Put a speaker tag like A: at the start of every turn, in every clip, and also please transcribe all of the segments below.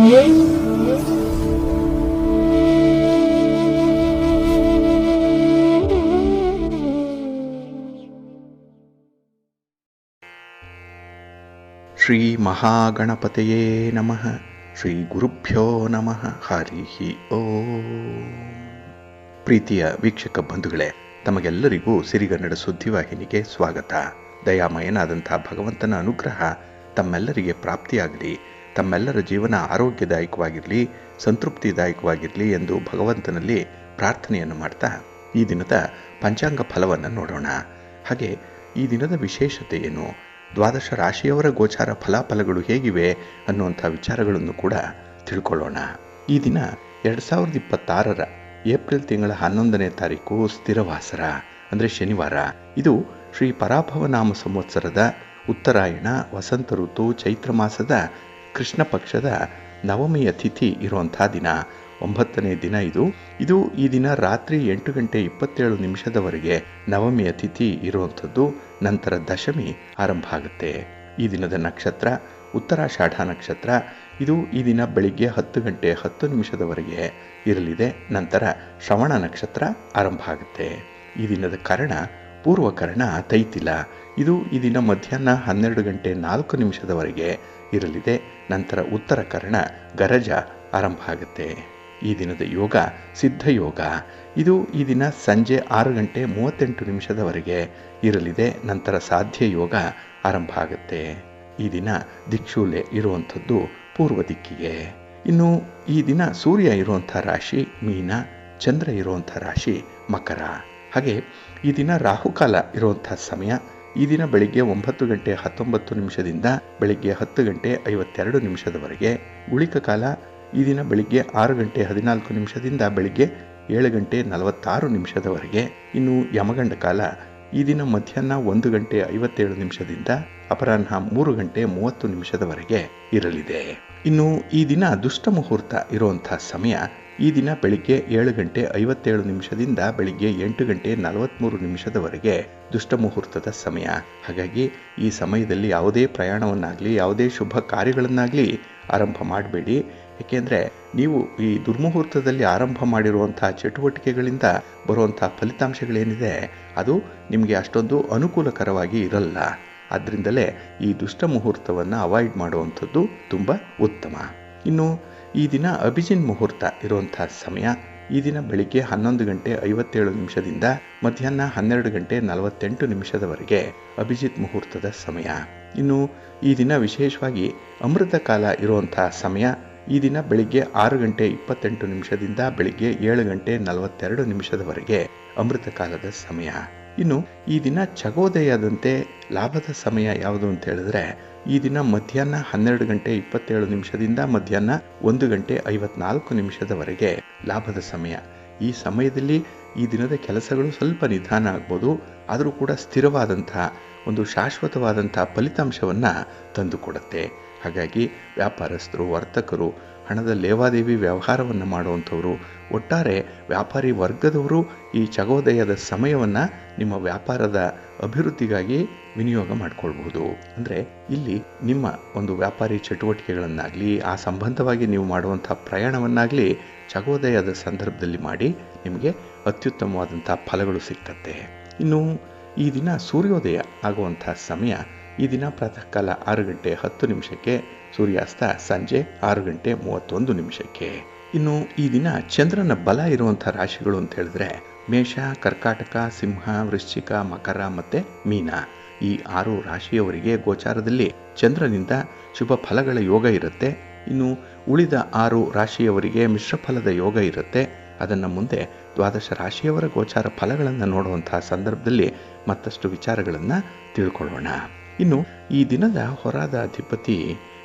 A: ಶ್ರೀ ಮಹಾಗಣಪತಯೇ ನಮಃ. ಶ್ರೀ ಗುರುಭ್ಯೋ ನಮಃ. ಹರಿ ಓಂ. ಪ್ರೀತಿಯ ವೀಕ್ಷಕ ಬಂಧುಗಳೇ, ತಮಗೆಲ್ಲರಿಗೂ ಸಿರಿಗನ್ನಡ ಸುದ್ದಿವಾಹಿನಿಗೆ ಸ್ವಾಗತ. ದಯಾಮಯನಾದಂಥ ಭಗವಂತನ ಅನುಗ್ರಹ ತಮ್ಮೆಲ್ಲರಿಗೆ ಪ್ರಾಪ್ತಿಯಾಗಲಿ, ತಮ್ಮೆಲ್ಲರ ಜೀವನ ಆರೋಗ್ಯದಾಯಕವಾಗಿರಲಿ, ಸಂತೃಪ್ತಿದಾಯಕವಾಗಿರಲಿ ಎಂದು ಭಗವಂತನಲ್ಲಿ ಪ್ರಾರ್ಥನೆಯನ್ನು ಮಾಡ್ತಾ ಈ ದಿನದ ಪಂಚಾಂಗ ಫಲವನ್ನು ನೋಡೋಣ. ಹಾಗೆ ಈ ದಿನದ ವಿಶೇಷತೆ ಏನು, ದ್ವಾದಶ ರಾಶಿಯವರ ಗೋಚಾರ ಫಲಾಫಲಗಳು ಹೇಗಿವೆ ಅನ್ನುವಂಥ ವಿಚಾರಗಳನ್ನು ಕೂಡ ತಿಳ್ಕೊಳ್ಳೋಣ. ಈ ದಿನ 2026ರ ಏಪ್ರಿಲ್ ತಿಂಗಳ 11ನೇ ತಾರೀಕು ಸ್ಥಿರವಾಸರ ಅಂದರೆ ಶನಿವಾರ. ಇದು ಶ್ರೀ ಪರಾಭವನಾಮ ಸಂವತ್ಸರದ ಉತ್ತರಾಯಣ ವಸಂತ ಋತು ಚೈತ್ರ ಮಾಸದ ಕೃಷ್ಣ ಪಕ್ಷದ ನವಮಿಯ ತಿಥಿ ಇರುವಂಥ ದಿನ, 9ನೇ ದಿನ. ಇದು ಈ ದಿನ ರಾತ್ರಿ 8:27 ನವಮಿಯ ತಿಥಿ ಇರುವಂಥದ್ದು. ನಂತರ ದಶಮಿ ಆರಂಭ ಆಗುತ್ತೆ. ಈ ದಿನದ ನಕ್ಷತ್ರ ಉತ್ತರಾಷಾಢ ನಕ್ಷತ್ರ. ಇದು ಈ ದಿನ ಬೆಳಿಗ್ಗೆ 10:10 ಇರಲಿದೆ. ನಂತರ ಶ್ರವಣ ನಕ್ಷತ್ರ ಆರಂಭ ಆಗುತ್ತೆ. ಈ ದಿನದ ಕರ್ಣ ಪೂರ್ವಕರ್ಣ ತೈತಿಲ. ಇದು ಈ ದಿನ ಮಧ್ಯಾಹ್ನ 12:04 ಇರಲಿದೆ. ನಂತರ ಉತ್ತರ ಕರ್ಣ ಗರಜ ಆರಂಭ ಆಗುತ್ತೆ. ಈ ದಿನದ ಯೋಗ ಸಿದ್ಧಯೋಗ. ಇದು ಈ ದಿನ ಸಂಜೆ 6:38 ಇರಲಿದೆ. ನಂತರ ಸಾಧ್ಯ ಯೋಗ ಆರಂಭ ಆಗುತ್ತೆ. ಈ ದಿನ ದಿಕ್ಷೂಲೆ ಇರುವಂಥದ್ದು ಪೂರ್ವ ದಿಕ್ಕಿಗೆ. ಇನ್ನು ಈ ದಿನ ಸೂರ್ಯ ಇರುವಂಥ ರಾಶಿ ಮೀನ, ಚಂದ್ರ ಇರುವಂಥ ರಾಶಿ ಮಕರ. ಹಾಗೆ ಈ ದಿನ ರಾಹುಕಾಲ ಇರುವಂಥ ಸಮಯ ಈ ದಿನ ಬೆಳಿಗ್ಗೆ 9:19 ಬೆಳಿಗ್ಗೆ 10:52 ಗುಳಿಕ ಕಾಲ ಈ ದಿನ ಬೆಳಿಗ್ಗೆ 6:14 ಬೆಳಿಗ್ಗೆ 7:46 ಇನ್ನು ಯಮಗಂಡ ಕಾಲ ಈ ದಿನ ಮಧ್ಯಾಹ್ನ 1:57 ಅಪರಾಹ್ನ 3:30 ಇರಲಿದೆ. ಇನ್ನು ಈ ದಿನ ದುಷ್ಟ ಮುಹೂರ್ತ ಇರುವಂಥ ಸಮಯ ಈ ದಿನ ಬೆಳಿಗ್ಗೆ 7:57 ಬೆಳಿಗ್ಗೆ 8:43 ದುಷ್ಟ ಮುಹೂರ್ತದ ಸಮಯ. ಹಾಗಾಗಿ ಈ ಸಮಯದಲ್ಲಿ ಯಾವುದೇ ಪ್ರಯಾಣವನ್ನಾಗಲಿ ಯಾವುದೇ ಶುಭ ಕಾರ್ಯಗಳನ್ನಾಗಲಿ ಆರಂಭ ಮಾಡಬೇಡಿ. ಏಕೆಂದರೆ ನೀವು ಈ ದುರ್ಮುಹೂರ್ತದಲ್ಲಿ ಆರಂಭ ಮಾಡಿರುವಂಥ ಚಟುವಟಿಕೆಗಳಿಂದ ಬರುವಂಥ ಫಲಿತಾಂಶಗಳೇನಿದೆ ಅದು ನಿಮಗೆ ಅಷ್ಟೊಂದು ಅನುಕೂಲಕರವಾಗಿ ಇರಲ್ಲ. ಆದ್ದರಿಂದಲೇ ಈ ದುಷ್ಟ ಮುಹೂರ್ತವನ್ನು ಅವಾಯ್ಡ್ ಮಾಡುವಂಥದ್ದು ತುಂಬ ಉತ್ತಮ. ಇನ್ನು ಈ ದಿನ ಅಭಿಜಿನ್ ಮುಹೂರ್ತ ಇರುವಂಥ ಸಮಯ ಈ ದಿನ ಬೆಳಿಗ್ಗೆ 11:57 ಮಧ್ಯಾಹ್ನ 12:48 ಅಭಿಜಿತ್ ಮುಹೂರ್ತದ ಸಮಯ. ಇನ್ನು ಈ ದಿನ ವಿಶೇಷವಾಗಿ ಅಮೃತ ಕಾಲ ಇರುವಂಥ ಸಮಯ ಈ ದಿನ ಬೆಳಿಗ್ಗೆ 6:28 ಬೆಳಿಗ್ಗೆ 7:42 ಅಮೃತ ಕಾಲದ ಸಮಯ. ಇನ್ನು ಈ ದಿನ ಚಗೋದಯದಂತೆ ಲಾಭದ ಸಮಯ ಯಾವುದು ಅಂತ ಹೇಳಿದ್ರೆ ಈ ದಿನ ಮಧ್ಯಾಹ್ನ 12:27 ಮಧ್ಯಾಹ್ನ 1:54 ಲಾಭದ ಸಮಯ. ಈ ಸಮಯದಲ್ಲಿ ಈ ದಿನದ ಕೆಲಸಗಳು ಸ್ವಲ್ಪ ನಿಧಾನ ಆಗ್ಬೋದು, ಆದರೂ ಕೂಡ ಸ್ಥಿರವಾದಂಥ ಒಂದು ಶಾಶ್ವತವಾದಂಥ ಫಲಿತಾಂಶವನ್ನು ತಂದುಕೊಡುತ್ತೆ. ಹಾಗಾಗಿ ವ್ಯಾಪಾರಸ್ಥರು, ವರ್ತಕರು, ಹಣದ ಲೇವಾದೇವಿ ವ್ಯವಹಾರವನ್ನು ಮಾಡುವಂಥವರು, ಒಟ್ಟಾರೆ ವ್ಯಾಪಾರಿ ವರ್ಗದವರು ಈ ಚಗೋದಯದ ಸಮಯವನ್ನು ನಿಮ್ಮ ವ್ಯಾಪಾರದ ಅಭಿವೃದ್ಧಿಗಾಗಿ ವಿನಿಯೋಗ ಮಾಡಿಕೊಳ್ಬಹುದು. ಅಂದರೆ ಇಲ್ಲಿ ನಿಮ್ಮ ಒಂದು ವ್ಯಾಪಾರಿ ಚಟುವಟಿಕೆಗಳನ್ನಾಗಲಿ ಆ ಸಂಬಂಧವಾಗಿ ನೀವು ಮಾಡುವಂಥ ಪ್ರಯಾಣವನ್ನಾಗಲಿ ಚಗೋದಯದ ಸಂದರ್ಭದಲ್ಲಿ ಮಾಡಿ ನಿಮಗೆ ಅತ್ಯುತ್ತಮವಾದಂಥ ಫಲಗಳು ಸಿಕ್ಕತ್ತೆ. ಇನ್ನು ಈ ದಿನ ಸೂರ್ಯೋದಯ ಆಗುವಂಥ ಸಮಯ ಈ ದಿನ ಪ್ರಾತಃ ಕಾಲ 6:10 ಸೂರ್ಯಾಸ್ತ ಸಂಜೆ 6:31. ಇನ್ನು ಈ ದಿನ ಚಂದ್ರನ ಬಲ ಇರುವಂಥ ರಾಶಿಗಳು ಅಂತ ಹೇಳಿದ್ರೆ ಮೇಷ, ಕರ್ಕಾಟಕ, ಸಿಂಹ, ವೃಶ್ಚಿಕ, ಮಕರ ಮತ್ತು ಮೀನ. ಈ 6 ರಾಶಿಯವರಿಗೆ ಗೋಚಾರದಲ್ಲಿ ಚಂದ್ರನಿಂದ ಶುಭ ಫಲಗಳ ಯೋಗ ಇರುತ್ತೆ. ಇನ್ನು ಉಳಿದ 6 ರಾಶಿಯವರಿಗೆ ಮಿಶ್ರ ಫಲದ ಯೋಗ ಇರುತ್ತೆ. ಅದನ್ನು ಮುಂದೆ ದ್ವಾದಶ ರಾಶಿಯವರ ಗೋಚಾರ ಫಲಗಳನ್ನು ನೋಡುವಂತಹ ಸಂದರ್ಭದಲ್ಲಿ ಮತ್ತಷ್ಟು ವಿಚಾರಗಳನ್ನು ತಿಳ್ಕೊಳ್ಳೋಣ. ಇನ್ನು ಈ ದಿನದ ಹೊರಾದ ಅಧಿಪತಿ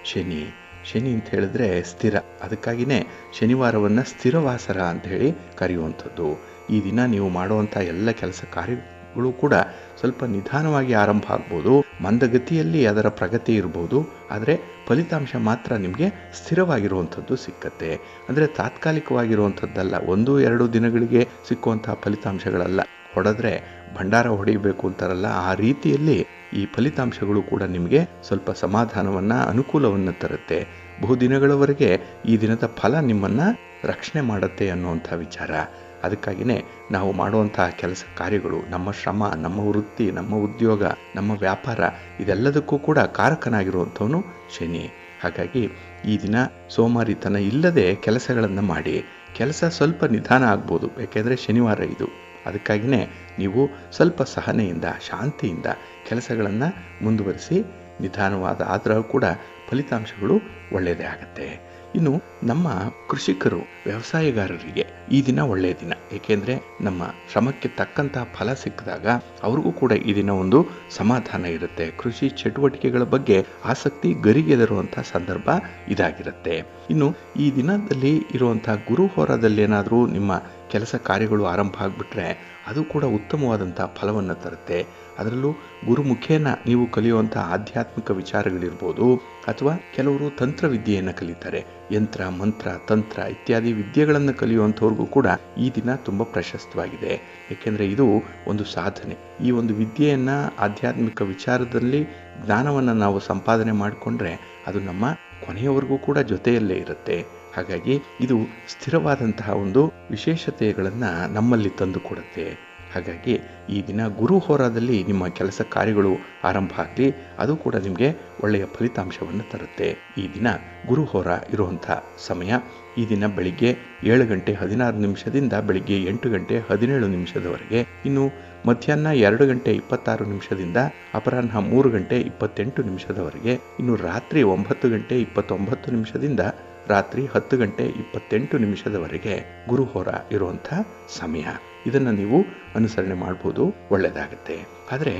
A: ಶನಿ. ಶನಿ ಅಂತ ಹೇಳಿದ್ರೆ ಸ್ಥಿರ, ಅದಕ್ಕಾಗಿಯೇ ಶನಿವಾರವನ್ನು ಸ್ಥಿರವಾಸರ ಅಂತ ಹೇಳಿ ಕರೆಯುವಂಥದ್ದು. ಈ ದಿನ ನೀವು ಮಾಡುವಂಥ ಎಲ್ಲ ಕೆಲಸ ಕಾರ್ಯಗಳು ಕೂಡ ಸ್ವಲ್ಪ ನಿಧಾನವಾಗಿ ಆರಂಭ ಆಗ್ಬೋದು, ಮಂದಗತಿಯಲ್ಲಿ ಅದರ ಪ್ರಗತಿ ಇರ್ಬೋದು, ಆದರೆ ಫಲಿತಾಂಶ ಮಾತ್ರ ನಿಮಗೆ ಸ್ಥಿರವಾಗಿರುವಂಥದ್ದು ಸಿಕ್ಕತ್ತೆ. ಅಂದರೆ ತಾತ್ಕಾಲಿಕವಾಗಿರುವಂಥದ್ದಲ್ಲ, 1-2 ದಿನಗಳಿಗೆ ಸಿಕ್ಕುವಂಥ ಫಲಿತಾಂಶಗಳಲ್ಲ. ಹೊಡೆದ್ರೆ ಭಂಡಾರ ಹೊಡಿಬೇಕು ಅಂತಾರಲ್ಲ, ಆ ರೀತಿಯಲ್ಲಿ ಈ ಫಲಿತಾಂಶಗಳು ಕೂಡ ನಿಮಗೆ ಸ್ವಲ್ಪ ಸಮಾಧಾನವನ್ನು, ಅನುಕೂಲವನ್ನು ತರುತ್ತೆ. ಬಹುದಿನಗಳವರೆಗೆ ಈ ದಿನದ ಫಲ ನಿಮ್ಮನ್ನು ರಕ್ಷಣೆ ಮಾಡುತ್ತೆ ಅನ್ನುವಂಥ ವಿಚಾರ. ಅದಕ್ಕಾಗಿಯೇ ನಾವು ಮಾಡುವಂತಹ ಕೆಲಸ ಕಾರ್ಯಗಳು, ನಮ್ಮ ಶ್ರಮ, ನಮ್ಮ ವೃತ್ತಿ, ನಮ್ಮ ಉದ್ಯೋಗ, ನಮ್ಮ ವ್ಯಾಪಾರ ಇದೆಲ್ಲದಕ್ಕೂ ಕೂಡ ಕಾರಕನಾಗಿರುವಂಥವನು ಶನಿ. ಹಾಗಾಗಿ ಈ ದಿನ ಸೋಮಾರಿತನ ಇಲ್ಲದೆ ಕೆಲಸಗಳನ್ನು ಮಾಡಿ. ಕೆಲಸ ಸ್ವಲ್ಪ ನಿಧಾನ ಆಗ್ಬೋದು, ಯಾಕೆಂದರೆ ಶನಿವಾರ ಇದು. ಅದಕ್ಕಾಗಿಯೇ ನೀವು ಸ್ವಲ್ಪ ಸಹನೆಯಿಂದ, ಶಾಂತಿಯಿಂದ ಕೆಲಸಗಳನ್ನು ಮುಂದುವರಿಸಿ. ನಿಧಾನವಾದ ಆದರೂ ಕೂಡ ಫಲಿತಾಂಶಗಳು ಒಳ್ಳೆಯದೇ ಆಗುತ್ತೆ. ಇನ್ನು ನಮ್ಮ ಕೃಷಿಕರು, ವ್ಯವಸಾಯಗಾರರಿಗೆ ಈ ದಿನ ಒಳ್ಳೆಯ ದಿನ. ಏಕೆಂದರೆ ನಮ್ಮ ಶ್ರಮಕ್ಕೆ ತಕ್ಕಂತಹ ಫಲ ಸಿಕ್ಕಿದಾಗ ಅವ್ರಿಗೂ ಕೂಡ ಈ ದಿನ ಒಂದು ಸಮಾಧಾನ ಇರುತ್ತೆ. ಕೃಷಿ ಚಟುವಟಿಕೆಗಳ ಬಗ್ಗೆ ಆಸಕ್ತಿ ಗರಿಗೆದರುವಂಥ ಸಂದರ್ಭ ಇದಾಗಿರುತ್ತೆ. ಇನ್ನು ಈ ದಿನದಲ್ಲಿ ಇರುವಂಥ ಗುರು ಹೋರಾದಲ್ಲಿ ಏನಾದರೂ ನಿಮ್ಮ ಕೆಲಸ ಕಾರ್ಯಗಳು ಆರಂಭ ಆಗಿಬಿಟ್ರೆ ಅದು ಕೂಡ ಉತ್ತಮವಾದಂಥ ಫಲವನ್ನು ತರುತ್ತೆ. ಅದರಲ್ಲೂ ಗುರು ಮುಖೇನ ನೀವು ಕಲಿಯುವಂಥ ಆಧ್ಯಾತ್ಮಿಕ ವಿಚಾರಗಳಿರ್ಬೋದು, ಅಥವಾ ಕೆಲವರು ತಂತ್ರವಿದ್ಯೆಯನ್ನು ಕಲಿತಾರೆ. ಯಂತ್ರ, ಮಂತ್ರ, ತಂತ್ರ ಇತ್ಯಾದಿ ವಿದ್ಯೆಗಳನ್ನು ಕಲಿಯುವಂಥವ್ರಿಗೂ ಕೂಡ ಈ ದಿನ ತುಂಬ ಪ್ರಶಸ್ತವಾಗಿದೆ. ಏಕೆಂದರೆ ಇದು ಒಂದು ಸಾಧನೆ. ಈ ಒಂದು ವಿದ್ಯೆಯನ್ನು, ಆಧ್ಯಾತ್ಮಿಕ ವಿಚಾರದಲ್ಲಿ ಜ್ಞಾನವನ್ನು ನಾವು ಸಂಪಾದನೆ ಮಾಡಿಕೊಂಡ್ರೆ ಅದು ನಮ್ಮ ಕೊನೆಯವರೆಗೂ ಕೂಡ ಜೊತೆಯಲ್ಲೇ ಇರುತ್ತೆ. ಹಾಗಾಗಿ ಇದು ಸ್ಥಿರವಾದಂತಹ ಒಂದು ವಿಶೇಷತೆಗಳನ್ನು ನಮ್ಮಲ್ಲಿ ತಂದು ಕೊಡುತ್ತೆ. ಹಾಗಾಗಿ ಈ ದಿನ ಗುರು ಹೋರಾದಲ್ಲಿ ನಿಮ್ಮ ಕೆಲಸ ಕಾರ್ಯಗಳು ಆರಂಭ ಆಗಲಿ, ಅದು ಕೂಡ ನಿಮಗೆ ಒಳ್ಳೆಯ ಫಲಿತಾಂಶವನ್ನು ತರುತ್ತೆ. ಈ ದಿನ ಗುರು ಹೋರ ಇರುವಂಥ ಸಮಯ ಈ ದಿನ ಬೆಳಿಗ್ಗೆ 7 ಗಂಟೆ 16 ನಿಮಿಷದಿಂದ ಬೆಳಿಗ್ಗೆ 8 ಗಂಟೆ 17 ನಿಮಿಷದವರೆಗೆ. ಇನ್ನು ಮಧ್ಯಾಹ್ನ 2 ಗಂಟೆ 26 ನಿಮಿಷದಿಂದ ಅಪರಾಹ್ನ 3 ಗಂಟೆ 28 ನಿಮಿಷದವರೆಗೆ. ಇನ್ನು ರಾತ್ರಿ 9 ಗಂಟೆ 29 ನಿಮಿಷದಿಂದ ರಾತ್ರಿ 10 ಗಂಟೆ 28 ನಿಮಿಷದವರೆಗೆ ಗುರುಹೋರ ಇರುವಂಥ ಸಮಯ. ಇದನ್ನು ನೀವು ಅನುಸರಣೆ ಮಾಡ್ಬೋದು, ಒಳ್ಳೆಯದಾಗುತ್ತೆ. ಆದರೆ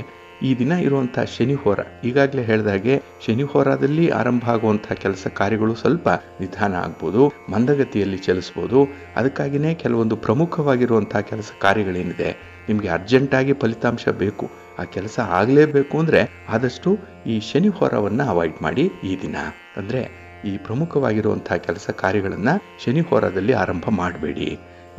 A: ಈ ದಿನ ಇರುವಂಥ ಶನಿಹೋರ, ಈಗಾಗಲೇ ಹೇಳಿದಾಗೆ ಶನಿಹೋರದಲ್ಲಿ ಆರಂಭ ಆಗುವಂಥ ಕೆಲಸ ಕಾರ್ಯಗಳು ಸ್ವಲ್ಪ ನಿಧಾನ ಆಗ್ಬೋದು, ಮಂದಗತಿಯಲ್ಲಿ ಚಲಿಸ್ಬೋದು. ಅದಕ್ಕಾಗಿಯೇ ಕೆಲವೊಂದು ಪ್ರಮುಖವಾಗಿರುವಂಥ ಕೆಲಸ ಕಾರ್ಯಗಳೇನಿದೆ, ನಿಮಗೆ ಅರ್ಜೆಂಟಾಗಿ ಫಲಿತಾಂಶ ಬೇಕು, ಆ ಕೆಲಸ ಆಗಲೇಬೇಕು ಅಂದರೆ ಆದಷ್ಟು ಈ ಶನಿಹೋರವನ್ನು ಅವಾಯ್ಡ್ ಮಾಡಿ. ಈ ದಿನ ಅಂದರೆ ಈ ಪ್ರಮುಖವಾಗಿರುವಂಥ ಕೆಲಸ ಕಾರ್ಯಗಳನ್ನು ಶನಿಹೋರದಲ್ಲಿ ಆರಂಭ ಮಾಡಬೇಡಿ.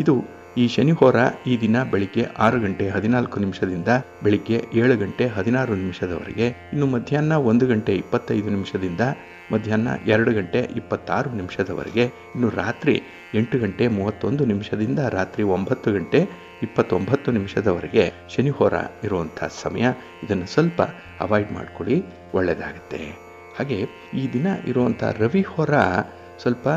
A: ಇದು ಈ ಶನಿಹೋರ ಈ ದಿನ ಬೆಳಿಗ್ಗೆ 6 ಗಂಟೆ 14 ನಿಮಿಷದಿಂದ ಬೆಳಿಗ್ಗೆ 7 ಗಂಟೆ 16 ನಿಮಿಷದವರೆಗೆ. ಇನ್ನು ಮಧ್ಯಾಹ್ನ 1 ಗಂಟೆ 25 ನಿಮಿಷದಿಂದ ಮಧ್ಯಾಹ್ನ 2 ಗಂಟೆ 26 ನಿಮಿಷದವರೆಗೆ. ಇನ್ನು ರಾತ್ರಿ 8 ಗಂಟೆ 31 ನಿಮಿಷದಿಂದ ರಾತ್ರಿ 9 ಗಂಟೆ 29 ನಿಮಿಷದವರೆಗೆ ಶನಿಹೋರ ಇರುವಂಥ ಸಮಯ. ಇದನ್ನು ಸ್ವಲ್ಪ ಅವಾಯ್ಡ್ ಮಾಡ್ಕೊಳ್ಳಿ, ಒಳ್ಳೆಯದಾಗುತ್ತೆ. ಹಾಗೆ ಈ ದಿನ ಇರುವಂಥ ರವಿಹೋರ ಸ್ವಲ್ಪ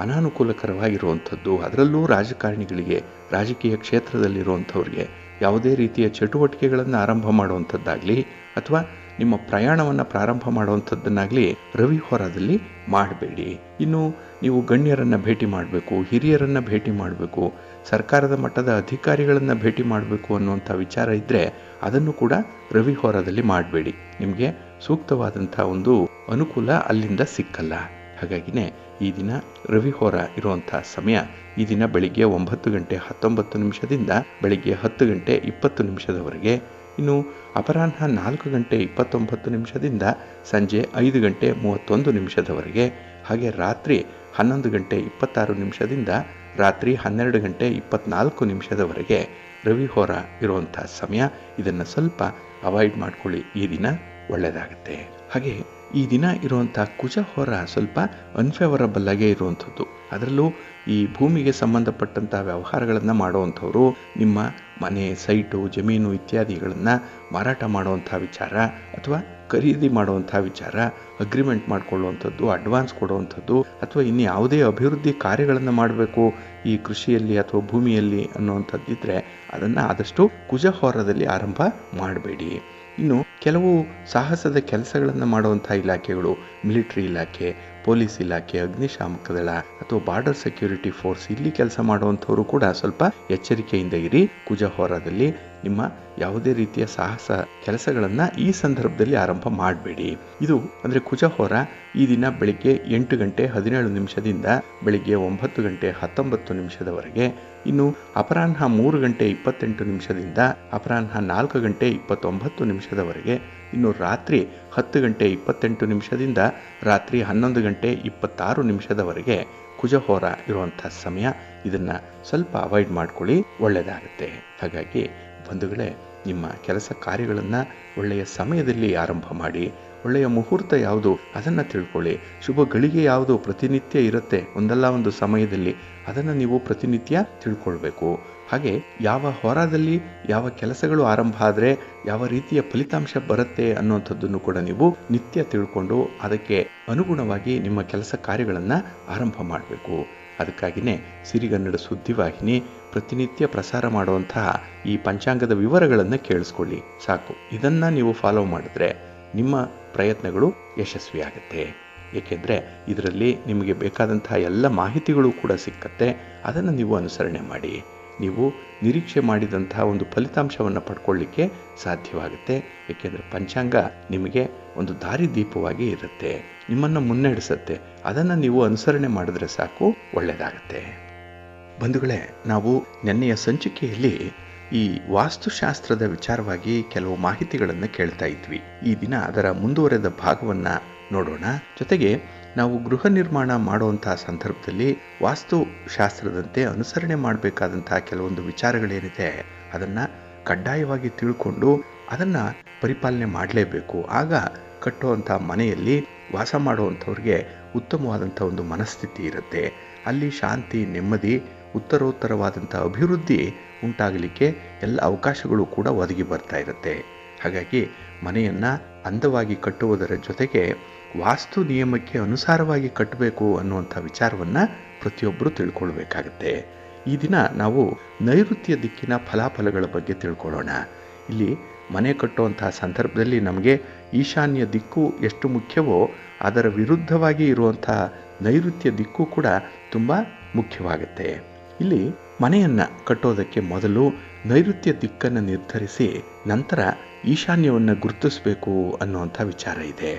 A: ಅನಾನುಕೂಲಕರವಾಗಿರುವಂಥದ್ದು. ಅದರಲ್ಲೂ ರಾಜಕಾರಣಿಗಳಿಗೆ, ರಾಜಕೀಯ ಕ್ಷೇತ್ರದಲ್ಲಿರುವಂಥವ್ರಿಗೆ ಯಾವುದೇ ರೀತಿಯ ಚಟುವಟಿಕೆಗಳನ್ನು ಆರಂಭ ಮಾಡುವಂಥದ್ದಾಗಲಿ ಅಥವಾ ನಿಮ್ಮ ಪ್ರಯಾಣವನ್ನು ಪ್ರಾರಂಭ ಮಾಡುವಂಥದ್ದನ್ನಾಗಲಿ ರವಿಹೋರದಲ್ಲಿ ಮಾಡಬೇಡಿ. ಇನ್ನು ನೀವು ಗಣ್ಯರನ್ನು ಭೇಟಿ ಮಾಡಬೇಕು, ಹಿರಿಯರನ್ನು ಭೇಟಿ ಮಾಡಬೇಕು, ಸರ್ಕಾರದ ಮಟ್ಟದ ಅಧಿಕಾರಿಗಳನ್ನು ಭೇಟಿ ಮಾಡಬೇಕು ಅನ್ನುವಂಥ ವಿಚಾರ ಇದ್ದರೆ ಅದನ್ನು ಕೂಡ ರವಿಹೋರದಲ್ಲಿ ಮಾಡಬೇಡಿ. ನಿಮಗೆ ಸೂಕ್ತವಾದಂಥ ಒಂದು ಅನುಕೂಲ ಅಲ್ಲಿಂದ ಸಿಕ್ಕಲ್ಲ. ಹಾಗಾಗಿನೇ ಈ ದಿನ ರವಿಹೋರ ಇರುವಂಥ ಸಮಯ ಈ ದಿನ ಬೆಳಿಗ್ಗೆ 9 ಗಂಟೆ 19 ನಿಮಿಷದಿಂದ ಬೆಳಿಗ್ಗೆ 10 ಗಂಟೆ 20 ನಿಮಿಷದವರೆಗೆ. ಇನ್ನು ಅಪರಾಹ್ನ 4 ಗಂಟೆ 29 ನಿಮಿಷದಿಂದ ಸಂಜೆ 5 ಗಂಟೆ 31 ನಿಮಿಷದವರೆಗೆ. ಹಾಗೆ ರಾತ್ರಿ 11 ಗಂಟೆ 26 ನಿಮಿಷದಿಂದ ರಾತ್ರಿ 12 ಗಂಟೆ 24 ನಿಮಿಷದವರೆಗೆ ರವಿಹೋರ ಇರುವಂಥ ಸಮಯ. ಇದನ್ನು ಸ್ವಲ್ಪ ಅವಾಯ್ಡ್ ಮಾಡ್ಕೊಳ್ಳಿ, ಈ ದಿನ ಒಳ್ಳೆಯದಾಗುತ್ತೆ. ಹಾಗೆ ಈ ದಿನ ಇರುವಂಥ ಕುಜಹೋರ ಸ್ವಲ್ಪ ಅನ್ಫೇವರಬಲ್ ಆಗೇ ಇರುವಂಥದ್ದು. ಅದರಲ್ಲೂ ಈ ಭೂಮಿಗೆ ಸಂಬಂಧಪಟ್ಟಂಥ ವ್ಯವಹಾರಗಳನ್ನು ಮಾಡುವಂಥವರು ನಿಮ್ಮ ಮನೆ, ಸೈಟು, ಜಮೀನು ಇತ್ಯಾದಿಗಳನ್ನು ಮಾರಾಟ ಮಾಡುವಂಥ ವಿಚಾರ ಅಥವಾ ಖರೀದಿ ಮಾಡುವಂಥ ವಿಚಾರ, ಅಗ್ರಿಮೆಂಟ್ ಮಾಡಿಕೊಳ್ಳುವಂಥದ್ದು, ಅಡ್ವಾನ್ಸ್ ಕೊಡುವಂಥದ್ದು ಅಥವಾ ಇನ್ನು ಯಾವುದೇ ಅಭಿವೃದ್ಧಿ ಕಾರ್ಯಗಳನ್ನು ಮಾಡಬೇಕು ಈ ಕೃಷಿಯಲ್ಲಿ ಅಥವಾ ಭೂಮಿಯಲ್ಲಿ ಅನ್ನುವಂಥದ್ದಿದ್ದರೆ ಅದನ್ನು ಆದಷ್ಟು ಕುಜಹೋರದಲ್ಲಿ ಆರಂಭ ಮಾಡಬೇಡಿ. ಇನ್ನು ಕೆಲವು ಸಾಹಸದ ಕೆಲಸಗಳನ್ನು ಮಾಡುವಂಥ ಇಲಾಖೆಗಳು, ಮಿಲಿಟರಿ ಇಲಾಖೆ, ಪೊಲೀಸ್ ಇಲಾಖೆ, ಅಗ್ನಿಶಾಮಕ ದಳ ಅಥವಾ ಬಾರ್ಡರ್ ಸೆಕ್ಯೂರಿಟಿ ಫೋರ್ಸ್, ಇಲ್ಲಿ ಕೆಲಸ ಮಾಡುವಂಥವರು ಕೂಡ ಸ್ವಲ್ಪ ಎಚ್ಚರಿಕೆಯಿಂದ ಇರಿ. ಕುಜಹೋರದಲ್ಲಿ ನಿಮ್ಮ ಯಾವುದೇ ರೀತಿಯ ಸಾಹಸ ಕೆಲಸಗಳನ್ನು ಈ ಸಂದರ್ಭದಲ್ಲಿ ಆರಂಭ ಮಾಡಬೇಡಿ. ಇದು ಅಂದರೆ ಕುಜಹೋರ ಈ ದಿನ ಬೆಳಿಗ್ಗೆ 8 ಗಂಟೆ 17 ನಿಮಿಷದಿಂದ ಬೆಳಿಗ್ಗೆ 9 ಗಂಟೆ 19 ನಿಮಿಷದವರೆಗೆ. ಇನ್ನು ಅಪರಾಹ್ನ 3 ಗಂಟೆ 28 ನಿಮಿಷದಿಂದ ಅಪರಾಹ್ನ 4 ಗಂಟೆ 29 ನಿಮಿಷದವರೆಗೆ. ಇನ್ನು ರಾತ್ರಿ 10 ಗಂಟೆ 28 ನಿಮಿಷದಿಂದ ರಾತ್ರಿ 11 ಗಂಟೆ 26 ನಿಮಿಷದವರೆಗೆ ಕುಜಹೋರ ಇರುವಂಥ ಸಮಯ. ಇದನ್ನು ಸ್ವಲ್ಪ ಅವಾಯ್ಡ್ ಮಾಡ್ಕೊಳ್ಳಿ, ಒಳ್ಳೆಯದಾಗುತ್ತೆ. ಹಾಗಾಗಿ ಬಂಧುಗಳೇ, ನಿಮ್ಮ ಕೆಲಸ ಕಾರ್ಯಗಳನ್ನು ಒಳ್ಳೆಯ ಸಮಯದಲ್ಲಿ ಆರಂಭ ಮಾಡಿ, ಒಳ್ಳೆಯ ಮುಹೂರ್ತ ಯಾವುದು ಅದನ್ನು ತಿಳ್ಕೊಳ್ಳಿ. ಶುಭ ಗಳಿಗೆ ಯಾವುದು ಪ್ರತಿನಿತ್ಯ ಇರುತ್ತೆ ಒಂದಲ್ಲ ಒಂದು ಸಮಯದಲ್ಲಿ, ಅದನ್ನು ನೀವು ಪ್ರತಿನಿತ್ಯ ತಿಳ್ಕೊಳ್ಬೇಕು. ಹಾಗೆ ಯಾವ ಹೊರದಲ್ಲಿ ಯಾವ ಕೆಲಸಗಳು ಆರಂಭ ಆದರೆ ಯಾವ ರೀತಿಯ ಫಲಿತಾಂಶ ಬರುತ್ತೆ ಅನ್ನುವಂಥದ್ದನ್ನು ಕೂಡ ನೀವು ನಿತ್ಯ ತಿಳ್ಕೊಂಡು ಅದಕ್ಕೆ ಅನುಗುಣವಾಗಿ ನಿಮ್ಮ ಕೆಲಸ ಕಾರ್ಯಗಳನ್ನು ಆರಂಭ ಮಾಡಬೇಕು. ಅದಕ್ಕಾಗಿಯೇ ಸಿರಿಗನ್ನಡ ಸುದ್ದಿವಾಹಿನಿ ಪ್ರತಿನಿತ್ಯ ಪ್ರಸಾರ ಮಾಡುವಂತಹ ಈ ಪಂಚಾಂಗದ ವಿವರಗಳನ್ನು ಕೇಳಿಸ್ಕೊಳ್ಳಿ ಸಾಕು. ಇದನ್ನು ನೀವು ಫಾಲೋ ಮಾಡಿದ್ರೆ ನಿಮ್ಮ ಪ್ರಯತ್ನಗಳು ಯಶಸ್ವಿಯಾಗುತ್ತೆ. ಏಕೆಂದರೆ ಇದರಲ್ಲಿ ನಿಮಗೆ ಬೇಕಾದಂತಹ ಎಲ್ಲ ಮಾಹಿತಿಗಳು ಕೂಡ ಸಿಕ್ಕತ್ತೆ. ಅದನ್ನು ನೀವು ಅನುಸರಣೆ ಮಾಡಿ ನೀವು ನಿರೀಕ್ಷೆ ಮಾಡಿದಂತಹ ಒಂದು ಫಲಿತಾಂಶವನ್ನು ಪಡ್ಕೊಳ್ಳಿಕ್ಕೆ ಸಾಧ್ಯವಾಗುತ್ತೆ. ಏಕೆಂದರೆ ಪಂಚಾಂಗ ನಿಮಗೆ ಒಂದು ದಾರಿದೀಪವಾಗಿ ಇರುತ್ತೆ, ನಿಮ್ಮನ್ನು ಮುನ್ನಡೆಸುತ್ತೆ. ಅದನ್ನು ನೀವು ಅನುಸರಣೆ ಮಾಡಿದ್ರೆ ಸಾಕು, ಒಳ್ಳೆಯದಾಗತ್ತೆ. ಬಂಧುಗಳೇ, ನಾವು ನೆನ್ನೆಯ ಸಂಚಿಕೆಯಲ್ಲಿ ಈ ವಾಸ್ತುಶಾಸ್ತ್ರದ ವಿಚಾರವಾಗಿ ಕೆಲವು ಮಾಹಿತಿಗಳನ್ನು ಕೇಳ್ತಾ ಇದ್ವಿ. ಈ ದಿನ ಅದರ ಮುಂದುವರೆದ ಭಾಗವನ್ನು ನೋಡೋಣ. ಜೊತೆಗೆ ನಾವು ಗೃಹ ನಿರ್ಮಾಣ ಮಾಡುವಂತಹ ಸಂದರ್ಭದಲ್ಲಿ ವಾಸ್ತುಶಾಸ್ತ್ರದಂತೆ ಅನುಸರಣೆ ಮಾಡಬೇಕಾದಂತಹ ಕೆಲವೊಂದು ವಿಚಾರಗಳೇನಿದೆ ಅದನ್ನು ಕಡ್ಡಾಯವಾಗಿ ತಿಳ್ಕೊಂಡು ಅದನ್ನು ಪರಿಪಾಲನೆ ಮಾಡಲೇಬೇಕು. ಆಗ ಕಟ್ಟುವಂಥ ಮನೆಯಲ್ಲಿ ವಾಸ ಮಾಡುವಂಥವ್ರಿಗೆ ಉತ್ತಮವಾದಂಥ ಒಂದು ಮನಸ್ಥಿತಿ ಇರುತ್ತೆ. ಅಲ್ಲಿ ಶಾಂತಿ, ನೆಮ್ಮದಿ, ಉತ್ತರೋತ್ತರವಾದಂಥ ಅಭಿವೃದ್ಧಿ ಉಂಟಾಗಲಿಕ್ಕೆ ಎಲ್ಲ ಅವಕಾಶಗಳು ಕೂಡ ಒದಗಿ ಬರ್ತಾ ಇರುತ್ತೆ. ಹಾಗಾಗಿ ಮನೆಯನ್ನು ಅಂದವಾಗಿ ಕಟ್ಟುವುದರ ಜೊತೆಗೆ ವಾಸ್ತು ನಿಯಮಕ್ಕೆ ಅನುಸಾರವಾಗಿ ಕಟ್ಟಬೇಕು ಅನ್ನುವಂಥ ವಿಚಾರವನ್ನು ಪ್ರತಿಯೊಬ್ಬರು ತಿಳ್ಕೊಳ್ಬೇಕಾಗತ್ತೆ. ಈ ದಿನ ನಾವು ನೈಋತ್ಯ ದಿಕ್ಕಿನ ಫಲಾಫಲಗಳ ಬಗ್ಗೆ ತಿಳ್ಕೊಳ್ಳೋಣ. ಇಲ್ಲಿ ಮನೆ ಕಟ್ಟುವಂತಹ ಸಂದರ್ಭದಲ್ಲಿ ನಮಗೆ ಈಶಾನ್ಯ ದಿಕ್ಕು ಎಷ್ಟು ಮುಖ್ಯವೋ ಅದರ ವಿರುದ್ಧವಾಗಿ ಇರುವಂಥ ನೈಋತ್ಯ ದಿಕ್ಕು ಕೂಡ ತುಂಬ ಮುಖ್ಯವಾಗುತ್ತೆ. ಇಲ್ಲಿ ಮನೆಯನ್ನು ಕಟ್ಟೋದಕ್ಕೆ ಮೊದಲು ನೈಋತ್ಯ ದಿಕ್ಕನ್ನು ನಿರ್ಧರಿಸಿ ನಂತರ ಈಶಾನ್ಯವನ್ನು ಗುರುತಿಸಬೇಕು ಅನ್ನುವಂಥ ವಿಚಾರ ಇದೆ.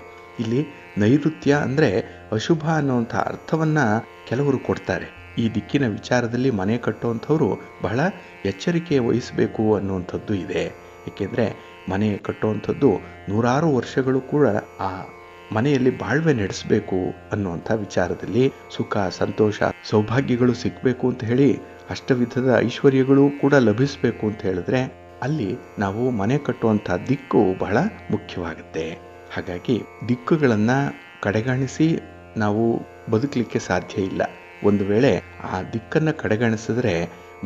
A: ಇಲ್ಲಿ ನೈಋತ್ಯ ಅಂದರೆ ಅಶುಭ ಅನ್ನುವಂಥ ಅರ್ಥವನ್ನು ಕೆಲವರು ಕೊಡ್ತಾರೆ. ಈ ದಿಕ್ಕಿನ ವಿಚಾರದಲ್ಲಿ ಮನೆ ಕಟ್ಟುವಂಥವ್ರು ಬಹಳ ಎಚ್ಚರಿಕೆ ವಹಿಸಬೇಕು ಅನ್ನುವಂಥದ್ದು ಇದೆ. ಏಕೆಂದರೆ ಮನೆ ಕಟ್ಟುವಂಥದ್ದು ನೂರಾರು ವರ್ಷಗಳು ಕೂಡ ಆ ಮನೆಯಲ್ಲಿ ಬಾಳ್ವೆ ನಡೆಸಬೇಕು ಅನ್ನುವಂಥ ವಿಚಾರದಲ್ಲಿ ಸುಖ, ಸಂತೋಷ, ಸೌಭಾಗ್ಯಗಳು ಸಿಗಬೇಕು ಅಂತ ಹೇಳಿ ಅಷ್ಟವಿಧದ ಐಶ್ವರ್ಯಗಳು ಕೂಡ ಲಭಿಸಬೇಕು ಅಂತ ಹೇಳಿದ್ರೆ ಅಲ್ಲಿ ನಾವು ಮನೆ ಕಟ್ಟುವಂಥ ದಿಕ್ಕು ಬಹಳ ಮುಖ್ಯವಾಗುತ್ತೆ. ಹಾಗಾಗಿ ದಿಕ್ಕುಗಳನ್ನು ಕಡೆಗಣಿಸಿ ನಾವು ಬದುಕಲಿಕ್ಕೆ ಸಾಧ್ಯ ಇಲ್ಲ. ಒಂದು ವೇಳೆ ಆ ದಿಕ್ಕನ್ನು ಕಡೆಗಣಿಸಿದ್ರೆ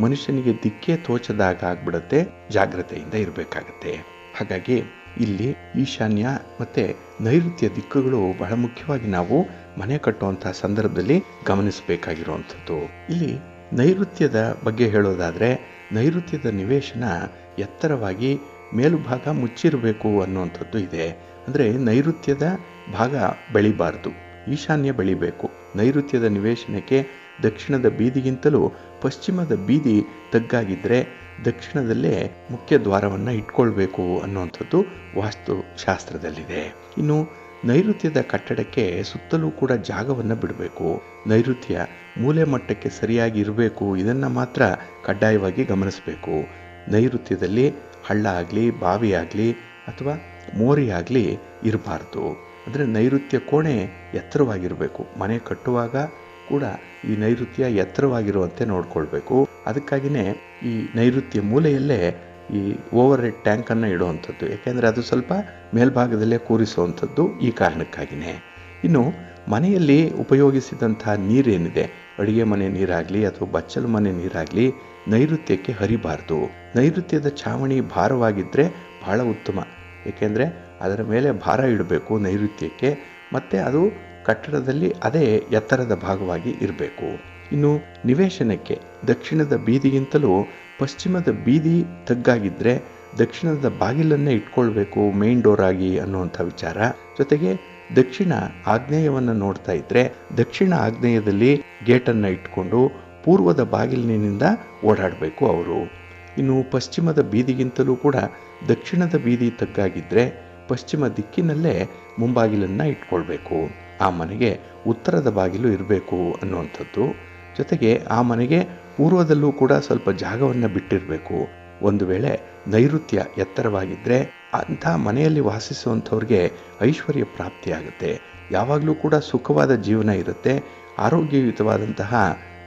A: ಮನುಷ್ಯನಿಗೆ ದಿಕ್ಕೇ ತೋಚದಾಗ ಆಗ್ಬಿಡುತ್ತೆ. ಜಾಗ್ರತೆಯಿಂದ ಇರಬೇಕಾಗತ್ತೆ. ಹಾಗಾಗಿ ಇಲ್ಲಿ ಈಶಾನ್ಯ ಮತ್ತು ನೈಋತ್ಯ ದಿಕ್ಕುಗಳು ಬಹಳ ಮುಖ್ಯವಾಗಿ ನಾವು ಮನೆ ಕಟ್ಟುವಂತಹ ಸಂದರ್ಭದಲ್ಲಿ ಗಮನಿಸಬೇಕಾಗಿರುವಂಥದ್ದು. ಇಲ್ಲಿ ನೈಋತ್ಯದ ಬಗ್ಗೆ ಹೇಳೋದಾದರೆ ನೈಋತ್ಯದ ನಿವೇಶನ ಎತ್ತರವಾಗಿ ಮೇಲುಭಾಗ ಮುಚ್ಚಿರಬೇಕು ಅನ್ನುವಂಥದ್ದು ಇದೆ. ಅಂದರೆ ನೈಋತ್ಯದ ಭಾಗ ಬೆಳಿಬಾರ್ದು, ಈಶಾನ್ಯ ಬೆಳಿಬೇಕು. ನೈಋತ್ಯದ ನಿವೇಶನಕ್ಕೆ ದಕ್ಷಿಣದ ಬೀದಿಗಿಂತಲೂ ಪಶ್ಚಿಮದ ಬೀದಿ ತಗ್ಗಾಗಿದ್ದರೆ ದಕ್ಷಿಣದಲ್ಲೇ ಮುಖ್ಯ ದ್ವಾರವನ್ನು ಇಟ್ಕೊಳ್ಬೇಕು ಅನ್ನುವಂಥದ್ದು ವಾಸ್ತುಶಾಸ್ತ್ರದಲ್ಲಿದೆ. ಇನ್ನು ನೈಋತ್ಯದ ಕಟ್ಟಡಕ್ಕೆ ಸುತ್ತಲೂ ಕೂಡ ಜಾಗವನ್ನು ಬಿಡಬೇಕು. ನೈಋತ್ಯ ಮೂಲೆ ಮಟ್ಟಕ್ಕೆ ಸರಿಯಾಗಿ ಇರಬೇಕು. ಇದನ್ನು ಮಾತ್ರ ಕಡ್ಡಾಯವಾಗಿ ಗಮನಿಸಬೇಕು. ನೈಋತ್ಯದಲ್ಲಿ ಹಳ್ಳ ಆಗಲಿ, ಬಾವಿ ಆಗಲಿ ಅಥವಾ ಮೋರಿ ಆಗಲಿ ಇರಬಾರ್ದು. ಅಂದರೆ ನೈಋತ್ಯ ಕೋಣೆ ಎತ್ತರವಾಗಿರಬೇಕು. ಮನೆ ಕಟ್ಟುವಾಗ ಕೂಡ ಈ ನೈಋತ್ಯ ಎತ್ತರವಾಗಿರುವಂತೆ ನೋಡ್ಕೊಳ್ಬೇಕು. ಅದಕ್ಕಾಗಿಯೇ ಈ ನೈಋತ್ಯ ಮೂಲೆಯಲ್ಲೇ ಈ ಓವರ್ ಹೆಡ್ ಟ್ಯಾಂಕನ್ನು ಇಡುವಂಥದ್ದು. ಯಾಕೆಂದರೆ ಅದು ಸ್ವಲ್ಪ ಮೇಲ್ಭಾಗದಲ್ಲೇ ಕೂರಿಸುವಂಥದ್ದು ಈ ಕಾರಣಕ್ಕಾಗಿಯೇ. ಇನ್ನು ಮನೆಯಲ್ಲಿ ಉಪಯೋಗಿಸಿದಂಥ ನೀರೇನಿದೆ, ಅಡುಗೆ ಮನೆ ನೀರಾಗಲಿ ಅಥವಾ ಬಚ್ಚಲು ಮನೆ ನೀರಾಗಲಿ ನೈಋತ್ಯಕ್ಕೆ ಹರಿಬಾರ್ದು. ನೈಋತ್ಯದ ಛಾವಣಿ ಭಾರವಾಗಿದ್ದರೆ ಬಹಳ ಉತ್ತಮ. ಏಕೆಂದರೆ ಅದರ ಮೇಲೆ ಭಾರ ಇಡಬೇಕು ನೈಋತ್ಯಕ್ಕೆ, ಮತ್ತು ಅದು ಕಟ್ಟಡದಲ್ಲಿ ಅದೇ ಎತ್ತರದ ಭಾಗವಾಗಿ ಇರಬೇಕು. ಇನ್ನು ನಿವೇಶನಕ್ಕೆ ದಕ್ಷಿಣದ ಬೀದಿಗಿಂತಲೂ ಪಶ್ಚಿಮದ ಬೀದಿ ತಗ್ಗಾಗಿದ್ದರೆ ದಕ್ಷಿಣದ ಬಾಗಿಲನ್ನೇ ಇಟ್ಕೊಳ್ಬೇಕು ಮೇನ್ ಡೋರ್ ಆಗಿ ಅನ್ನುವಂಥ ವಿಚಾರ. ಜೊತೆಗೆ ದಕ್ಷಿಣ ಆಗ್ನೇಯವನ್ನು ನೋಡ್ತಾ ಇದ್ದರೆ ದಕ್ಷಿಣ ಆಗ್ನೇಯದಲ್ಲಿ ಗೇಟನ್ನು ಇಟ್ಕೊಂಡು ಪೂರ್ವದ ಬಾಗಿಲಿನಿಂದ ಓಡಾಡಬೇಕು ಅವರು. ಇನ್ನು ಪಶ್ಚಿಮದ ಬೀದಿಗಿಂತಲೂ ಕೂಡ ದಕ್ಷಿಣದ ಬೀದಿ ತಗ್ಗಾಗಿದ್ದರೆ ಪಶ್ಚಿಮ ದಿಕ್ಕಿನಲ್ಲೇ ಮುಂಬಾಗಿಲನ್ನು ಇಟ್ಕೊಳ್ಬೇಕು. ಆ ಮನೆಗೆ ಉತ್ತರದ ಬಾಗಿಲು ಇರಬೇಕು ಅನ್ನುವಂಥದ್ದು. ಜೊತೆಗೆ ಆ ಮನೆಗೆ ಪೂರ್ವದಲ್ಲೂ ಕೂಡ ಸ್ವಲ್ಪ ಜಾಗವನ್ನು ಬಿಟ್ಟಿರಬೇಕು. ಒಂದು ವೇಳೆ ನೈಋತ್ಯ ಎತ್ತರವಾಗಿದ್ದರೆ ಅಂಥ ಮನೆಯಲ್ಲಿ ವಾಸಿಸುವಂಥವ್ರಿಗೆ ಐಶ್ವರ್ಯ ಪ್ರಾಪ್ತಿಯಾಗುತ್ತೆ. ಯಾವಾಗಲೂ ಕೂಡ ಸುಖವಾದ ಜೀವನ ಇರುತ್ತೆ, ಆರೋಗ್ಯಯುತವಾದಂತಹ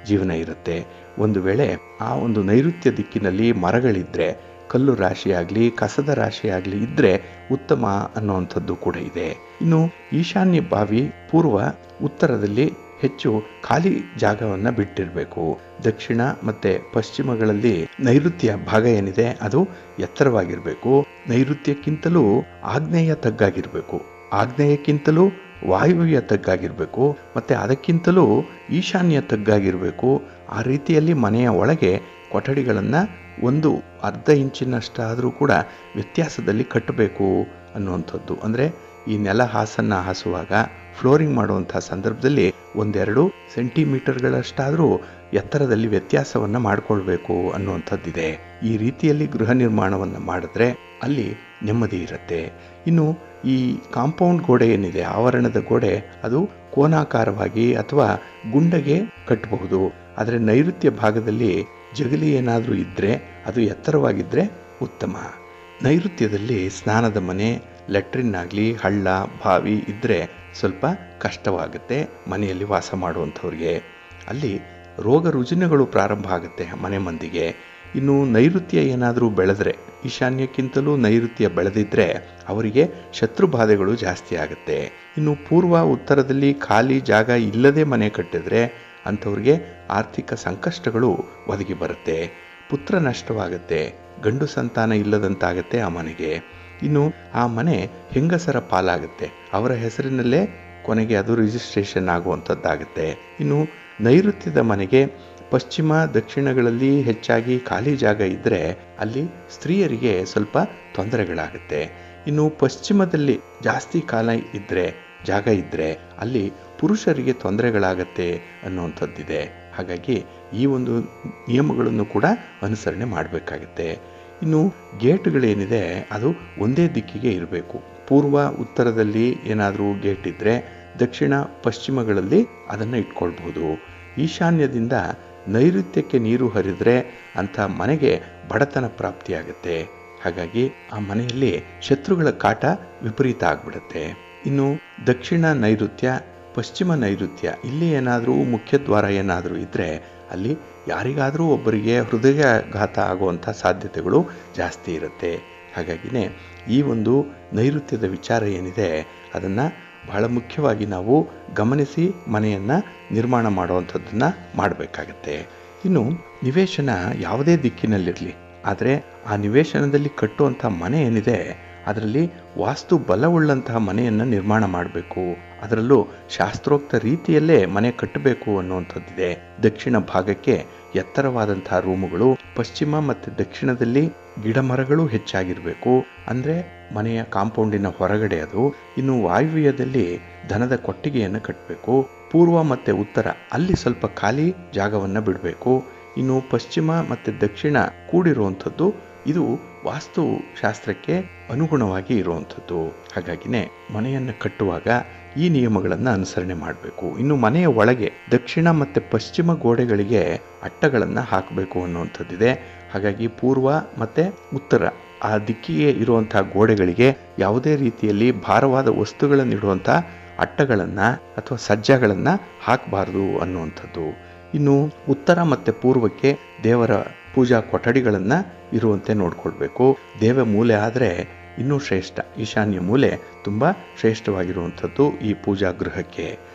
A: ಜೀವನ ಇರುತ್ತೆ. ಒಂದು ವೇಳೆ ಆ ಒಂದು ನೈಋತ್ಯ ದಿಕ್ಕಿನಲ್ಲಿ ಮರಗಳಿದ್ದರೆ ಕಲ್ಲು ರಾಶಿ ಆಗಲಿ ಕಸದ ರಾಶಿ ಆಗಲಿ ಇದ್ದರೆ ಉತ್ತಮ ಅನ್ನುವಂಥದ್ದು ಕೂಡ ಇದೆ. ಇನ್ನು ಈಶಾನ್ಯ ಬಾವಿ ಪೂರ್ವ ಉತ್ತರದಲ್ಲಿ ಹೆಚ್ಚು ಖಾಲಿ ಜಾಗವನ್ನು ಬಿಟ್ಟಿರಬೇಕು. ದಕ್ಷಿಣ ಮತ್ತು ಪಶ್ಚಿಮಗಳಲ್ಲಿ ನೈಋತ್ಯ ಭಾಗ ಏನಿದೆ ಅದು ಎತ್ತರವಾಗಿರಬೇಕು. ನೈಋತ್ಯಕ್ಕಿಂತಲೂ ಆಗ್ನೇಯ ತಗ್ಗಾಗಿರಬೇಕು, ಆಗ್ನೇಯಕ್ಕಿಂತಲೂ ವಾಯುವ್ಯ ತಗ್ಗಾಗಿರಬೇಕು, ಮತ್ತು ಅದಕ್ಕಿಂತಲೂ ಈಶಾನ್ಯ ತಗ್ಗಾಗಿರಬೇಕು. ಆ ರೀತಿಯಲ್ಲಿ ಮನೆಯ ಒಳಗೆ ಕೊಠಡಿಗಳನ್ನು ಒಂದು ಅರ್ಧ ಇಂಚಿನಷ್ಟಾದರೂ ಕೂಡ ವ್ಯತ್ಯಾಸದಲ್ಲಿ ಕಟ್ಟಬೇಕು ಅನ್ನುವಂಥದ್ದು. ಅಂದರೆ ಈ ನೆಲ ಹಾಸನ್ನು ಹಾಸುವಾಗ ಫ್ಲೋರಿಂಗ್ ಮಾಡುವಂಥ ಸಂದರ್ಭದಲ್ಲಿ 1-2 ಸೆಂಟಿಮೀಟರ್ಗಳಷ್ಟಾದರೂ ಎತ್ತರದಲ್ಲಿ ವ್ಯತ್ಯಾಸವನ್ನು ಮಾಡಿಕೊಳ್ಬೇಕು ಅನ್ನುವಂಥದ್ದಿದೆ. ಈ ರೀತಿಯಲ್ಲಿ ಗೃಹ ನಿರ್ಮಾಣವನ್ನು ಮಾಡಿದ್ರೆ ಅಲ್ಲಿ ನೆಮ್ಮದಿ ಇರುತ್ತೆ. ಇನ್ನು ಈ ಕಾಂಪೌಂಡ್ ಗೋಡೆ ಏನಿದೆ, ಆವರಣದ ಗೋಡೆ, ಅದು ಕೋನಾಕಾರವಾಗಿ ಅಥವಾ ಗುಂಡಗೆ ಕಟ್ಟಬಹುದು. ಆದರೆ ನೈಋತ್ಯ ಭಾಗದಲ್ಲಿ ಜಗಲಿ ಏನಾದರೂ ಇದ್ದರೆ ಅದು ಎತ್ತರವಾಗಿದ್ದರೆ ಉತ್ತಮ. ನೈಋತ್ಯದಲ್ಲಿ ಸ್ನಾನದ ಮನೆ, ಲೆಟ್ರಿನ್ ಆಗಲಿ ಹಳ್ಳ ಬಾವಿ ಇದ್ದರೆ ಸ್ವಲ್ಪ ಕಷ್ಟವಾಗುತ್ತೆ ಮನೆಯಲ್ಲಿ ವಾಸ ಮಾಡುವಂಥವ್ರಿಗೆ. ಅಲ್ಲಿ ರೋಗ ರುಜಿನಗಳು ಪ್ರಾರಂಭ ಆಗುತ್ತೆ ಮನೆ ಮಂದಿಗೆ. ಇನ್ನು ನೈಋತ್ಯ ಏನಾದರೂ ಬೆಳೆದ್ರೆ, ಈಶಾನ್ಯಕ್ಕಿಂತಲೂ ನೈಋತ್ಯ ಬೆಳೆದಿದ್ದರೆ ಅವರಿಗೆ ಶತ್ರುಬಾಧೆಗಳು ಜಾಸ್ತಿ ಆಗುತ್ತೆ. ಇನ್ನು ಪೂರ್ವ ಉತ್ತರದಲ್ಲಿ ಖಾಲಿ ಜಾಗ ಇಲ್ಲದೆ ಮನೆ ಕಟ್ಟಿದ್ರೆ ಅಂಥವ್ರಿಗೆ ಆರ್ಥಿಕ ಸಂಕಷ್ಟಗಳು ಒದಗಿ ಬರುತ್ತೆ, ಪುತ್ರ ನಷ್ಟವಾಗುತ್ತೆ, ಗಂಡು ಸಂತಾನ ಇಲ್ಲದಂತಾಗುತ್ತೆ ಆ ಮನೆಗೆ. ಇನ್ನು ಆ ಮನೆ ಹೆಂಗಸರ ಪಾಲಾಗುತ್ತೆ, ಅವರ ಹೆಸರಿನಲ್ಲೇ ಕೊನೆಗೆ ಅದು ರಿಜಿಸ್ಟ್ರೇಷನ್ ಆಗುವಂಥದ್ದಾಗುತ್ತೆ. ಇನ್ನು ನೈಋತ್ಯದ ಮನೆಗೆ ಪಶ್ಚಿಮ ದಕ್ಷಿಣಗಳಲ್ಲಿ ಹೆಚ್ಚಾಗಿ ಖಾಲಿ ಜಾಗ ಇದ್ದರೆ ಅಲ್ಲಿ ಸ್ತ್ರೀಯರಿಗೆ ಸ್ವಲ್ಪ ತೊಂದರೆಗಳಾಗುತ್ತೆ. ಇನ್ನು ಪಶ್ಚಿಮದಲ್ಲಿ ಜಾಸ್ತಿ ಜಾಗ ಇದ್ದರೆ ಅಲ್ಲಿ ಪುರುಷರಿಗೆ ತೊಂದರೆಗಳಾಗತ್ತೆ ಅನ್ನುವಂಥದ್ದಿದೆ. ಹಾಗಾಗಿ ಈ ಒಂದು ನಿಯಮಗಳನ್ನು ಕೂಡ ಅನುಸರಣೆ ಮಾಡಬೇಕಾಗುತ್ತೆ. ಇನ್ನು ಗೇಟ್ಗಳೇನಿದೆ ಅದು ಒಂದೇ ದಿಕ್ಕಿಗೆ ಇರಬೇಕು. ಪೂರ್ವ ಉತ್ತರದಲ್ಲಿ ಏನಾದರೂ ಗೇಟ್ ಇದ್ದರೆ ದಕ್ಷಿಣ ಪಶ್ಚಿಮಗಳಲ್ಲಿ ಅದನ್ನು ಇಟ್ಕೊಳ್ಬಹುದು. ಈಶಾನ್ಯದಿಂದ ನೈಋತ್ಯಕ್ಕೆ ನೀರು ಹರಿದರೆ ಅಂಥ ಮನೆಗೆ ಬಡತನ ಪ್ರಾಪ್ತಿಯಾಗುತ್ತೆ. ಹಾಗಾಗಿ ಆ ಮನೆಯಲ್ಲಿ ಶತ್ರುಗಳ ಕಾಟ ವಿಪರೀತ ಆಗಿಬಿಡುತ್ತೆ. ಇನ್ನು ದಕ್ಷಿಣ ನೈಋತ್ಯ ಪಶ್ಚಿಮ ನೈಋತ್ಯ ಇಲ್ಲಿ ಏನಾದರೂ ಮುಖ್ಯ ದ್ವಾರ ಏನಾದರೂ ಇದ್ದರೆ ಅಲ್ಲಿ ಯಾರಿಗಾದರೂ ಒಬ್ಬರಿಗೆ ಹೃದಯಾಘಾತ ಆಗುವಂಥ ಸಾಧ್ಯತೆಗಳು ಜಾಸ್ತಿ ಇರುತ್ತೆ. ಹಾಗಾಗಿನೇ ಈ ಒಂದು ನೈಋತ್ಯದ ವಿಚಾರ ಏನಿದೆ ಅದನ್ನು ಬಹಳ ಮುಖ್ಯವಾಗಿ ನಾವು ಗಮನಿಸಿ ಮನೆಯನ್ನು ನಿರ್ಮಾಣ ಮಾಡುವಂಥದ್ದನ್ನು ಮಾಡಬೇಕಾಗತ್ತೆ. ಇನ್ನು ನಿವೇಶನ ಯಾವುದೇ ದಿಕ್ಕಿನಲ್ಲಿರಲಿ, ಆದರೆ ಆ ನಿವೇಶನದಲ್ಲಿ ಕಟ್ಟುವಂಥ ಮನೆ ಏನಿದೆ ಅದರಲ್ಲಿ ವಾಸ್ತು ಬಲವುಳ್ಳಂತಹ ಮನೆಯನ್ನು ನಿರ್ಮಾಣ ಮಾಡಬೇಕು. ಅದರಲ್ಲೂ ಶಾಸ್ತ್ರೋಕ್ತ ರೀತಿಯಲ್ಲೇ ಮನೆ ಕಟ್ಟಬೇಕು ಅನ್ನುವಂಥದ್ದಿದೆ. ದಕ್ಷಿಣ ಭಾಗಕ್ಕೆ ಎತ್ತರವಾದಂತಹ ರೂಮುಗಳು, ಪಶ್ಚಿಮ ಮತ್ತು ದಕ್ಷಿಣದಲ್ಲಿ ಗಿಡ ಮರಗಳು ಹೆಚ್ಚಾಗಿರಬೇಕು, ಅಂದರೆ ಮನೆಯ ಕಾಂಪೌಂಡಿನ ಹೊರಗಡೆ ಅದು. ಇನ್ನು ವಾಯುವ್ಯದಲ್ಲಿ ದನದ ಕೊಟ್ಟಿಗೆಯನ್ನು ಕಟ್ಟಬೇಕು. ಪೂರ್ವ ಮತ್ತು ಉತ್ತರ ಅಲ್ಲಿ ಸ್ವಲ್ಪ ಖಾಲಿ ಜಾಗವನ್ನು ಬಿಡಬೇಕು. ಇನ್ನು ಪಶ್ಚಿಮ ಮತ್ತು ದಕ್ಷಿಣ ಕೂಡಿರುವಂಥದ್ದು ಇದು ವಾಸ್ತು ಶಾಸ್ತ್ರಕ್ಕೆ ಅನುಗುಣವಾಗಿ ಇರುವಂಥದ್ದು. ಹಾಗಾಗಿನೇ ಮನೆಯನ್ನು ಕಟ್ಟುವಾಗ ಈ ನಿಯಮಗಳನ್ನು ಅನುಸರಣೆ ಮಾಡಬೇಕು. ಇನ್ನು ಮನೆಯ ಒಳಗೆ ದಕ್ಷಿಣ ಮತ್ತು ಪಶ್ಚಿಮ ಗೋಡೆಗಳಿಗೆ ಅಟ್ಟಗಳನ್ನು ಹಾಕಬೇಕು ಅನ್ನುವಂಥದ್ದಿದೆ. ಹಾಗಾಗಿ ಪೂರ್ವ ಮತ್ತು ಉತ್ತರ ಆ ದಿಕ್ಕಿಗೆ ಇರುವಂತಹ ಗೋಡೆಗಳಿಗೆ ಯಾವುದೇ ರೀತಿಯಲ್ಲಿ ಭಾರವಾದ ವಸ್ತುಗಳನ್ನಿಡುವಂಥ ಅಟ್ಟಗಳನ್ನು ಅಥವಾ ಸಜ್ಜಗಳನ್ನು ಹಾಕಬಾರ್ದು ಅನ್ನುವಂಥದ್ದು. ಇನ್ನು ಉತ್ತರ ಮತ್ತು ಪೂರ್ವಕ್ಕೆ ದೇವರ ಪೂಜಾ ಕೊಠಡಿಗಳನ್ನು ಇರುವಂತೆ ನೋಡ್ಕೊಳ್ಬೇಕು. ದೇವ ಮೂಲೆ ಆದರೆ ಇನ್ನೂ ಶ್ರೇಷ್ಠ. ಈಶಾನ್ಯ ಮೂಲೆ ತುಂಬ ಶ್ರೇಷ್ಠವಾಗಿರುವಂಥದ್ದು ಈ ಪೂಜಾ ಗೃಹಕ್ಕೆ.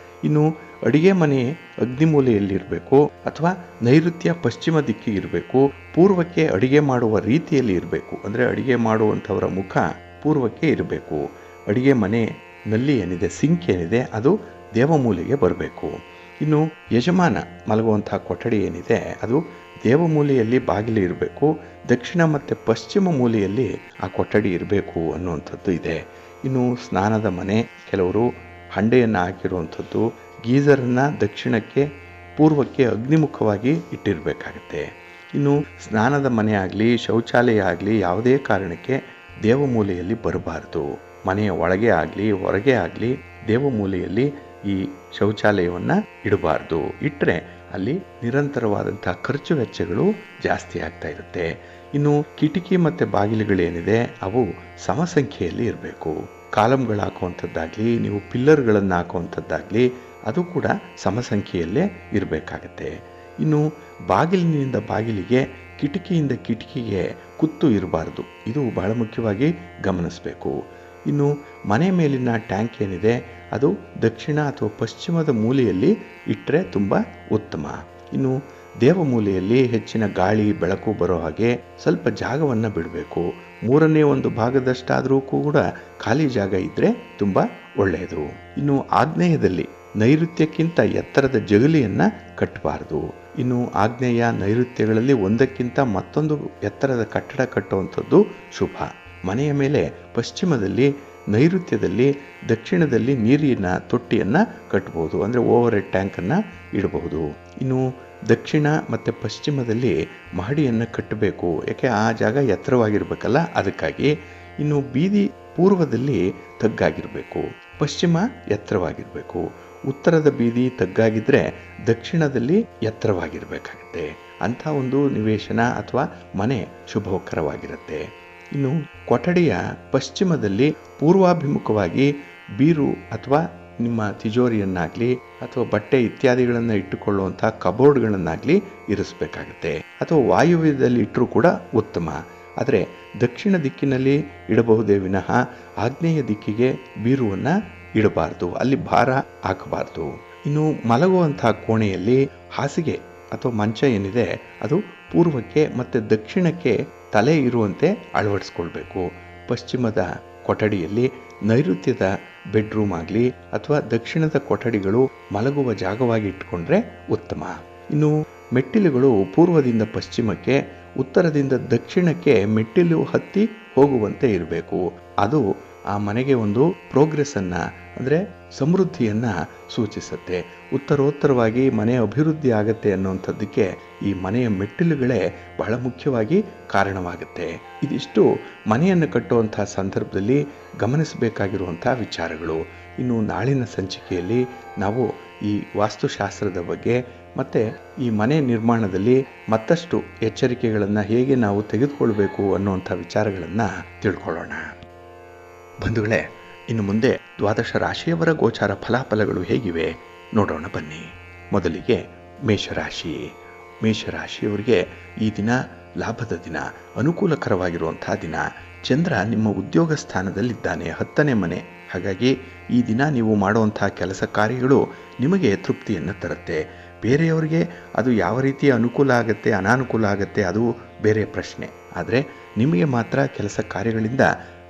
A: ಇನ್ನು ಅಡಿಗೆ ಮನೆ ಅಗ್ನಿಮೂಲೆಯಲ್ಲಿರಬೇಕು ಅಥವಾ ನೈಋತ್ಯ ಪಶ್ಚಿಮ ದಿಕ್ಕಿಗಿರಬೇಕು. ಪೂರ್ವಕ್ಕೆ ಅಡಿಗೆ ಮಾಡುವ ರೀತಿಯಲ್ಲಿ ಇರಬೇಕು, ಅಂದರೆ ಅಡಿಗೆ ಮಾಡುವಂಥವರ ಮುಖ ಪೂರ್ವಕ್ಕೆ ಇರಬೇಕು. ಅಡಿಗೆ ಮನೆ ನಲ್ಲಿ ಏನಿದೆ, ಸಿಂಕ್ ಏನಿದೆ ಅದು ದೇವಮೂಲೆಗೆ ಬರಬೇಕು. ಇನ್ನು ಯಜಮಾನ ಮಲಗುವಂಥ ಕೊಠಡಿ ಏನಿದೆ ಅದು ದೇವಮೂಲೆಯಲ್ಲಿ ಬಾಗಿಲು ಇರಬೇಕು. ದಕ್ಷಿಣ ಮತ್ತು ಪಶ್ಚಿಮ ಮೂಲೆಯಲ್ಲಿ ಆ ಕೊಠಡಿ ಇರಬೇಕು ಅನ್ನುವಂಥದ್ದು ಇದೆ. ಇನ್ನು ಸ್ನಾನದ ಮನೆ, ಕೆಲವರು ಹಂಡೆಯನ್ನು ಹಾಕಿರುವಂಥದ್ದು, ಗೀಸರನ್ನು ದಕ್ಷಿಣಕ್ಕೆ ಪೂರ್ವಕ್ಕೆ ಅಗ್ನಿಮುಖವಾಗಿ ಇಟ್ಟಿರಬೇಕಾಗತ್ತೆ. ಇನ್ನು ಸ್ನಾನದ ಮನೆ ಆಗಲಿ ಶೌಚಾಲಯ ಆಗಲಿ ಯಾವುದೇ ಕಾರಣಕ್ಕೆ ದೇವಮೂಲೆಯಲ್ಲಿ ಬರಬಾರ್ದು. ಮನೆಯ ಒಳಗೆ ಆಗಲಿ ಹೊರಗೆ ಆಗಲಿ ದೇವಮೂಲೆಯಲ್ಲಿ ಈ ಶೌಚಾಲಯವನ್ನು ಇಡಬಾರ್ದು. ಇಟ್ಟರೆ ಅಲ್ಲಿ ನಿರಂತರವಾದಂಥ ಖರ್ಚು ವೆಚ್ಚಗಳು ಜಾಸ್ತಿ ಆಗ್ತಾ ಇರುತ್ತೆ. ಇನ್ನು ಕಿಟಕಿ ಮತ್ತು ಬಾಗಿಲುಗಳೇನಿದೆ ಅವು ಸಮಸಂಖ್ಯೆಯಲ್ಲಿ ಇರಬೇಕು. ಕಾಲಮ್ಗಳು ಹಾಕುವಂಥದ್ದಾಗಲಿ ನೀವು ಪಿಲ್ಲರ್ಗಳನ್ನು ಹಾಕುವಂಥದ್ದಾಗಲಿ ಅದು ಕೂಡ ಸಮಸಂಖ್ಯೆಯಲ್ಲೇ ಇರಬೇಕಾಗತ್ತೆ. ಇನ್ನು ಬಾಗಿಲಿನಿಂದ ಬಾಗಿಲಿಗೆ ಕಿಟಕಿಯಿಂದ ಕಿಟಕಿಗೆ ಕುತ್ತು ಇರಬಾರ್ದು. ಇದು ಬಹಳ ಮುಖ್ಯವಾಗಿ ಗಮನಿಸಬೇಕು. ಇನ್ನು ಮನೆ ಮೇಲಿನ ಟ್ಯಾಂಕ್ ಏನಿದೆ ಅದು ದಕ್ಷಿಣ ಅಥವಾ ಪಶ್ಚಿಮದ ಮೂಲೆಯಲ್ಲಿ ಇಟ್ಟರೆ ತುಂಬ ಉತ್ತಮ. ಇನ್ನು ದೇವಮೂಲೆಯಲ್ಲಿ ಹೆಚ್ಚಿನ ಗಾಳಿ ಬೆಳಕು ಬರೋ ಹಾಗೆ ಸ್ವಲ್ಪ ಜಾಗವನ್ನು ಬಿಡಬೇಕು. 1/3 ಭಾಗದಷ್ಟಾದರೂ ಕೂಡ ಖಾಲಿ ಜಾಗ ಇದ್ದರೆ ತುಂಬ ಒಳ್ಳೆಯದು. ಇನ್ನು ಆಗ್ನೇಯದಲ್ಲಿ ನೈಋತ್ಯಕ್ಕಿಂತ ಎತ್ತರದ ಜಗಲಿಯನ್ನು ಕಟ್ಟಬಾರದು. ಇನ್ನು ಆಗ್ನೇಯ ನೈಋತ್ಯಗಳಲ್ಲಿ ಒಂದಕ್ಕಿಂತ ಮತ್ತೊಂದು ಎತ್ತರದ ಕಟ್ಟಡ ಕಟ್ಟುವಂಥದ್ದು ಶುಭ. ಮನೆಯ ಮೇಲೆ ಪಶ್ಚಿಮದಲ್ಲಿ, ನೈಋತ್ಯದಲ್ಲಿ, ದಕ್ಷಿಣದಲ್ಲಿ ನೀರಿನ ತೊಟ್ಟಿಯನ್ನು ಕಟ್ಟಬಹುದು, ಅಂದರೆ ಓವರ್ ಹೆಡ್ ಟ್ಯಾಂಕನ್ನು ಇಡಬಹುದು. ಇನ್ನು ದಕ್ಷಿಣ ಮತ್ತು ಪಶ್ಚಿಮದಲ್ಲಿ ಮಹಡಿಯನ್ನು ಕಟ್ಟಬೇಕು, ಯಾಕೆ ಆ ಜಾಗ ಎತ್ತರವಾಗಿರಬೇಕಲ್ಲ, ಅದಕ್ಕಾಗಿ. ಇನ್ನು ಬೀದಿ ಪೂರ್ವದಲ್ಲಿ ತಗ್ಗಾಗಿರಬೇಕು, ಪಶ್ಚಿಮ ಎತ್ತರವಾಗಿರಬೇಕು. ಉತ್ತರದ ಬೀದಿ ತಗ್ಗಾಗಿದ್ದರೆ ದಕ್ಷಿಣದಲ್ಲಿ ಎತ್ತರವಾಗಿರಬೇಕಾಗುತ್ತೆ. ಅಂಥ ಒಂದು ನಿವೇಶನ ಅಥವಾ ಮನೆ ಶುಭಕರವಾಗಿರುತ್ತೆ. ಇನ್ನು ಕೊಠಡಿಯ ಪಶ್ಚಿಮದಲ್ಲಿ ಪೂರ್ವಾಭಿಮುಖವಾಗಿ ಬೀರು ಅಥವಾ ನಿಮ್ಮ ತಿಜೋರಿಯನ್ನಾಗಲಿ ಅಥವಾ ಬಟ್ಟೆ ಇತ್ಯಾದಿಗಳನ್ನು ಇಟ್ಟುಕೊಳ್ಳುವಂಥ ಕಬೋರ್ಡ್ಗಳನ್ನಾಗಲಿ ಇರಿಸಬೇಕಾಗುತ್ತೆ. ಅಥವಾ ವಾಯುವ್ಯದಲ್ಲಿ ಇಟ್ಟರೂ ಕೂಡ ಉತ್ತಮ. ಆದರೆ ದಕ್ಷಿಣ ದಿಕ್ಕಿನಲ್ಲಿ ಇಡಬಹುದೇ ವಿನಃ ಆಗ್ನೇಯ ದಿಕ್ಕಿಗೆ ಬೀರುವನ್ನು ಇಡಬಾರ್ದು, ಅಲ್ಲಿ ಭಾರ ಹಾಕಬಾರ್ದು. ಇನ್ನು ಮಲಗುವಂಥ ಕೋಣೆಯಲ್ಲಿ ಹಾಸಿಗೆ ಅಥವಾ ಮಂಚ ಏನಿದೆ ಅದು ಪೂರ್ವಕ್ಕೆ ಮತ್ತು ದಕ್ಷಿಣಕ್ಕೆ ತಲೆ ಇರುವಂತೆ ಅಳವಡಿಸ್ಕೊಳ್ಬೇಕು. ಪಶ್ಚಿಮದ ಕೊಠಡಿಯಲ್ಲಿ ನೈಋತ್ಯದ ಬೆಡ್ರೂಮ್ ಆಗಲಿ ಅಥವಾ ದಕ್ಷಿಣದ ಕೊಠಡಿಗಳು ಮಲಗುವ ಜಾಗವಾಗಿ ಇಟ್ಕೊಂಡ್ರೆ ಉತ್ತಮ. ಇನ್ನು ಮೆಟ್ಟಿಲುಗಳು ಪೂರ್ವದಿಂದ ಪಶ್ಚಿಮಕ್ಕೆ, ಉತ್ತರದಿಂದ ದಕ್ಷಿಣಕ್ಕೆ ಮೆಟ್ಟಿಲು ಹತ್ತಿ ಹೋಗುವಂತೆ ಇರಬೇಕು. ಅದು ಆ ಮನೆಗೆ ಒಂದು ಪ್ರೋಗ್ರೆಸ್ಸನ್ನು, ಅಂದರೆ ಸಮೃದ್ಧಿಯನ್ನು ಸೂಚಿಸುತ್ತೆ. ಉತ್ತರೋತ್ತರವಾಗಿ ಮನೆ ಅಭಿವೃದ್ಧಿ ಆಗುತ್ತೆ ಅನ್ನುವಂಥದ್ದಕ್ಕೆ ಈ ಮನೆಯ ಮೆಟ್ಟಿಲುಗಳೇ ಬಹಳ ಮುಖ್ಯವಾಗಿ ಕಾರಣವಾಗುತ್ತೆ. ಇದಿಷ್ಟು ಮನೆಯನ್ನು ಕಟ್ಟುವಂಥ ಸಂದರ್ಭದಲ್ಲಿ ಗಮನಿಸಬೇಕಾಗಿರುವಂಥ ವಿಚಾರಗಳು. ಇನ್ನು ನಾಳಿನ ಸಂಚಿಕೆಯಲ್ಲಿ ನಾವು ಈ ವಾಸ್ತುಶಾಸ್ತ್ರದ ಬಗ್ಗೆ ಮತ್ತು ಈ ಮನೆ ನಿರ್ಮಾಣದಲ್ಲಿ ಮತ್ತಷ್ಟು ಎಚ್ಚರಿಕೆಗಳನ್ನು ಹೇಗೆ ನಾವು ತೆಗೆದುಕೊಳ್ಬೇಕು ಅನ್ನುವಂಥ ವಿಚಾರಗಳನ್ನು ತಿಳ್ಕೊಳ್ಳೋಣ. ಬಂಧುಗಳೇ, ಇನ್ನು ಮುಂದೆ 12 ರಾಶಿಯವರ ಗೋಚಾರ ಫಲಾಫಲಗಳು ಹೇಗಿವೆ ನೋಡೋಣ ಬನ್ನಿ. ಮೊದಲಿಗೆ ಮೇಷರಾಶಿ. ಮೇಷರಾಶಿಯವರಿಗೆ ಈ ದಿನ ಲಾಭದ ದಿನ, ಅನುಕೂಲಕರವಾಗಿರುವಂಥ ದಿನ. ಚಂದ್ರ ನಿಮ್ಮ ಉದ್ಯೋಗ ಸ್ಥಾನದಲ್ಲಿದ್ದಾನೆ, 10ನೇ ಮನೆ. ಹಾಗಾಗಿ ಈ ದಿನ ನೀವು ಮಾಡುವಂಥ ಕೆಲಸ ಕಾರ್ಯಗಳು ನಿಮಗೆ ತೃಪ್ತಿಯನ್ನು ತರುತ್ತೆ. ಬೇರೆಯವರಿಗೆ ಅದು ಯಾವ ರೀತಿಯ ಅನುಕೂಲ ಆಗುತ್ತೆ ಅನಾನುಕೂಲ ಆಗುತ್ತೆ ಅದು ಬೇರೆ ಪ್ರಶ್ನೆ. ಆದರೆ ನಿಮಗೆ ಮಾತ್ರ ಕೆಲಸ ಕಾರ್ಯಗಳಿಂದ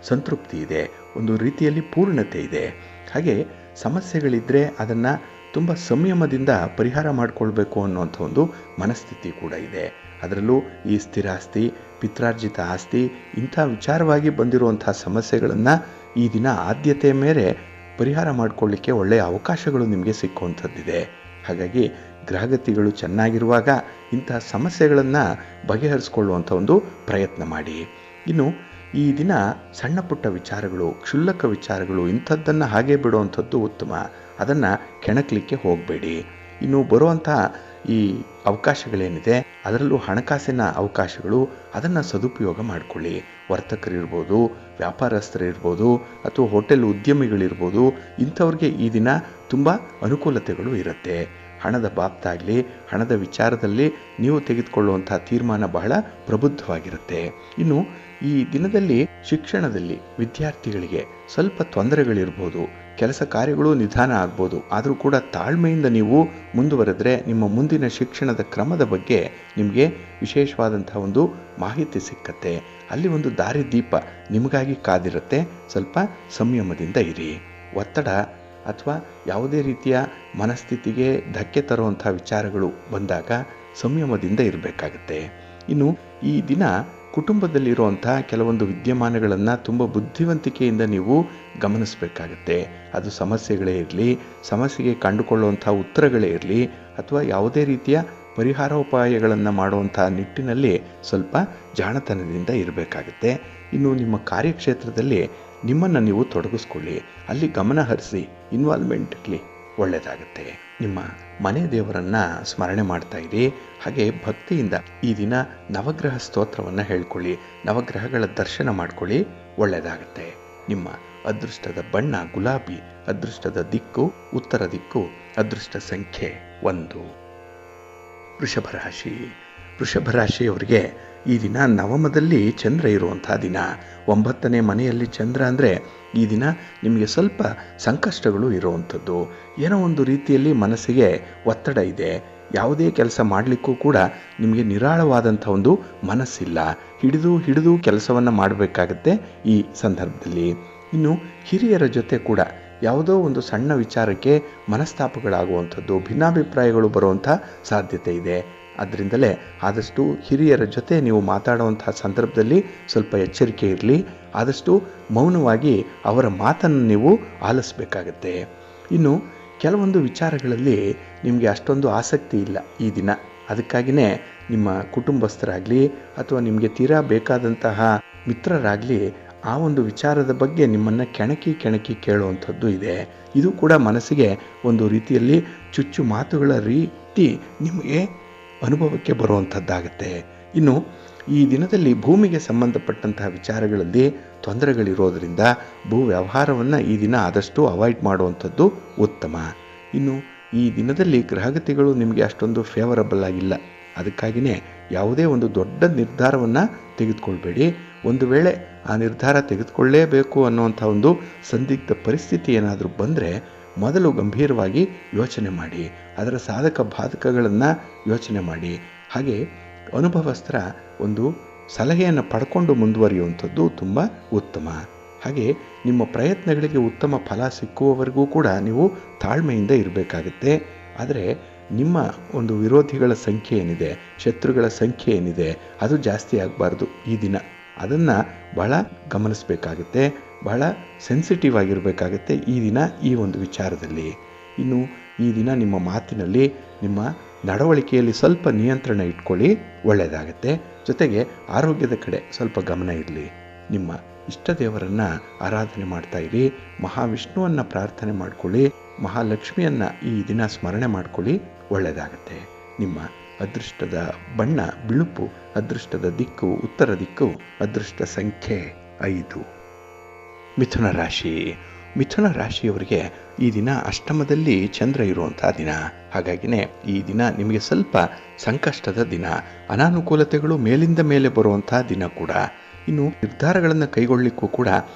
A: ಸಂತೃಪ್ತಿ ಇದೆ, ಒಂದು ರೀತಿಯಲ್ಲಿ ಪೂರ್ಣತೆ ಇದೆ. ಹಾಗೆ ಸಮಸ್ಯೆಗಳಿದ್ದರೆ ಅದನ್ನು ತುಂಬ ಸಂಯಮದಿಂದ ಪರಿಹಾರ ಮಾಡಿಕೊಳ್ಬೇಕು ಅನ್ನುವಂಥ ಒಂದು ಮನಸ್ಥಿತಿ ಕೂಡ ಇದೆ. ಅದರಲ್ಲೂ ಈ ಸ್ಥಿರಾಸ್ತಿ, ಪಿತ್ರಾರ್ಜಿತ ಆಸ್ತಿ, ಇಂಥ ವಿಚಾರವಾಗಿ ಬಂದಿರುವಂಥ ಸಮಸ್ಯೆಗಳನ್ನು ಈ ದಿನ ಆದ್ಯತೆ ಮೇಲೆ ಪರಿಹಾರ ಮಾಡಿಕೊಳ್ಳಿಕ್ಕೆ ಒಳ್ಳೆಯ ಅವಕಾಶಗಳು ನಿಮಗೆ ಸಿಕ್ಕುವಂಥದ್ದಿದೆ. ಹಾಗಾಗಿ ಗ್ರಹಗತಿಗಳು ಚೆನ್ನಾಗಿರುವಾಗ ಇಂಥ ಸಮಸ್ಯೆಗಳನ್ನು ಬಗೆಹರಿಸ್ಕೊಳ್ಳುವಂಥ ಒಂದು ಪ್ರಯತ್ನ ಮಾಡಿ. ಇನ್ನು ಈ ದಿನ ಸಣ್ಣ ಪುಟ್ಟ ವಿಚಾರಗಳು, ಕ್ಷುಲ್ಲಕ ವಿಚಾರಗಳು, ಇಂಥದ್ದನ್ನು ಹಾಗೆ ಬಿಡುವಂಥದ್ದು ಉತ್ತಮ. ಅದನ್ನು ಕೆಣಕಲಿಕ್ಕೆ ಹೋಗಬೇಡಿ. ಇನ್ನು ಬರುವಂಥ ಈ ಅವಕಾಶಗಳೇನಿದೆ ಅದರಲ್ಲೂ ಹಣಕಾಸಿನ ಅವಕಾಶಗಳು, ಅದನ್ನು ಸದುಪಯೋಗ ಮಾಡಿಕೊಳ್ಳಿ. ವರ್ತಕರಿರ್ಬೋದು, ವ್ಯಾಪಾರಸ್ಥರಿರ್ಬೋದು, ಅಥವಾ ಹೋಟೆಲ್ ಉದ್ಯಮಿಗಳಿರ್ಬೋದು, ಇಂಥವ್ರಿಗೆ ಈ ದಿನ ತುಂಬ ಅನುಕೂಲತೆಗಳು ಇರುತ್ತೆ. ಹಣದ ಬಾಬ್ತಾಗಲಿ, ಹಣದ ವಿಚಾರದಲ್ಲಿ ನೀವು ತೆಗೆದುಕೊಳ್ಳುವಂಥ ತೀರ್ಮಾನ ಬಹಳ ಪ್ರಬುದ್ಧವಾಗಿರುತ್ತೆ. ಇನ್ನು ಈ ದಿನದಲ್ಲಿ ಶಿಕ್ಷಣದಲ್ಲಿ ವಿದ್ಯಾರ್ಥಿಗಳಿಗೆ ಸ್ವಲ್ಪ ತೊಂದರೆಗಳಿರ್ಬೋದು, ಕೆಲಸ ಕಾರ್ಯಗಳು ನಿಧಾನ ಆಗ್ಬೋದು. ಆದರೂ ಕೂಡ ತಾಳ್ಮೆಯಿಂದ ನೀವು ಮುಂದುವರೆದರೆ ನಿಮ್ಮ ಮುಂದಿನ ಶಿಕ್ಷಣದ ಕ್ರಮದ ಬಗ್ಗೆ ನಿಮಗೆ ವಿಶೇಷವಾದಂಥ ಒಂದು ಮಾಹಿತಿ ಸಿಕ್ಕತ್ತೆ. ಅಲ್ಲಿ ಒಂದು ದಾರಿದೀಪ ನಿಮಗಾಗಿ ಕಾದಿರುತ್ತೆ. ಸ್ವಲ್ಪ ಸಂಯಮದಿಂದ ಇರಿ. ಒತ್ತಡ ಅಥವಾ ಯಾವುದೇ ರೀತಿಯ ಮನಸ್ಥಿತಿಗೆ ಧಕ್ಕೆ ತರುವಂಥ ವಿಚಾರಗಳು ಬಂದಾಗ ಸಂಯಮದಿಂದ ಇರಬೇಕಾಗತ್ತೆ. ಇನ್ನು ಈ ದಿನ ಕುಟುಂಬದಲ್ಲಿರುವಂಥ ಕೆಲವೊಂದು ವಿದ್ಯಮಾನಗಳನ್ನು ತುಂಬ ಬುದ್ಧಿವಂತಿಕೆಯಿಂದ ನೀವು ಗಮನಿಸಬೇಕಾಗತ್ತೆ. ಅದು ಸಮಸ್ಯೆಗಳೇ ಇರಲಿ, ಸಮಸ್ಯೆಗೆ ಕಂಡುಕೊಳ್ಳುವಂಥ ಉತ್ತರಗಳೇ ಇರಲಿ, ಅಥವಾ ಯಾವುದೇ ರೀತಿಯ ಪರಿಹಾರೋಪಾಯಗಳನ್ನು ಮಾಡುವಂಥ ನಿಟ್ಟಿನಲ್ಲಿ ಸ್ವಲ್ಪ ಜಾಣತನದಿಂದ ಇರಬೇಕಾಗುತ್ತೆ. ಇನ್ನು ನಿಮ್ಮ ಕಾರ್ಯಕ್ಷೇತ್ರದಲ್ಲಿ ನಿಮ್ಮನ್ನು ನೀವು ತೊಡಗಿಸ್ಕೊಳ್ಳಿ, ಅಲ್ಲಿ ಗಮನ ಹರಿಸಿ, ಇನ್ವಾಲ್ವ್ಮೆಂಟ್ಲಿ ಒಳ್ಳೆಯದಾಗುತ್ತೆ. ನಿಮ್ಮ ಮನೆ ದೇವರನ್ನು ಸ್ಮರಣೆ ಮಾಡ್ತಾ ಇರಿ. ಹಾಗೆ ಭಕ್ತಿಯಿಂದ ಈ ದಿನ ನವಗ್ರಹ ಸ್ತೋತ್ರವನ್ನು ಹೇಳ್ಕೊಳ್ಳಿ, ನವಗ್ರಹಗಳ ದರ್ಶನ ಮಾಡ್ಕೊಳ್ಳಿ, ಒಳ್ಳೆಯದಾಗುತ್ತೆ. ನಿಮ್ಮ ಅದೃಷ್ಟದ ಬಣ್ಣ ಗುಲಾಬಿ, ಅದೃಷ್ಟದ ದಿಕ್ಕು ಉತ್ತರ ದಿಕ್ಕು, ಅದೃಷ್ಟ ಸಂಖ್ಯೆ 1. ವೃಷಭ ರಾಶಿ. ವೃಷಭ ರಾಶಿಯವರಿಗೆ ಈ ದಿನ ನವಮದಲ್ಲಿ ಚಂದ್ರ ಇರುವಂಥ ದಿನ. 9ನೇ ಮನೆಯಲ್ಲಿ ಚಂದ್ರ ಅಂದರೆ ಈ ದಿನ ನಿಮಗೆ ಸ್ವಲ್ಪ ಸಂಕಷ್ಟಗಳು ಇರುವಂಥದ್ದು. ಏನೋ ಒಂದು ರೀತಿಯಲ್ಲಿ ಮನಸ್ಸಿಗೆ ಒತ್ತಡ ಇದೆ. ಯಾವುದೇ ಕೆಲಸ ಮಾಡಲಿಕ್ಕೂ ಕೂಡ ನಿಮಗೆ ನಿರಾಳವಾದಂಥ ಒಂದು ಮನಸ್ಸಿಲ್ಲ. ಹಿಡಿದು ಕೆಲಸವನ್ನು ಮಾಡಬೇಕಾಗತ್ತೆ ಈ ಸಂದರ್ಭದಲ್ಲಿ. ಇನ್ನು ಹಿರಿಯರ ಜೊತೆ ಕೂಡ ಯಾವುದೋ ಒಂದು ಸಣ್ಣ ವಿಚಾರಕ್ಕೆ ಮನಸ್ತಾಪಗಳಾಗುವಂಥದ್ದು, ಭಿನ್ನಾಭಿಪ್ರಾಯಗಳು ಬರುವಂಥ ಸಾಧ್ಯತೆ ಇದೆ. ಅದರಿಂದಲೇ ಆದಷ್ಟು ಹಿರಿಯರ ಜೊತೆ ನೀವು ಮಾತಾಡುವಂಥ ಸಂದರ್ಭದಲ್ಲಿ ಸ್ವಲ್ಪ ಎಚ್ಚರಿಕೆ ಇರಲಿ. ಆದಷ್ಟು ಮೌನವಾಗಿ ಅವರ ಮಾತನ್ನು ನೀವು ಆಲಿಸಬೇಕಾಗತ್ತೆ. ಇನ್ನು ಕೆಲವೊಂದು ವಿಚಾರಗಳಲ್ಲಿ ನಿಮಗೆ ಅಷ್ಟೊಂದು ಆಸಕ್ತಿ ಇಲ್ಲ ಈ ದಿನ. ಅದಕ್ಕಾಗಿಯೇ ನಿಮ್ಮ ಕುಟುಂಬಸ್ಥರಾಗಲಿ ಅಥವಾ ನಿಮಗೆ ತೀರಾ ಬೇಕಾದಂತಹ ಮಿತ್ರರಾಗಲಿ ಆ ಒಂದು ವಿಚಾರದ ಬಗ್ಗೆ ನಿಮ್ಮನ್ನು ಕೆಣಕಿ ಕೇಳುವಂಥದ್ದು ಇದೆ. ಇದು ಕೂಡ ಮನಸ್ಸಿಗೆ ಒಂದು ರೀತಿಯಲ್ಲಿ ಚುಚ್ಚು ಮಾತುಗಳ ರೀತಿ ನಿಮಗೆ ಅನುಭವಕ್ಕೆ ಬರುವಂಥದ್ದಾಗತ್ತೆ. ಇನ್ನು ಈ ದಿನದಲ್ಲಿ ಭೂಮಿಗೆ ಸಂಬಂಧಪಟ್ಟಂತಹ ವಿಚಾರಗಳಲ್ಲಿ ತೊಂದರೆಗಳಿರೋದರಿಂದ ಭೂ ವ್ಯವಹಾರವನ್ನು ಈ ದಿನ ಆದಷ್ಟು ಅವಾಯ್ಡ್ ಮಾಡುವಂಥದ್ದು ಉತ್ತಮ. ಇನ್ನು ಈ ದಿನದಲ್ಲಿ ಗ್ರಹಗತಿಗಳು ನಿಮಗೆ ಅಷ್ಟೊಂದು ಫೇವರಬಲ್ ಆಗಿಲ್ಲ. ಅದಕ್ಕಾಗಿಯೇ ಯಾವುದೇ ಒಂದು ದೊಡ್ಡ ನಿರ್ಧಾರವನ್ನು ತೆಗೆದುಕೊಳ್ಬೇಡಿ. ಒಂದು ವೇಳೆ ಆ ನಿರ್ಧಾರ ತೆಗೆದುಕೊಳ್ಳೇಬೇಕು ಅನ್ನುವಂಥ ಒಂದು ಸಂದಿಗ್ಧ ಪರಿಸ್ಥಿತಿ ಏನಾದರೂ ಬಂದರೆ ಮೊದಲು ಗಂಭೀರವಾಗಿ ಯೋಚನೆ ಮಾಡಿ, ಅದರ ಸಾಧಕ ಬಾಧಕಗಳನ್ನು ಯೋಚನೆ ಮಾಡಿ. ಹಾಗೆ ಅನುಭವಸ್ಥರ ಒಂದು ಸಲಹೆಯನ್ನು ಪಡ್ಕೊಂಡು ಮುಂದುವರಿಯುವಂಥದ್ದು ತುಂಬ ಉತ್ತಮ. ಹಾಗೆ ನಿಮ್ಮ ಪ್ರಯತ್ನಗಳಿಗೆ ಉತ್ತಮ ಫಲ ಸಿಕ್ಕುವವರೆಗೂ ಕೂಡ ನೀವು ತಾಳ್ಮೆಯಿಂದ ಇರಬೇಕಾಗತ್ತೆ. ಆದರೆ ನಿಮ್ಮ ಒಂದು ವಿರೋಧಿಗಳ ಸಂಖ್ಯೆ ಏನಿದೆ, ಶತ್ರುಗಳ ಸಂಖ್ಯೆ ಏನಿದೆ, ಅದು ಜಾಸ್ತಿ ಆಗಬಾರ್ದು ಈ ದಿನ. ಅದನ್ನು ಬಹಳ ಗಮನಿಸಬೇಕಾಗುತ್ತೆ, ಬಹಳ ಸೆನ್ಸಿಟಿವ್ ಆಗಿರಬೇಕಾಗತ್ತೆ ಈ ದಿನ ಈ ಒಂದು ವಿಚಾರದಲ್ಲಿ. ಇನ್ನು ಈ ದಿನ ನಿಮ್ಮ ಮಾತಿನಲ್ಲಿ, ನಿಮ್ಮ ನಡವಳಿಕೆಯಲ್ಲಿ ಸ್ವಲ್ಪ ನಿಯಂತ್ರಣ ಇಟ್ಕೊಳ್ಳಿ, ಒಳ್ಳೆಯದಾಗತ್ತೆ. ಜೊತೆಗೆ ಆರೋಗ್ಯದ ಕಡೆ ಸ್ವಲ್ಪ ಗಮನ ಇರಲಿ. ನಿಮ್ಮ ಇಷ್ಟ ದೇವರನ್ನು ಆರಾಧನೆ ಮಾಡ್ತಾ ಇರಿ. ಮಹಾವಿಷ್ಣುವನ್ನು ಪ್ರಾರ್ಥನೆ ಮಾಡ್ಕೊಳ್ಳಿ. ಮಹಾಲಕ್ಷ್ಮಿಯನ್ನು ಈ ದಿನ ಸ್ಮರಣೆ ಮಾಡ್ಕೊಳ್ಳಿ, ಒಳ್ಳೆಯದಾಗತ್ತೆ. ನಿಮ್ಮ ಅದೃಷ್ಟದ ಬಣ್ಣ ಬಿಳುಪು, ಅದೃಷ್ಟದ ದಿಕ್ಕು ಉತ್ತರ ದಿಕ್ಕು, ಅದೃಷ್ಟ ಸಂಖ್ಯೆ 5. ಮಿಥುನ ರಾಶಿ. ಮಿಥುನ ರಾಶಿಯವರಿಗೆ ಈ ದಿನ ಅಷ್ಟಮದಲ್ಲಿ ಚಂದ್ರ ಇರುವಂಥ ದಿನ. ಹಾಗಾಗಿನೇ ಈ ದಿನ ನಿಮಗೆ ಸ್ವಲ್ಪ ಸಂಕಷ್ಟದ ದಿನ, ಅನಾನುಕೂಲತೆಗಳು ಮೇಲಿಂದ ಮೇಲೆ ಬರುವಂಥ ದಿನ ಕೂಡ. ಇನ್ನು ನಿರ್ಧಾರಗಳನ್ನು ಕೈಗೊಳ್ಳಲಿಕ್ಕೂ ಕೂಡ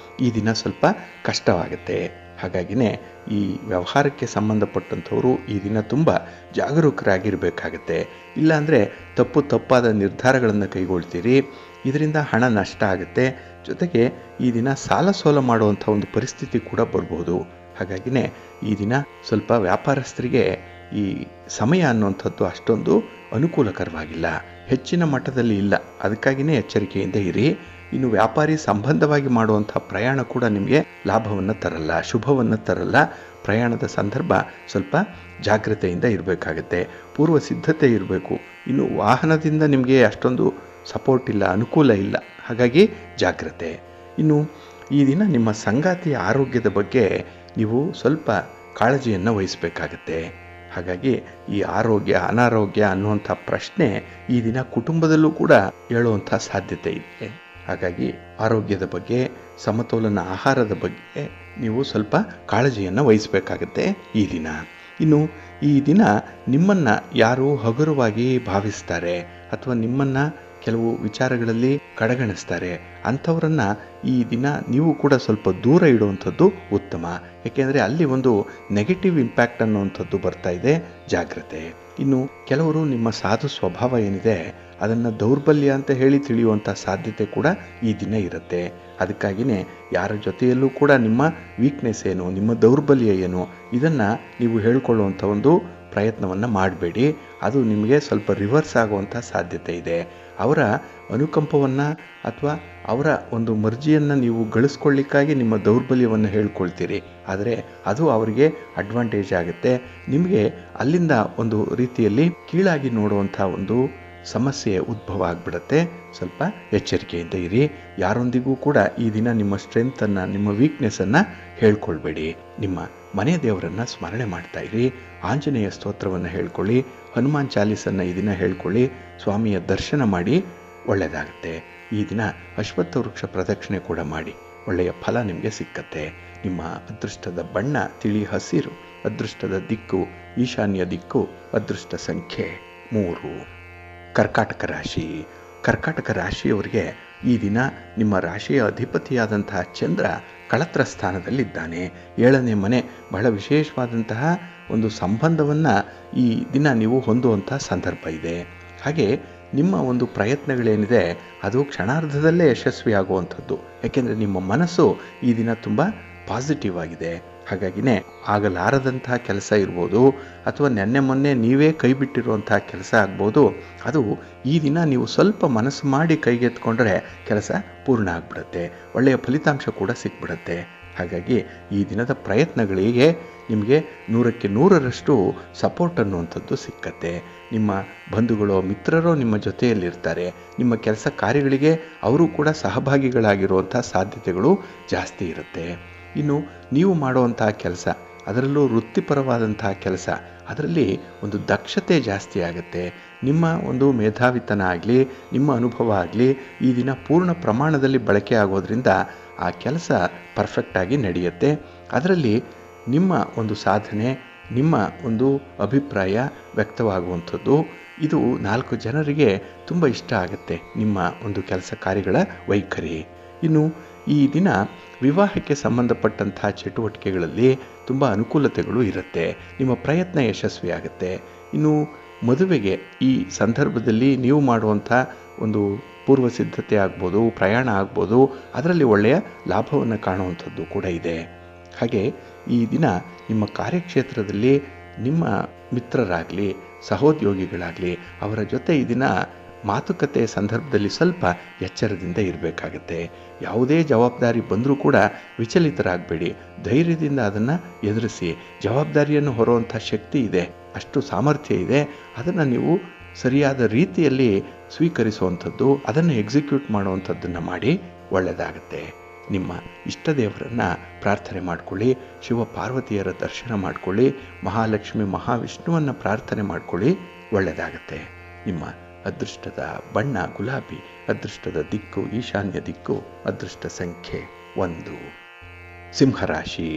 A: ಈ ದಿನ ಸ್ವಲ್ಪ ಕಷ್ಟವಾಗುತ್ತೆ. ಹಾಗಾಗಿನೇ ಈ ವ್ಯವಹಾರಕ್ಕೆ ಸಂಬಂಧಪಟ್ಟಂಥವರು ಈ ದಿನ ತುಂಬ ಜಾಗರೂಕರಾಗಿರಬೇಕಾಗತ್ತೆ. ಇಲ್ಲಾಂದರೆ ತಪ್ಪಾದ ನಿರ್ಧಾರಗಳನ್ನು ಕೈಗೊಳ್ತೀರಿ. ಇದರಿಂದ ಹಣ ನಷ್ಟ ಆಗುತ್ತೆ. ಜೊತೆಗೆ ಈ ದಿನ ಸಾಲ ಸೋಲ ಮಾಡುವಂಥ ಒಂದು ಪರಿಸ್ಥಿತಿ ಕೂಡ ಬರ್ಬೋದು. ಹಾಗಾಗಿನೇ ಈ ದಿನ ಸ್ವಲ್ಪ ವ್ಯಾಪಾರಸ್ಥರಿಗೆ ಈ ಸಮಯ ಅನ್ನುವಂಥದ್ದು ಅಷ್ಟೊಂದು ಅನುಕೂಲಕರವಾಗಿಲ್ಲ, ಹೆಚ್ಚಿನ ಮಟ್ಟದಲ್ಲಿ ಇಲ್ಲ. ಅದಕ್ಕಾಗಿಯೇ ಎಚ್ಚರಿಕೆಯಿಂದ ಇರಿ. ಇನ್ನು ವ್ಯಾಪಾರಿ ಸಂಬಂಧವಾಗಿ ಮಾಡುವಂಥ ಪ್ರಯಾಣ ಕೂಡ ನಿಮಗೆ ಲಾಭವನ್ನು ತರಲ್ಲ, ಶುಭವನ್ನು ತರಲ್ಲ. ಪ್ರಯಾಣದ ಸಂದರ್ಭ ಸ್ವಲ್ಪ ಜಾಗ್ರತೆಯಿಂದ ಇರಬೇಕಾಗತ್ತೆ, ಪೂರ್ವ ಸಿದ್ಧತೆ ಇರಬೇಕು. ಇನ್ನು ವಾಹನದಿಂದ ನಿಮಗೆ ಅಷ್ಟೊಂದು ಸಪೋರ್ಟ್ ಇಲ್ಲ, ಅನುಕೂಲ ಇಲ್ಲ. ಹಾಗಾಗಿ ಜಾಗ್ರತೆ. ಇನ್ನು ಈ ದಿನ ನಿಮ್ಮ ಸಂಗಾತಿಯ ಆರೋಗ್ಯದ ಬಗ್ಗೆ ನೀವು ಸ್ವಲ್ಪ ಕಾಳಜಿಯನ್ನು ವಹಿಸಬೇಕಾಗತ್ತೆ. ಹಾಗಾಗಿ ಈ ಆರೋಗ್ಯ ಅನಾರೋಗ್ಯ ಅನ್ನುವಂಥ ಪ್ರಶ್ನೆ ಈ ದಿನ ಕುಟುಂಬದಲ್ಲೂ ಕೂಡ ಹೇಳುವಂಥ ಸಾಧ್ಯತೆ ಇದೆ. ಹಾಗಾಗಿ ಆರೋಗ್ಯದ ಬಗ್ಗೆ, ಸಮತೋಲನ ಆಹಾರದ ಬಗ್ಗೆ ನೀವು ಸ್ವಲ್ಪ ಕಾಳಜಿಯನ್ನು ವಹಿಸಬೇಕಾಗತ್ತೆ ಈ ದಿನ. ಇನ್ನು ಈ ದಿನ ನಿಮ್ಮನ್ನು ಯಾರು ಹಗುರವಾಗಿ ಭಾವಿಸ್ತಾರೆ ಅಥವಾ ನಿಮ್ಮನ್ನು ಕೆಲವು ವಿಚಾರಗಳಲ್ಲಿ ಕಡೆಗಣಿಸ್ತಾರೆ, ಅಂಥವರನ್ನು ಈ ದಿನ ನೀವು ಕೂಡ ಸ್ವಲ್ಪ ದೂರ ಇಡುವಂಥದ್ದು ಉತ್ತಮ. ಏಕೆಂದರೆ ಅಲ್ಲಿ ಒಂದು ನೆಗೆಟಿವ್ ಇಂಪ್ಯಾಕ್ಟ್ ಅನ್ನುವಂಥದ್ದು ಬರ್ತಾ ಇದೆ, ಜಾಗ್ರತೆ. ಇನ್ನು ಕೆಲವರು ನಿಮ್ಮ ಸಾಧು ಸ್ವಭಾವ ಏನಿದೆ ಅದನ್ನು ದೌರ್ಬಲ್ಯ ಅಂತ ಹೇಳಿ ತಿಳಿಯುವಂಥ ಸಾಧ್ಯತೆ ಕೂಡ ಈ ದಿನ ಇರುತ್ತೆ. ಅದಕ್ಕಾಗಿಯೇ ಯಾರ ಜೊತೆಯಲ್ಲೂ ಕೂಡ ನಿಮ್ಮ ವೀಕ್ನೆಸ್ ಏನು, ನಿಮ್ಮ ದೌರ್ಬಲ್ಯ ಏನು, ಇದನ್ನು ನೀವು ಹೇಳಿಕೊಳ್ಳುವಂಥ ಒಂದು ಪ್ರಯತ್ನವನ್ನು ಮಾಡಬೇಡಿ. ಅದು ನಿಮಗೆ ಸ್ವಲ್ಪ ರಿವರ್ಸ್ ಆಗುವಂಥ ಸಾಧ್ಯತೆ ಇದೆ. ಅವರ ಅನುಕಂಪವನ್ನು ಅಥವಾ ಅವರ ಒಂದು ಮರ್ಜಿಯನ್ನು ನೀವು ಗಳಿಸ್ಕೊಳ್ಳಿಕ್ಕಾಗಿ ನಿಮ್ಮ ದೌರ್ಬಲ್ಯವನ್ನು ಹೇಳ್ಕೊಳ್ತೀರಿ. ಆದರೆ ಅದು ಅವರಿಗೆ ಅಡ್ವಾಂಟೇಜ್ ಆಗುತ್ತೆ. ನಿಮಗೆ ಅಲ್ಲಿಂದ ಒಂದು ರೀತಿಯಲ್ಲಿ ಕೀಳಾಗಿ ನೋಡುವಂಥ ಒಂದು ಸಮಸ್ಯೆ ಉದ್ಭವ ಆಗಿಬಿಡುತ್ತೆ. ಸ್ವಲ್ಪ ಎಚ್ಚರಿಕೆಯಿಂದ ಇರಿ. ಯಾರೊಂದಿಗೂ ಕೂಡ ಈ ದಿನ ನಿಮ್ಮ ಸ್ಟ್ರೆಂತನ್ನು, ನಿಮ್ಮ ವೀಕ್ನೆಸ್ಸನ್ನು ಹೇಳ್ಕೊಳ್ಬೇಡಿ. ನಿಮ್ಮ ಮನೆ ದೇವರನ್ನು ಸ್ಮರಣೆ ಮಾಡ್ತಾ ಇರಿ. ಆಂಜನೇಯ ಸ್ತೋತ್ರವನ್ನು ಹೇಳ್ಕೊಳ್ಳಿ, ಹನುಮಾನ್ ಚಾಲೀಸನ್ನು ಈ ದಿನ ಹೇಳ್ಕೊಳ್ಳಿ, ಸ್ವಾಮಿಯ ದರ್ಶನ ಮಾಡಿ, ಒಳ್ಳೆಯದಾಗುತ್ತೆ. ಈ ದಿನ ಅಶ್ವತ್ಥ ವೃಕ್ಷ ಪ್ರದಕ್ಷಿಣೆ ಕೂಡ ಮಾಡಿ, ಒಳ್ಳೆಯ ಫಲ ನಿಮಗೆ ಸಿಕ್ಕತ್ತೆ. ನಿಮ್ಮ ಅದೃಷ್ಟದ ಬಣ್ಣ ತಿಳಿ ಹಸಿರು, ಅದೃಷ್ಟದ ದಿಕ್ಕು ಈಶಾನ್ಯ ದಿಕ್ಕು, ಅದೃಷ್ಟ ಸಂಖ್ಯೆ 3. ಕರ್ಕಾಟಕ ರಾಶಿ. ಕರ್ಕಾಟಕ ರಾಶಿಯವರಿಗೆ ಈ ದಿನ ನಿಮ್ಮ ರಾಶಿಯ ಅಧಿಪತಿಯಾದಂತಹ ಚಂದ್ರ ಕಳತ್ರ ಸ್ಥಾನದಲ್ಲಿದ್ದಾನೆ. 7ನೇ ಮನೆ ಬಹಳ ವಿಶೇಷವಾದಂತಹ ಒಂದು ಸಂಬಂಧವನ್ನು ಈ ದಿನ ನೀವು ಹೊಂದುವಂಥ ಸಂದರ್ಭ ಇದೆ. ಹಾಗೆ ನಿಮ್ಮ ಒಂದು ಪ್ರಯತ್ನಗಳೇನಿದೆ ಅದು ಕ್ಷಣಾರ್ಧದಲ್ಲೇ ಯಶಸ್ವಿಯಾಗುವಂಥದ್ದು. ಯಾಕೆಂದರೆ ನಿಮ್ಮ ಮನಸ್ಸು ಈ ದಿನ ತುಂಬ ಪಾಸಿಟಿವ್ ಆಗಿದೆ. ಹಾಗಾಗಿನೇ ಆಗಲಾರದಂತಹ ಕೆಲಸ ಇರ್ಬೋದು, ಅಥವಾ ನೆನ್ನೆ ಮೊನ್ನೆ ನೀವೇ ಕೈ ಬಿಟ್ಟಿರುವಂತಹ ಕೆಲಸ ಆಗ್ಬೋದು, ಅದು ಈ ದಿನ ನೀವು ಸ್ವಲ್ಪ ಮನಸ್ಸು ಮಾಡಿ ಕೈಗೆತ್ಕೊಂಡ್ರೆ ಕೆಲಸ ಪೂರ್ಣ ಆಗಿಬಿಡುತ್ತೆ, ಒಳ್ಳೆಯ ಫಲಿತಾಂಶ ಕೂಡ ಸಿಕ್ಬಿಡುತ್ತೆ. ಹಾಗಾಗಿ ಈ ದಿನದ ಪ್ರಯತ್ನಗಳಿಗೆ ನಿಮಗೆ 100ಕ್ಕೆ 100ರಷ್ಟು ಸಪೋರ್ಟ್ ಅನ್ನುವಂಥದ್ದು ಸಿಕ್ಕತ್ತೆ. ನಿಮ್ಮ ಬಂಧುಗಳೋ ಮಿತ್ರರೋ ನಿಮ್ಮ ಜೊತೆಯಲ್ಲಿರ್ತಾರೆ. ನಿಮ್ಮ ಕೆಲಸ ಕಾರ್ಯಗಳಿಗೆ ಅವರು ಕೂಡ ಸಹಭಾಗಿಗಳಾಗಿರುವಂಥ ಸಾಧ್ಯತೆಗಳು ಜಾಸ್ತಿ ಇರುತ್ತೆ. ಇನ್ನು ನೀವು ಮಾಡುವಂತಹ ಕೆಲಸ, ಅದರಲ್ಲೂ ವೃತ್ತಿಪರವಾದಂತಹ ಕೆಲಸ, ಅದರಲ್ಲಿ ಒಂದು ದಕ್ಷತೆ ಜಾಸ್ತಿ ಆಗುತ್ತೆ. ನಿಮ್ಮ ಒಂದು ಮೇಧಾವಿತನ ಆಗಲಿ, ನಿಮ್ಮ ಅನುಭವ ಆಗಲಿ ಈ ದಿನ ಪೂರ್ಣ ಪ್ರಮಾಣದಲ್ಲಿ ಬಳಕೆ ಆಗೋದ್ರಿಂದ ಆ ಕೆಲಸ ಪರ್ಫೆಕ್ಟಾಗಿ ನಡೆಯುತ್ತೆ. ಅದರಲ್ಲಿ ನಿಮ್ಮ ಒಂದು ಸಾಧನೆ, ನಿಮ್ಮ ಒಂದು ಅಭಿಪ್ರಾಯ ವ್ಯಕ್ತವಾಗುವಂಥದ್ದು, ಇದು 4 ಜನರಿಗೆ ತುಂಬ ಇಷ್ಟ ಆಗುತ್ತೆ, ನಿಮ್ಮ ಒಂದು ಕೆಲಸ ಕಾರ್ಯಗಳ ವೈಖರಿ. ಇನ್ನು ಈ ದಿನ ವಿವಾಹಕ್ಕೆ ಸಂಬಂಧಪಟ್ಟಂತಹ ಚಟುವಟಿಕೆಗಳಲ್ಲಿ ತುಂಬ ಅನುಕೂಲತೆಗಳು ಇರುತ್ತೆ. ನಿಮ್ಮ ಪ್ರಯತ್ನ ಯಶಸ್ವಿಯಾಗುತ್ತೆ. ಇನ್ನು ಮದುವೆಗೆ ಈ ಸಂದರ್ಭದಲ್ಲಿ ನೀವು ಮಾಡುವಂಥ ಒಂದು ಪೂರ್ವ ಸಿದ್ಧತೆ ಆಗ್ಬೋದು, ಪ್ರಯಾಣ ಆಗ್ಬೋದು, ಅದರಲ್ಲಿ ಒಳ್ಳೆಯ ಲಾಭವನ್ನು ಕಾಣುವಂಥದ್ದು ಕೂಡ ಇದೆ. ಹಾಗೆ ಈ ದಿನ ನಿಮ್ಮ ಕಾರ್ಯಕ್ಷೇತ್ರದಲ್ಲಿ ನಿಮ್ಮ ಮಿತ್ರರಾಗಲಿ, ಸಹೋದ್ಯೋಗಿಗಳಾಗಲಿ, ಅವರ ಜೊತೆ ಈ ದಿನ ಮಾತುಕತೆ ಸಂದರ್ಭದಲ್ಲಿ ಸ್ವಲ್ಪ ಎಚ್ಚರದಿಂದ ಇರಬೇಕಾಗತ್ತೆ. ಯಾವುದೇ ಜವಾಬ್ದಾರಿ ಬಂದರೂ ಕೂಡ ವಿಚಲಿತರಾಗಬೇಡಿ, ಧೈರ್ಯದಿಂದ ಅದನ್ನು ಎದುರಿಸಿ. ಜವಾಬ್ದಾರಿಯನ್ನು ಹೊರುವಂಥ ಶಕ್ತಿ ಇದೆ, ಅಷ್ಟು ಸಾಮರ್ಥ್ಯ ಇದೆ. ಅದನ್ನು ನೀವು ಸರಿಯಾದ ರೀತಿಯಲ್ಲಿ ಸ್ವೀಕರಿಸುವಂಥದ್ದು, ಅದನ್ನು ಎಕ್ಸಿಕ್ಯೂಟ್ ಮಾಡುವಂಥದ್ದನ್ನು ಮಾಡಿ ಒಳ್ಳೆಯದಾಗತ್ತೆ. ನಿಮ್ಮ ಇಷ್ಟ ದೇವರನ್ನು ಪ್ರಾರ್ಥನೆ ಮಾಡಿಕೊಳ್ಳಿ, ಶಿವ ಪಾರ್ವತಿಯರ ದರ್ಶನ ಮಾಡಿಕೊಳ್ಳಿ, ಮಹಾಲಕ್ಷ್ಮಿ ಮಹಾವಿಷ್ಣುವನ್ನು ಪ್ರಾರ್ಥನೆ ಮಾಡಿಕೊಳ್ಳಿ, ಒಳ್ಳೆಯದಾಗತ್ತೆ. ನಿಮ್ಮ ಅದೃಷ್ಟದ ಬಣ್ಣ ಗುಲಾಬಿ, ಅದೃಷ್ಟದ ದಿಕ್ಕು ಈಶಾನ್ಯ ದಿಕ್ಕು, ಅದೃಷ್ಟ ಸಂಖ್ಯೆ 1. ಸಿಂಹರಾಶಿ.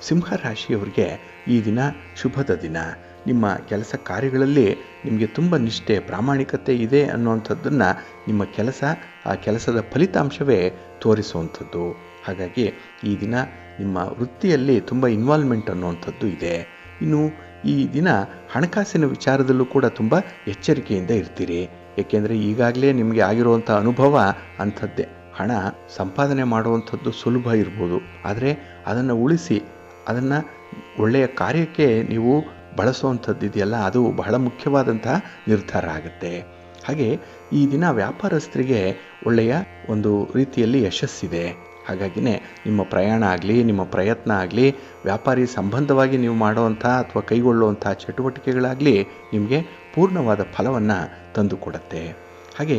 A: ಸಿಂಹರಾಶಿಯವರಿಗೆ ಈ ದಿನ ಶುಭದ ದಿನ. ನಿಮ್ಮ ಕೆಲಸ ಕಾರ್ಯಗಳಲ್ಲಿ ನಿಮಗೆ ತುಂಬ ನಿಷ್ಠೆ, ಪ್ರಾಮಾಣಿಕತೆ ಇದೆ ಅನ್ನುವಂಥದ್ದನ್ನು ನಿಮ್ಮ ಕೆಲಸ, ಆ ಕೆಲಸದ ಫಲಿತಾಂಶವೇ ತೋರಿಸುವಂಥದ್ದು. ಹಾಗಾಗಿ ಈ ದಿನ ನಿಮ್ಮ ವೃತ್ತಿಯಲ್ಲಿ ತುಂಬ ಇನ್ವಾಲ್ವ್ಮೆಂಟ್ ಅನ್ನುವಂಥದ್ದು ಇದೆ. ಇನ್ನು ಈ ದಿನ ಹಣಕಾಸಿನ ವಿಚಾರದಲ್ಲೂ ಕೂಡ ತುಂಬ ಎಚ್ಚರಿಕೆಯಿಂದ ಇರ್ತೀರಿ. ಏಕೆಂದರೆ ಈಗಾಗಲೇ ನಿಮಗೆ ಆಗಿರುವಂಥ ಅನುಭವ ಅಂಥದ್ದೇ. ಹಣ ಸಂಪಾದನೆ ಮಾಡುವಂಥದ್ದು ಸುಲಭ ಇರ್ಬೋದು, ಆದರೆ ಅದನ್ನು ಉಳಿಸಿ ಅದನ್ನು ಒಳ್ಳೆಯ ಕಾರ್ಯಕ್ಕೆ ನೀವು ಬಳಸುವಂಥದ್ದು ಇದೆಯಲ್ಲ, ಅದು ಬಹಳ ಮುಖ್ಯವಾದಂತಹ ನಿರ್ಧಾರ ಆಗುತ್ತೆ. ಹಾಗೆ ಈ ದಿನ ವ್ಯಾಪಾರಸ್ಥರಿಗೆ ಒಳ್ಳೆಯ ಒಂದು ರೀತಿಯಲ್ಲಿ ಯಶಸ್ಸಿದೆ. ಹಾಗಾಗಿನೇ ನಿಮ್ಮ ಪ್ರಯಾಣ ಆಗಲಿ, ನಿಮ್ಮ ಪ್ರಯತ್ನ ಆಗಲಿ, ವ್ಯಾಪಾರಿ ಸಂಬಂಧವಾಗಿ ನೀವು ಮಾಡುವಂಥ ಅಥವಾ ಕೈಗೊಳ್ಳುವಂಥ ಚಟುವಟಿಕೆಗಳಾಗಲಿ ನಿಮಗೆ ಪೂರ್ಣವಾದ ಫಲವನ್ನು ತಂದುಕೊಡುತ್ತೆ. ಹಾಗೆ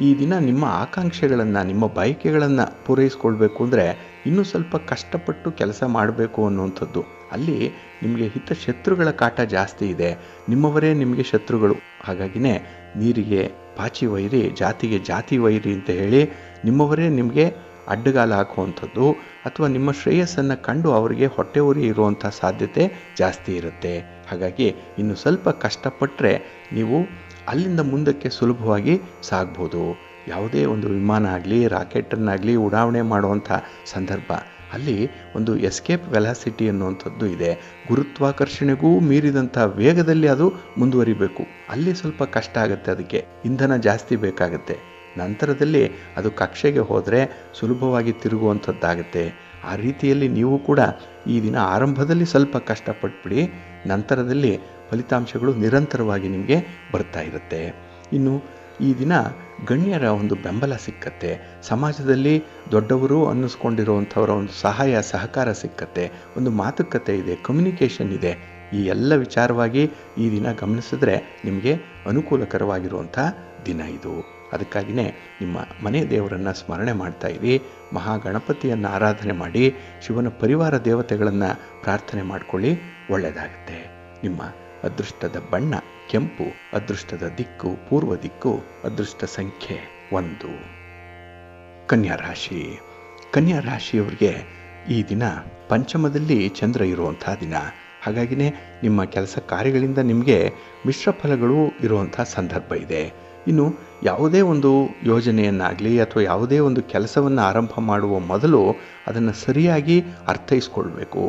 A: ಈ ದಿನ ನಿಮ್ಮ ಆಕಾಂಕ್ಷೆಗಳನ್ನು, ನಿಮ್ಮ ಬಯಕೆಗಳನ್ನು ಪೂರೈಸ್ಕೊಳ್ಬೇಕು ಅಂದರೆ ಇನ್ನೂ ಸ್ವಲ್ಪ ಕಷ್ಟಪಟ್ಟು ಕೆಲಸ ಮಾಡಬೇಕು ಅನ್ನುವಂಥದ್ದು. ಅಲ್ಲಿ ನಿಮಗೆ ಹಿತಶತ್ರುಗಳ ಕಾಟ ಜಾಸ್ತಿ ಇದೆ, ನಿಮ್ಮವರೇ ನಿಮಗೆ ಶತ್ರುಗಳು. ಹಾಗಾಗಿನೇ ನೀರಿಗೆ ಪಾಚಿ ವೈರಿ, ಜಾತಿಗೆ ಜಾತಿ ವೈರಿ ಅಂತ ಹೇಳಿ ನಿಮ್ಮವರೇ ನಿಮಗೆ ಅಡ್ಡಗಾಲ ಹಾಕುವಂಥದ್ದು, ಅಥವಾ ನಿಮ್ಮ ಶ್ರೇಯಸ್ಸನ್ನು ಕಂಡು ಅವರಿಗೆ ಹೊಟ್ಟೆ ಉರಿ ಇರುವಂಥ ಸಾಧ್ಯತೆ ಜಾಸ್ತಿ ಇರುತ್ತೆ. ಹಾಗಾಗಿ ಇನ್ನು ಸ್ವಲ್ಪ ಕಷ್ಟಪಟ್ಟರೆ ನೀವು ಅಲ್ಲಿಂದ ಮುಂದಕ್ಕೆ ಸುಲಭವಾಗಿ ಸಾಗ್ಬೋದು. ಯಾವುದೇ ಒಂದು ವಿಮಾನ ಆಗಲಿ, ರಾಕೆಟನ್ನಾಗಲಿ ಉಡಾವಣೆ ಮಾಡುವಂಥ ಸಂದರ್ಭ, ಅಲ್ಲಿ ಒಂದು ಎಸ್ಕೇಪ್ ವೆಲಾಸಿಟಿ ಅನ್ನುವಂಥದ್ದು ಇದೆ. ಗುರುತ್ವಾಕರ್ಷಣೆಗೂ ಮೀರಿದಂಥ ವೇಗದಲ್ಲಿ ಅದು ಮುಂದುವರಿಬೇಕು. ಅಲ್ಲಿ ಸ್ವಲ್ಪ ಕಷ್ಟ ಆಗುತ್ತೆ, ಅದಕ್ಕೆ ಇಂಧನ ಜಾಸ್ತಿ ಬೇಕಾಗುತ್ತೆ. ನಂತರದಲ್ಲಿ ಅದು ಕಕ್ಷೆಗೆ ಹೋದರೆ ಸುಲಭವಾಗಿ ತಿರುಗುವಂಥದ್ದಾಗುತ್ತೆ. ಆ ರೀತಿಯಲ್ಲಿ ನೀವು ಕೂಡ ಈ ದಿನ ಆರಂಭದಲ್ಲಿ ಸ್ವಲ್ಪ ಕಷ್ಟಪಟ್ಬಿಡಿ, ನಂತರದಲ್ಲಿ ಫಲಿತಾಂಶಗಳು ನಿರಂತರವಾಗಿ ನಿಮಗೆ ಬರ್ತಾ ಇರುತ್ತೆ. ಇನ್ನು ಈ ದಿನ ಗಣ್ಯರ ಒಂದು ಬೆಂಬಲ ಸಿಕ್ಕತ್ತೆ, ಸಮಾಜದಲ್ಲಿ ದೊಡ್ಡವರು ಅನ್ನಿಸ್ಕೊಂಡಿರುವಂಥವರ ಒಂದು ಸಹಾಯ ಸಹಕಾರ ಸಿಕ್ಕತ್ತೆ, ಒಂದು ಮಾತುಕತೆ ಇದೆ, ಕಮ್ಯುನಿಕೇಷನ್ ಇದೆ. ಈ ಎಲ್ಲ ವಿಚಾರವಾಗಿ ಈ ದಿನ ಗಮನಿಸಿದ್ರೆ ನಿಮಗೆ ಅನುಕೂಲಕರವಾಗಿರುವಂಥ ದಿನ ಇದು. ಅದಕ್ಕಾಗಿಯೇ ನಿಮ್ಮ ಮನೆ ದೇವರನ್ನು ಸ್ಮರಣೆ ಮಾಡ್ತಾ ಇರಿ, ಮಹಾಗಣಪತಿಯನ್ನು ಆರಾಧನೆ ಮಾಡಿ, ಶಿವನ ಪರಿವಾರ ದೇವತೆಗಳನ್ನು ಪ್ರಾರ್ಥನೆ ಮಾಡಿಕೊಳ್ಳಿ, ಒಳ್ಳೆಯದಾಗುತ್ತೆ. ನಿಮ್ಮ ಅದೃಷ್ಟದ ಬಣ್ಣ ಕೆಂಪು, ಅದೃಷ್ಟದ ದಿಕ್ಕು ಪೂರ್ವ ದಿಕ್ಕು, ಅದೃಷ್ಟ ಸಂಖ್ಯೆ 1. ಕನ್ಯಾ ರಾಶಿ. ಕನ್ಯಾ ರಾಶಿಯವರಿಗೆ ಈ ದಿನ ಪಂಚಮದಲ್ಲಿ ಚಂದ್ರ ಇರುವಂಥ ದಿನ. ಹಾಗಾಗಿನೇ ನಿಮ್ಮ ಕೆಲಸ ಕಾರ್ಯಗಳಿಂದ ನಿಮಗೆ ಮಿಶ್ರ ಫಲಗಳು ಇರುವಂಥ ಸಂದರ್ಭ ಇದೆ. ಇನ್ನು ಯಾವುದೇ ಒಂದು ಯೋಜನೆಯನ್ನಾಗಲಿ ಅಥವಾ ಯಾವುದೇ ಒಂದು ಕೆಲಸವನ್ನು ಆರಂಭ ಮಾಡುವ ಮೊದಲು ಅದನ್ನು ಸರಿಯಾಗಿ ಅರ್ಥೈಸ್ಕೊಳ್ಬೇಕು.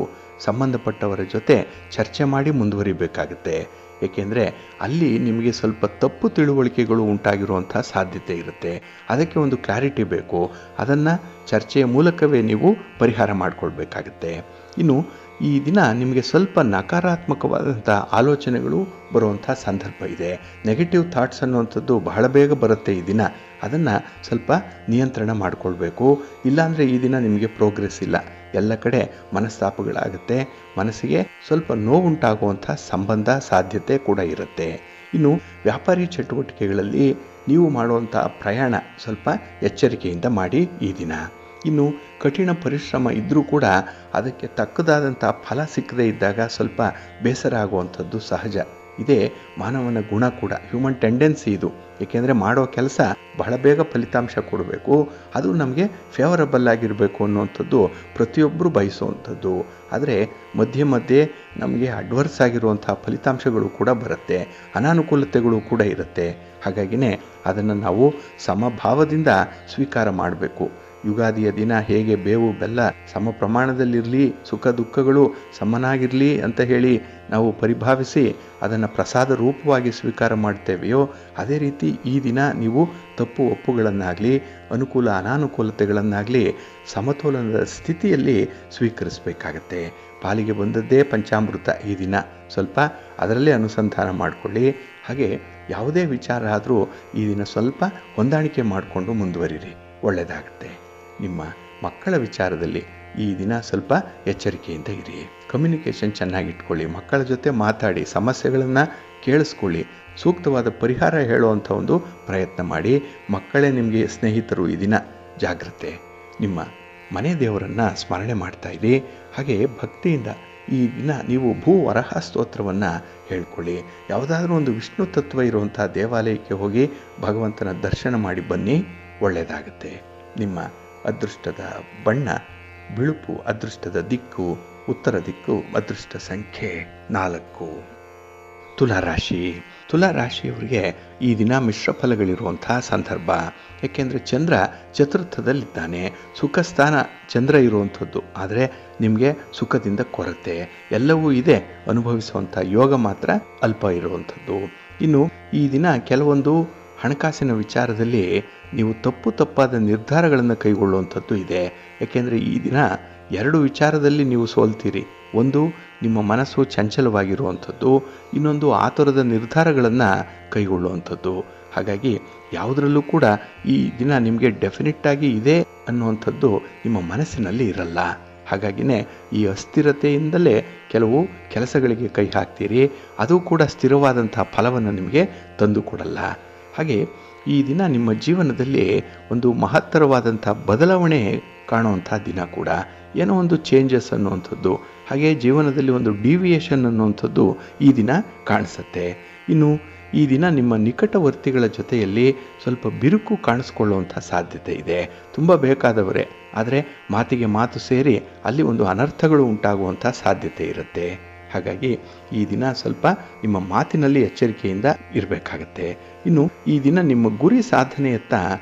A: ಸಂಬಂಧಪಟ್ಟವರ ಜೊತೆ ಚರ್ಚೆ ಮಾಡಿ ಮುಂದುವರಿಬೇಕಾಗುತ್ತೆ. ಏಕೆಂದರೆ ಅಲ್ಲಿ ನಿಮಗೆ ಸ್ವಲ್ಪ ತಪ್ಪು ತಿಳುವಳಿಕೆಗಳು ಉಂಟಾಗಿರುವಂಥ ಸಾಧ್ಯತೆ ಇರುತ್ತೆ. ಅದಕ್ಕೆ ಒಂದು ಕ್ಲಾರಿಟಿ ಬೇಕು. ಅದನ್ನು ಚರ್ಚೆಯ ಮೂಲಕವೇ ನೀವು ಪರಿಹಾರ ಮಾಡಿಕೊಳ್ಬೇಕಾಗತ್ತೆ. ಇನ್ನು ಈ ದಿನ ನಿಮಗೆ ಸ್ವಲ್ಪ ನಕಾರಾತ್ಮಕವಾದಂಥ ಆಲೋಚನೆಗಳು ಬರುವಂಥ ಸಂದರ್ಭ ಇದೆ. ನೆಗೆಟಿವ್ ಥಾಟ್ಸ್ ಅನ್ನುವಂಥದ್ದು ಬಹಳ ಬೇಗ ಬರುತ್ತೆ ಈ ದಿನ. ಅದನ್ನು ಸ್ವಲ್ಪ ನಿಯಂತ್ರಣ ಮಾಡಿಕೊಳ್ಬೇಕು. ಇಲ್ಲಾಂದರೆ ಈ ದಿನ ನಿಮಗೆ ಪ್ರೋಗ್ರೆಸ್ ಇಲ್ಲ. ಎಲ್ಲ ಕಡೆ ಮನಸ್ತಾಪಗಳಾಗುತ್ತೆ. ಮನಸ್ಸಿಗೆ ಸ್ವಲ್ಪ ನೋವುಂಟಾಗುವಂಥ ಸಂಬಂಧ ಸಾಧ್ಯತೆ ಕೂಡ ಇರುತ್ತೆ. ಇನ್ನು ವ್ಯಾಪಾರಿ ಚಟುವಟಿಕೆಗಳಲ್ಲಿ ನೀವು ಮಾಡುವಂಥ ಪ್ರಯಾಣ ಸ್ವಲ್ಪ ಎಚ್ಚರಿಕೆಯಿಂದ ಮಾಡಿ ಈ ದಿನ. ಇನ್ನು ಕಠಿಣ ಪರಿಶ್ರಮ ಇದ್ದರೂ ಕೂಡ ಅದಕ್ಕೆ ತಕ್ಕದಾದಂಥ ಫಲ ಸಿಕ್ಕದೇ ಇದ್ದಾಗ ಸ್ವಲ್ಪ ಬೇಸರ ಆಗುವಂಥದ್ದು ಸಹಜ. ಇದೇ ಮಾನವನ ಗುಣ ಕೂಡ, ಹ್ಯೂಮನ್ ಟೆಂಡೆನ್ಸಿ ಇದು. ಏಕೆಂದರೆ ಮಾಡೋ ಕೆಲಸ ಬಹಳ ಬೇಗ ಫಲಿತಾಂಶ ಕೊಡಬೇಕು, ಅದು ನಮಗೆ ಫೇವರಬಲ್ ಆಗಿರಬೇಕು ಅನ್ನುವಂಥದ್ದು ಪ್ರತಿಯೊಬ್ಬರು ಬಯಸುವಂಥದ್ದು. ಆದರೆ ಮಧ್ಯೆ ಮಧ್ಯೆ ನಮಗೆ ಅಡ್ವರ್ಸ್ ಆಗಿರುವಂಥ ಫಲಿತಾಂಶಗಳು ಕೂಡ ಬರುತ್ತೆ, ಅನಾನುಕೂಲತೆಗಳು ಕೂಡ ಇರುತ್ತೆ. ಹಾಗಾಗಿನೇ ಅದನ್ನು ನಾವು ಸಮಭಾವದಿಂದ ಸ್ವೀಕಾರ ಮಾಡಬೇಕು. ಯುಗಾದಿಯ ದಿನ ಹೇಗೆ ಬೇವು ಬೆಲ್ಲ ಸಮ ಪ್ರಮಾಣದಲ್ಲಿರಲಿ, ಸುಖ ದುಃಖಗಳು ಸಮನಾಗಿರಲಿ ಅಂತ ಹೇಳಿ ನಾವು ಪರಿಭಾವಿಸಿ ಅದನ್ನು ಪ್ರಸಾದ ರೂಪವಾಗಿ ಸ್ವೀಕಾರ ಮಾಡ್ತೇವೆಯೋ, ಅದೇ ರೀತಿ ಈ ದಿನ ನೀವು ತಪ್ಪು ಒಪ್ಪುಗಳನ್ನಾಗಲಿ ಅನುಕೂಲ ಅನಾನುಕೂಲತೆಗಳನ್ನಾಗಲಿ ಸಮತೋಲನದ ಸ್ಥಿತಿಯಲ್ಲಿ ಸ್ವೀಕರಿಸಬೇಕಾಗತ್ತೆ. ಪಾಲಿಗೆ ಬಂದದ್ದೇ ಪಂಚಾಮೃತ. ಈ ದಿನ ಸ್ವಲ್ಪ ಅದರಲ್ಲೇ ಅನುಸಂಧಾನ ಮಾಡಿಕೊಳ್ಳಿ. ಹಾಗೆ ಯಾವುದೇ ವಿಚಾರ ಆದರೂ ಈ ದಿನ ಸ್ವಲ್ಪ ಹೊಂದಾಣಿಕೆ ಮಾಡಿಕೊಂಡು ಮುಂದುವರಿರಿ, ಒಳ್ಳೆಯದಾಗುತ್ತೆ. ನಿಮ್ಮ ಮಕ್ಕಳ ವಿಚಾರದಲ್ಲಿ ಈ ದಿನ ಸ್ವಲ್ಪ ಎಚ್ಚರಿಕೆಯಿಂದ ಇರಿ. ಕಮ್ಯುನಿಕೇಷನ್ ಚೆನ್ನಾಗಿಟ್ಕೊಳ್ಳಿ. ಮಕ್ಕಳ ಜೊತೆ ಮಾತಾಡಿ, ಸಮಸ್ಯೆಗಳನ್ನು ಕೇಳಿಸ್ಕೊಳ್ಳಿ, ಸೂಕ್ತವಾದ ಪರಿಹಾರ ಹೇಳುವಂಥ ಒಂದು ಪ್ರಯತ್ನ ಮಾಡಿ. ಮಕ್ಕಳೇ ನಿಮಗೆ ಸ್ನೇಹಿತರು. ಈ ದಿನ ಜಾಗ್ರತೆ. ನಿಮ್ಮ ಮನೆ ದೇವರನ್ನು ಸ್ಮರಣೆ ಮಾಡ್ತಾ ಇರಿ. ಹಾಗೆ ಭಕ್ತಿಯಿಂದ ಈ ದಿನ ನೀವು ಭೂ ವರಹ ಸ್ತೋತ್ರವನ್ನು ಹೇಳ್ಕೊಳ್ಳಿ. ಯಾವುದಾದ್ರೂ ಒಂದು ವಿಷ್ಣು ತತ್ವ ಇರುವಂಥ ದೇವಾಲಯಕ್ಕೆ ಹೋಗಿ ಭಗವಂತನ ದರ್ಶನ ಮಾಡಿ ಬನ್ನಿ, ಒಳ್ಳೆಯದಾಗುತ್ತೆ. ನಿಮ್ಮ ಅದೃಷ್ಟದ ಬಣ್ಣ ಬಿಳುಪು, ಅದೃಷ್ಟದ ದಿಕ್ಕು ಉತ್ತರ ದಿಕ್ಕು, ಅದೃಷ್ಟ ಸಂಖ್ಯೆ 4. ತುಲಾರಾಶಿ. ತುಲಾರಾಶಿಯವರಿಗೆ ಈ ದಿನ ಮಿಶ್ರ ಫಲಗಳಿರುವಂಥ ಸಂದರ್ಭ. ಏಕೆಂದರೆ ಚಂದ್ರ ಚತುರ್ಥದಲ್ಲಿದ್ದಾನೆ. ಸುಖ ಸ್ಥಾನ ಚಂದ್ರ ಇರುವಂಥದ್ದು. ಆದರೆ ನಿಮಗೆ ಸುಖದಿಂದ ಕೊರತೆ ಎಲ್ಲವೂ ಇದೆ, ಅನುಭವಿಸುವಂಥ ಯೋಗ ಮಾತ್ರ ಅಲ್ಪ ಇರುವಂಥದ್ದು. ಇನ್ನು ಈ ದಿನ ಕೆಲವೊಂದು ಹಣಕಾಸಿನ ವಿಚಾರದಲ್ಲಿ ನೀವು ತಪ್ಪಾದ ನಿರ್ಧಾರಗಳನ್ನು ಕೈಗೊಳ್ಳುವಂಥದ್ದು ಇದೆ. ಏಕೆಂದರೆ ಈ ದಿನ 2 ವಿಚಾರದಲ್ಲಿ ನೀವು ಸೋಲ್ತೀರಿ. ಒಂದು, ನಿಮ್ಮ ಮನಸ್ಸು ಚಂಚಲವಾಗಿರುವಂಥದ್ದು. ಇನ್ನೊಂದು, ಆತುರದ ನಿರ್ಧಾರಗಳನ್ನು ಕೈಗೊಳ್ಳುವಂಥದ್ದು. ಹಾಗಾಗಿ ಯಾವುದರಲ್ಲೂ ಕೂಡ ಈ ದಿನ ನಿಮಗೆ ಡೆಫಿನೆಟ್ಟಾಗಿ ಇದೆ ಅನ್ನುವಂಥದ್ದು ನಿಮ್ಮ ಮನಸ್ಸಿನಲ್ಲಿ ಇರಲ್ಲ. ಹಾಗಾಗಿನೇ ಈ ಅಸ್ಥಿರತೆಯಿಂದಲೇ ಕೆಲವು ಕೆಲಸಗಳಿಗೆ ಕೈ ಹಾಕ್ತೀರಿ. ಅದು ಕೂಡ ಸ್ಥಿರವಾದಂಥ ಫಲವನ್ನು ನಿಮಗೆ ತಂದು ಕೊಡಲ್ಲ. ಹಾಗೆ ಈ ದಿನ ನಿಮ್ಮ ಜೀವನದಲ್ಲಿ ಒಂದು ಮಹತ್ತರವಾದಂಥ ಬದಲಾವಣೆ ಕಾಣುವಂಥ ದಿನ ಕೂಡ. ಏನೋ ಒಂದು ಚೇಂಜಸ್ ಅನ್ನುವಂಥದ್ದು, ಹಾಗೆ ಜೀವನದಲ್ಲಿ ಒಂದು ಡಿವಿಯೇಷನ್ ಅನ್ನುವಂಥದ್ದು ಈ ದಿನ ಕಾಣಿಸುತ್ತೆ. ಇನ್ನು ಈ ದಿನ ನಿಮ್ಮ ನಿಕಟವರ್ತಿಗಳ ಜೊತೆಯಲ್ಲಿ ಸ್ವಲ್ಪ ಬಿರುಕು ಕಾಣಿಸ್ಕೊಳ್ಳುವಂಥ ಸಾಧ್ಯತೆ ಇದೆ. ತುಂಬ ಬೇಕಾದವರೇ, ಆದರೆ ಮಾತಿಗೆ ಮಾತು ಸೇರಿ ಅಲ್ಲಿ ಒಂದು ಅನರ್ಥಗಳು ಉಂಟಾಗುವಂಥ ಸಾಧ್ಯತೆ ಇರುತ್ತೆ. ಹಾಗಾಗಿ ಈ ದಿನ ಸ್ವಲ್ಪ ನಿಮ್ಮ ಮಾತಿನಲ್ಲಿ ಎಚ್ಚರಿಕೆಯಿಂದ ಇರಬೇಕಾಗತ್ತೆ. ಇನ್ನು ಈ ದಿನ ನಿಮ್ಮ ಗುರಿ ಸಾಧನೆಯತ್ತ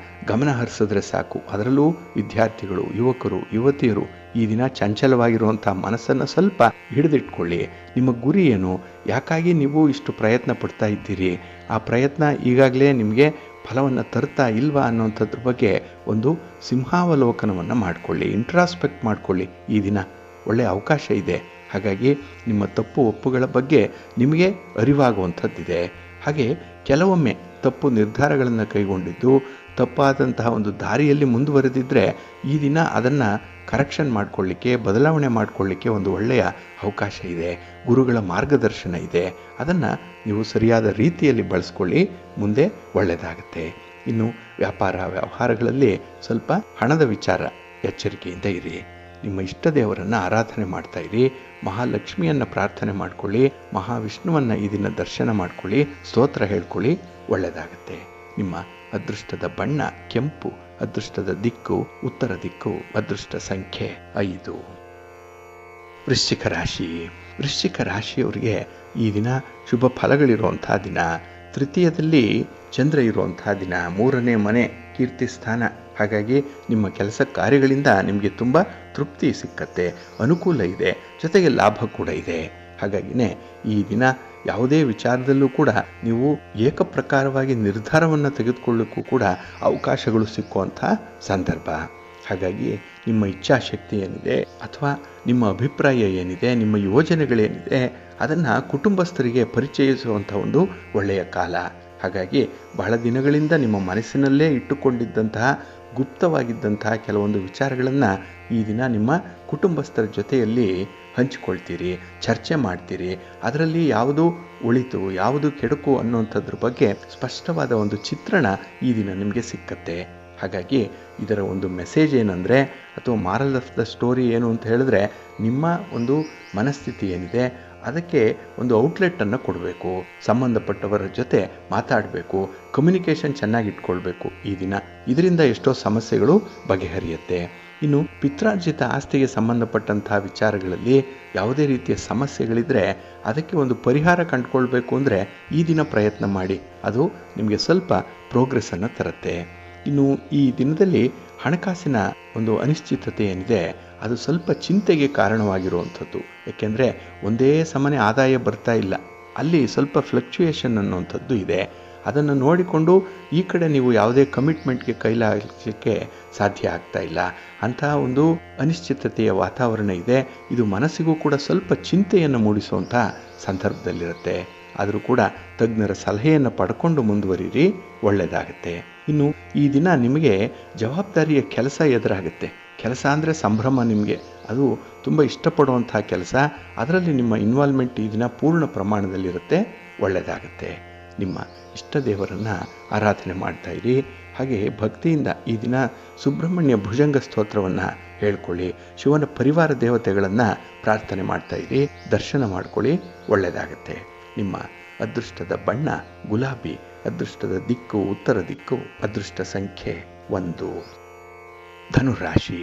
A: ಗಮನ ಹರಿಸಿದ್ರೆ ಸಾಕು. ಅದರಲ್ಲೂ ವಿದ್ಯಾರ್ಥಿಗಳು, ಯುವಕರು, ಯುವತಿಯರು ಈ ದಿನ ಚಂಚಲವಾಗಿರುವಂಥ ಮನಸ್ಸನ್ನು ಸ್ವಲ್ಪ ಹಿಡಿದಿಟ್ಕೊಳ್ಳಿ. ನಿಮ್ಮ ಗುರಿ ಏನು, ಯಾಕಾಗಿ ನೀವು ಇಷ್ಟು ಪ್ರಯತ್ನ ಪಡ್ತಾ ಇದ್ದೀರಿ, ಆ ಪ್ರಯತ್ನ ಈಗಾಗಲೇ ನಿಮಗೆ ಫಲವನ್ನು ತರ್ತಾ ಇಲ್ವಾ ಅನ್ನೋಂಥದ್ರ ಬಗ್ಗೆ ಒಂದು ಸಿಂಹಾವಲೋಕನವನ್ನು ಮಾಡಿಕೊಳ್ಳಿ, ಇಂಟ್ರಾಸ್ಪೆಕ್ಟ್ ಮಾಡಿಕೊಳ್ಳಿ. ಈ ದಿನ ಒಳ್ಳೆಯ ಅವಕಾಶ ಇದೆ. ಹಾಗಾಗಿ ನಿಮ್ಮ ತಪ್ಪು ಒಪ್ಪುಗಳ ಬಗ್ಗೆ ನಿಮಗೆ ಅರಿವಾಗುವಂಥದ್ದಿದೆ. ಹಾಗೆ ಕೆಲವೊಮ್ಮೆ ತಪ್ಪು ನಿರ್ಧಾರಗಳನ್ನು ಕೈಗೊಂಡಿದ್ದು ತಪ್ಪಾದಂತಹ ಒಂದು ದಾರಿಯಲ್ಲಿ ಮುಂದುವರೆದಿದ್ದರೆ ಈ ದಿನ ಅದನ್ನು ಕರೆಕ್ಷನ್ ಮಾಡಿಕೊಳ್ಳಿಕ್ಕೆ, ಬದಲಾವಣೆ ಮಾಡಿಕೊಳ್ಳಿಕ್ಕೆ ಒಂದು ಒಳ್ಳೆಯ ಅವಕಾಶ ಇದೆ. ಗುರುಗಳ ಮಾರ್ಗದರ್ಶನ ಇದೆ. ಅದನ್ನು ನೀವು ಸರಿಯಾದ ರೀತಿಯಲ್ಲಿ ಬಳಸ್ಕೊಳ್ಳಿ, ಮುಂದೆ ಒಳ್ಳೆಯದಾಗುತ್ತೆ. ಇನ್ನು ವ್ಯವಹಾರಗಳಲ್ಲಿ ಸ್ವಲ್ಪ ಹಣದ ವಿಚಾರ ಎಚ್ಚರಿಕೆಯಿಂದ ಇರಿ. ನಿಮ್ಮ ಇಷ್ಟ ದೇವರನ್ನು ಆರಾಧನೆ ಮಾಡ್ತಾ ಇರಿ. ಮಹಾಲಕ್ಷ್ಮಿಯನ್ನು ಪ್ರಾರ್ಥನೆ ಮಾಡ್ಕೊಳ್ಳಿ. ಮಹಾವಿಷ್ಣುವನ್ನು ಈ ದಿನ ದರ್ಶನ ಮಾಡ್ಕೊಳ್ಳಿ, ಸ್ತೋತ್ರ ಹೇಳ್ಕೊಳ್ಳಿ, ಒಳ್ಳೆಯದಾಗುತ್ತೆ. ನಿಮ್ಮ ಅದೃಷ್ಟದ ಬಣ್ಣ ಕೆಂಪು, ಅದೃಷ್ಟದ ದಿಕ್ಕು ಉತ್ತರ ದಿಕ್ಕು, ಅದೃಷ್ಟ ಸಂಖ್ಯೆ 5. ವೃಶ್ಚಿಕ ರಾಶಿ. ವೃಶ್ಚಿಕ ರಾಶಿಯವರಿಗೆ ಈ ದಿನ ಶುಭ ಫಲಗಳಿರುವಂಥ ದಿನ. ತೃತೀಯದಲ್ಲಿ ಚಂದ್ರ ಇರುವಂತಹ ದಿನ, 3ನೇ ಮನೆ ಕೀರ್ತಿ ಸ್ಥಾನ. ಹಾಗಾಗಿ ನಿಮ್ಮ ಕೆಲಸ ಕಾರ್ಯಗಳಿಂದ ನಿಮಗೆ ತುಂಬ ತೃಪ್ತಿ ಸಿಕ್ಕತ್ತೆ, ಅನುಕೂಲ ಇದೆ, ಜೊತೆಗೆ ಲಾಭ ಕೂಡ ಇದೆ. ಹಾಗಾಗಿನೇ ಈ ದಿನ ಯಾವುದೇ ವಿಚಾರದಲ್ಲೂ ಕೂಡ ನೀವು ಏಕಪ್ರಕಾರವಾಗಿ ನಿರ್ಧಾರವನ್ನು ತೆಗೆದುಕೊಳ್ಳಕ್ಕೂ ಕೂಡ ಅವಕಾಶಗಳು ಸಿಕ್ಕುವಂಥ ಸಂದರ್ಭ. ಹಾಗಾಗಿ ನಿಮ್ಮ ಇಚ್ಛಾಶಕ್ತಿ ಏನಿದೆ ಅಥವಾ ನಿಮ್ಮ ಅಭಿಪ್ರಾಯ ಏನಿದೆ, ನಿಮ್ಮ ಯೋಜನೆಗಳೇನಿದೆ, ಅದನ್ನು ಕುಟುಂಬಸ್ಥರಿಗೆ ಪರಿಚಯಿಸುವಂಥ ಒಂದು ಒಳ್ಳೆಯ ಕಾಲ. ಹಾಗಾಗಿ ಬಹಳ ದಿನಗಳಿಂದ ನಿಮ್ಮ ಮನಸ್ಸಿನಲ್ಲೇ ಇಟ್ಟುಕೊಂಡಿದ್ದಂತಹ ಗುಪ್ತವಾಗಿದ್ದಂತಹ ಕೆಲವೊಂದು ವಿಚಾರಗಳನ್ನು ಈ ದಿನ ನಿಮ್ಮ ಕುಟುಂಬಸ್ಥರ ಜೊತೆಯಲ್ಲಿ ಹಂಚಿಕೊಳ್ತೀರಿ, ಚರ್ಚೆ ಮಾಡ್ತೀರಿ. ಅದರಲ್ಲಿ ಯಾವುದು ಒಳಿತು ಯಾವುದು ಕೆಡುಕು ಅನ್ನುವಂಥದ್ರ ಬಗ್ಗೆ ಸ್ಪಷ್ಟವಾದ ಒಂದು ಚಿತ್ರಣ ಈ ದಿನ ನಿಮಗೆ ಸಿಕ್ಕತ್ತೆ. ಹಾಗಾಗಿ ಇದರ ಒಂದು ಮೆಸೇಜ್ ಏನಂದರೆ, ಅಥವಾ ಮಾರಲ್ ಆಫ್ ದ ಸ್ಟೋರಿ ಏನು ಅಂತ ಹೇಳಿದ್ರೆ, ನಿಮ್ಮ ಒಂದು ಮನಸ್ಥಿತಿ ಏನಿದೆ ಅದಕ್ಕೆ ಒಂದು ಔಟ್ಲೆಟನ್ನು ಕೊಡಬೇಕು, ಸಂಬಂಧಪಟ್ಟವರ ಜೊತೆ ಮಾತಾಡಬೇಕು, ಕಮ್ಯುನಿಕೇಷನ್ ಚೆನ್ನಾಗಿ ಇಟ್ಕೊಳ್ಬೇಕು ಈ ದಿನ. ಇದರಿಂದ ಎಷ್ಟೋ ಸಮಸ್ಯೆಗಳು ಬಗೆಹರಿಯುತ್ತೆ. ಇನ್ನು ಪಿತ್ರಾರ್ಜಿತ ಆಸ್ತಿಗೆ ಸಂಬಂಧಪಟ್ಟಂತಹ ವಿಚಾರಗಳಲ್ಲಿ ಯಾವುದೇ ರೀತಿಯ ಸಮಸ್ಯೆಗಳಿದ್ದರೆ ಅದಕ್ಕೆ ಒಂದು ಪರಿಹಾರ ಕಂಡುಕೊಳ್ಬೇಕು ಅಂದರೆ ಈ ದಿನ ಪ್ರಯತ್ನ ಮಾಡಿ, ಅದು ನಿಮಗೆ ಸ್ವಲ್ಪ ಪ್ರೋಗ್ರೆಸ್ಸನ್ನು ತರುತ್ತೆ. ಇನ್ನು ಈ ದಿನದಲ್ಲಿ ಹಣಕಾಸಿನ ಒಂದು ಅನಿಶ್ಚಿತತೆ ಏನಿದೆ ಅದು ಸ್ವಲ್ಪ ಚಿಂತೆಗೆ ಕಾರಣವಾಗಿರುವಂಥದ್ದು. ಏಕೆಂದರೆ ಒಂದೇ ಸಮನೆ ಆದಾಯ ಬರ್ತಾ ಇಲ್ಲ, ಅಲ್ಲಿ ಸ್ವಲ್ಪ ಫ್ಲಕ್ಚುಯೇಷನ್ ಅನ್ನುವಂಥದ್ದು ಇದೆ. ಅದನ್ನು ನೋಡಿಕೊಂಡು ಈ ಕಡೆ ನೀವು ಯಾವುದೇ ಕಮಿಟ್ಮೆಂಟ್ಗೆ ಕೈಲಾಗಲಿಕ್ಕೆ ಸಾಧ್ಯ ಆಗ್ತಾ ಇಲ್ಲ. ಅಂತಹ ಒಂದು ಅನಿಶ್ಚಿತತೆಯ ವಾತಾವರಣ ಇದೆ. ಇದು ಮನಸ್ಸಿಗೂ ಕೂಡ ಸ್ವಲ್ಪ ಚಿಂತೆಯನ್ನು ಮೂಡಿಸುವಂಥ ಸಂದರ್ಭದಲ್ಲಿರುತ್ತೆ. ಆದರೂ ಕೂಡ ತಜ್ಞರ ಸಲಹೆಯನ್ನು ಪಡ್ಕೊಂಡು ಮುಂದುವರಿರಿ, ಒಳ್ಳೆಯದಾಗುತ್ತೆ. ಇನ್ನು ಈ ದಿನ ನಿಮಗೆ ಜವಾಬ್ದಾರಿಯ ಕೆಲಸ ಎದುರಾಗುತ್ತೆ. ಕೆಲಸ ಅಂದರೆ ಸಂಭ್ರಮ, ನಿಮಗೆ ಅದು ತುಂಬ ಇಷ್ಟಪಡುವಂಥ ಕೆಲಸ. ಅದರಲ್ಲಿ ನಿಮ್ಮ ಇನ್ವಾಲ್ವ್ಮೆಂಟ್ ಈ ದಿನ ಪೂರ್ಣ ಪ್ರಮಾಣದಲ್ಲಿರುತ್ತೆ, ಒಳ್ಳೆಯದಾಗುತ್ತೆ. ನಿಮ್ಮ ಇಷ್ಟ ದೇವರನ್ನು ಆರಾಧನೆ ಮಾಡ್ತಾ ಇರಿ. ಹಾಗೆ ಭಕ್ತಿಯಿಂದ ಈ ದಿನ ಸುಬ್ರಹ್ಮಣ್ಯ ಭುಜಂಗ ಸ್ತೋತ್ರವನ್ನು ಹೇಳ್ಕೊಳ್ಳಿ. ಶಿವನ ಪರಿವಾರ ದೇವತೆಗಳನ್ನು ಪ್ರಾರ್ಥನೆ ಮಾಡ್ತಾ ಇರಿ, ದರ್ಶನ ಮಾಡ್ಕೊಳ್ಳಿ, ಒಳ್ಳೆಯದಾಗುತ್ತೆ. ನಿಮ್ಮ ಅದೃಷ್ಟದ ಬಣ್ಣ ಗುಲಾಬಿ, ಅದೃಷ್ಟದ ದಿಕ್ಕು ಉತ್ತರ ದಿಕ್ಕು, ಅದೃಷ್ಟ ಸಂಖ್ಯೆ 1. ಧನುರಾಶಿ.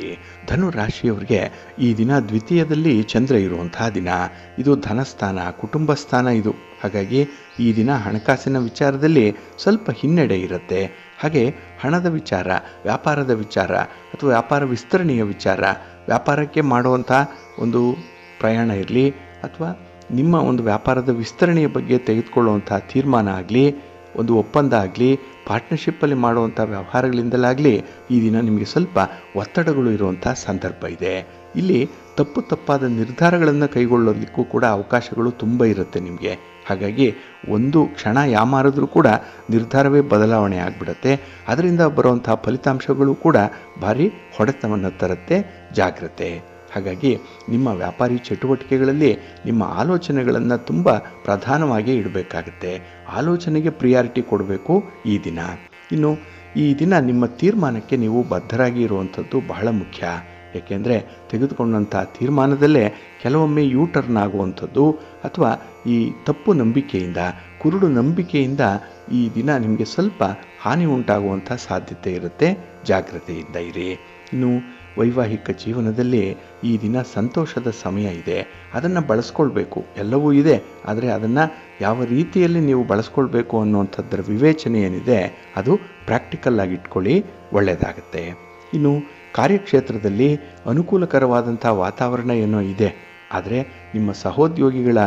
A: ಧನುರಾಶಿಯವರಿಗೆ ಈ ದಿನ ದ್ವಿತೀಯದಲ್ಲಿ ಚಂದ್ರ ಇರುವಂತಹ ದಿನ. ಇದು ಧನಸ್ಥಾನ, ಕುಟುಂಬ ಸ್ಥಾನ ಇದು. ಹಾಗಾಗಿ ಈ ದಿನ ಹಣಕಾಸಿನ ವಿಚಾರದಲ್ಲಿ ಸ್ವಲ್ಪ ಹಿನ್ನಡೆ ಇರುತ್ತೆ. ಹಾಗೆ ಹಣದ ವಿಚಾರ, ವ್ಯಾಪಾರದ ವಿಚಾರ ಅಥವಾ ವ್ಯಾಪಾರ ವಿಸ್ತರಣೆಯ ವಿಚಾರ, ವ್ಯಾಪಾರಕ್ಕೆ ಮಾಡುವಂಥ ಒಂದು ಪ್ರಯಾಣ ಇರಲಿ ಅಥವಾ ನಿಮ್ಮ ಒಂದು ವ್ಯಾಪಾರದ ವಿಸ್ತರಣೆಯ ಬಗ್ಗೆ ತೆಗೆದುಕೊಳ್ಳುವಂಥ ತೀರ್ಮಾನ ಆಗಲಿ, ಒಂದು ಒಪ್ಪಂದ ಆಗಲಿ, ಪಾರ್ಟ್ನರ್ಶಿಪ್ಪಲ್ಲಿ ಮಾಡುವಂಥ ವ್ಯವಹಾರಗಳಿಂದಲಾಗಲಿ ಈ ದಿನ ನಿಮಗೆ ಸ್ವಲ್ಪ ಒತ್ತಡಗಳು ಇರುವಂಥ ಸಂದರ್ಭ ಇದೆ. ಇಲ್ಲಿ ತಪ್ಪಾದ ನಿರ್ಧಾರಗಳನ್ನು ಕೈಗೊಳ್ಳೋದಕ್ಕೂ ಕೂಡ ಅವಕಾಶಗಳು ತುಂಬ ಇರುತ್ತೆ ನಿಮಗೆ. ಹಾಗಾಗಿ ಒಂದು ಕ್ಷಣ ಯಾಮಾರಿದ್ರೂ ಕೂಡ ನಿರ್ಧಾರವೇ ಬದಲಾವಣೆ ಆಗಿಬಿಡುತ್ತೆ. ಅದರಿಂದ ಬರುವಂಥ ಫಲಿತಾಂಶಗಳು ಕೂಡ ಭಾರಿ ಹೊಡೆತವನ್ನು ತರುತ್ತೆ, ಜಾಗ್ರತೆ. ಹಾಗಾಗಿ ನಿಮ್ಮ ವ್ಯಾಪಾರಿ ಚಟುವಟಿಕೆಗಳಲ್ಲಿ ನಿಮ್ಮ ಆಲೋಚನೆಗಳನ್ನು ತುಂಬ ಪ್ರಧಾನವಾಗಿ ಇಡಬೇಕಾಗುತ್ತೆ. ಆಲೋಚನೆಗೆ ಪ್ರಿಯಾರಿಟಿ ಕೊಡಬೇಕು ಈ ದಿನ. ಇನ್ನು ಈ ದಿನ ನಿಮ್ಮ ತೀರ್ಮಾನಕ್ಕೆ ನೀವು ಬದ್ಧರಾಗಿ ಇರುವಂಥದ್ದು ಬಹಳ ಮುಖ್ಯ. ಏಕೆಂದರೆ ತೆಗೆದುಕೊಂಡಂಥ ತೀರ್ಮಾನದಲ್ಲೇ ಕೆಲವೊಮ್ಮೆ ಯೂಟರ್ನ್ ಆಗುವಂಥದ್ದು ಅಥವಾ ಈ ತಪ್ಪು ನಂಬಿಕೆಯಿಂದ, ಕುರುಡು ನಂಬಿಕೆಯಿಂದ ಈ ದಿನ ನಿಮಗೆ ಸ್ವಲ್ಪ ಹಾನಿ ಉಂಟಾಗುವಂಥ ಸಾಧ್ಯತೆ ಇರುತ್ತೆ, ಜಾಗ್ರತೆಯಿಂದ ಇರಿ. ಇನ್ನು ವೈವಾಹಿಕ ಜೀವನದಲ್ಲಿ ಈ ದಿನ ಸಂತೋಷದ ಸಮಯ ಇದೆ, ಅದನ್ನು ಬಳಸ್ಕೊಳ್ಬೇಕು. ಎಲ್ಲವೂ ಇದೆ, ಆದರೆ ಅದನ್ನು ಯಾವ ರೀತಿಯಲ್ಲಿ ನೀವು ಬಳಸ್ಕೊಳ್ಬೇಕು ಅನ್ನುವಂಥದ್ದರ ವಿವೇಚನೆ ಏನಿದೆ ಅದು ಪ್ರಾಕ್ಟಿಕಲ್ ಆಗಿ ಇಟ್ಕೊಳ್ಳಿ, ಒಳ್ಳೆಯದಾಗುತ್ತೆ. ಇನ್ನು ಕಾರ್ಯಕ್ಷೇತ್ರದಲ್ಲಿ ಅನುಕೂಲಕರವಾದಂಥ ವಾತಾವರಣ ಏನೋ ಇದೆ, ಆದರೆ ನಿಮ್ಮ ಸಹೋದ್ಯೋಗಿಗಳ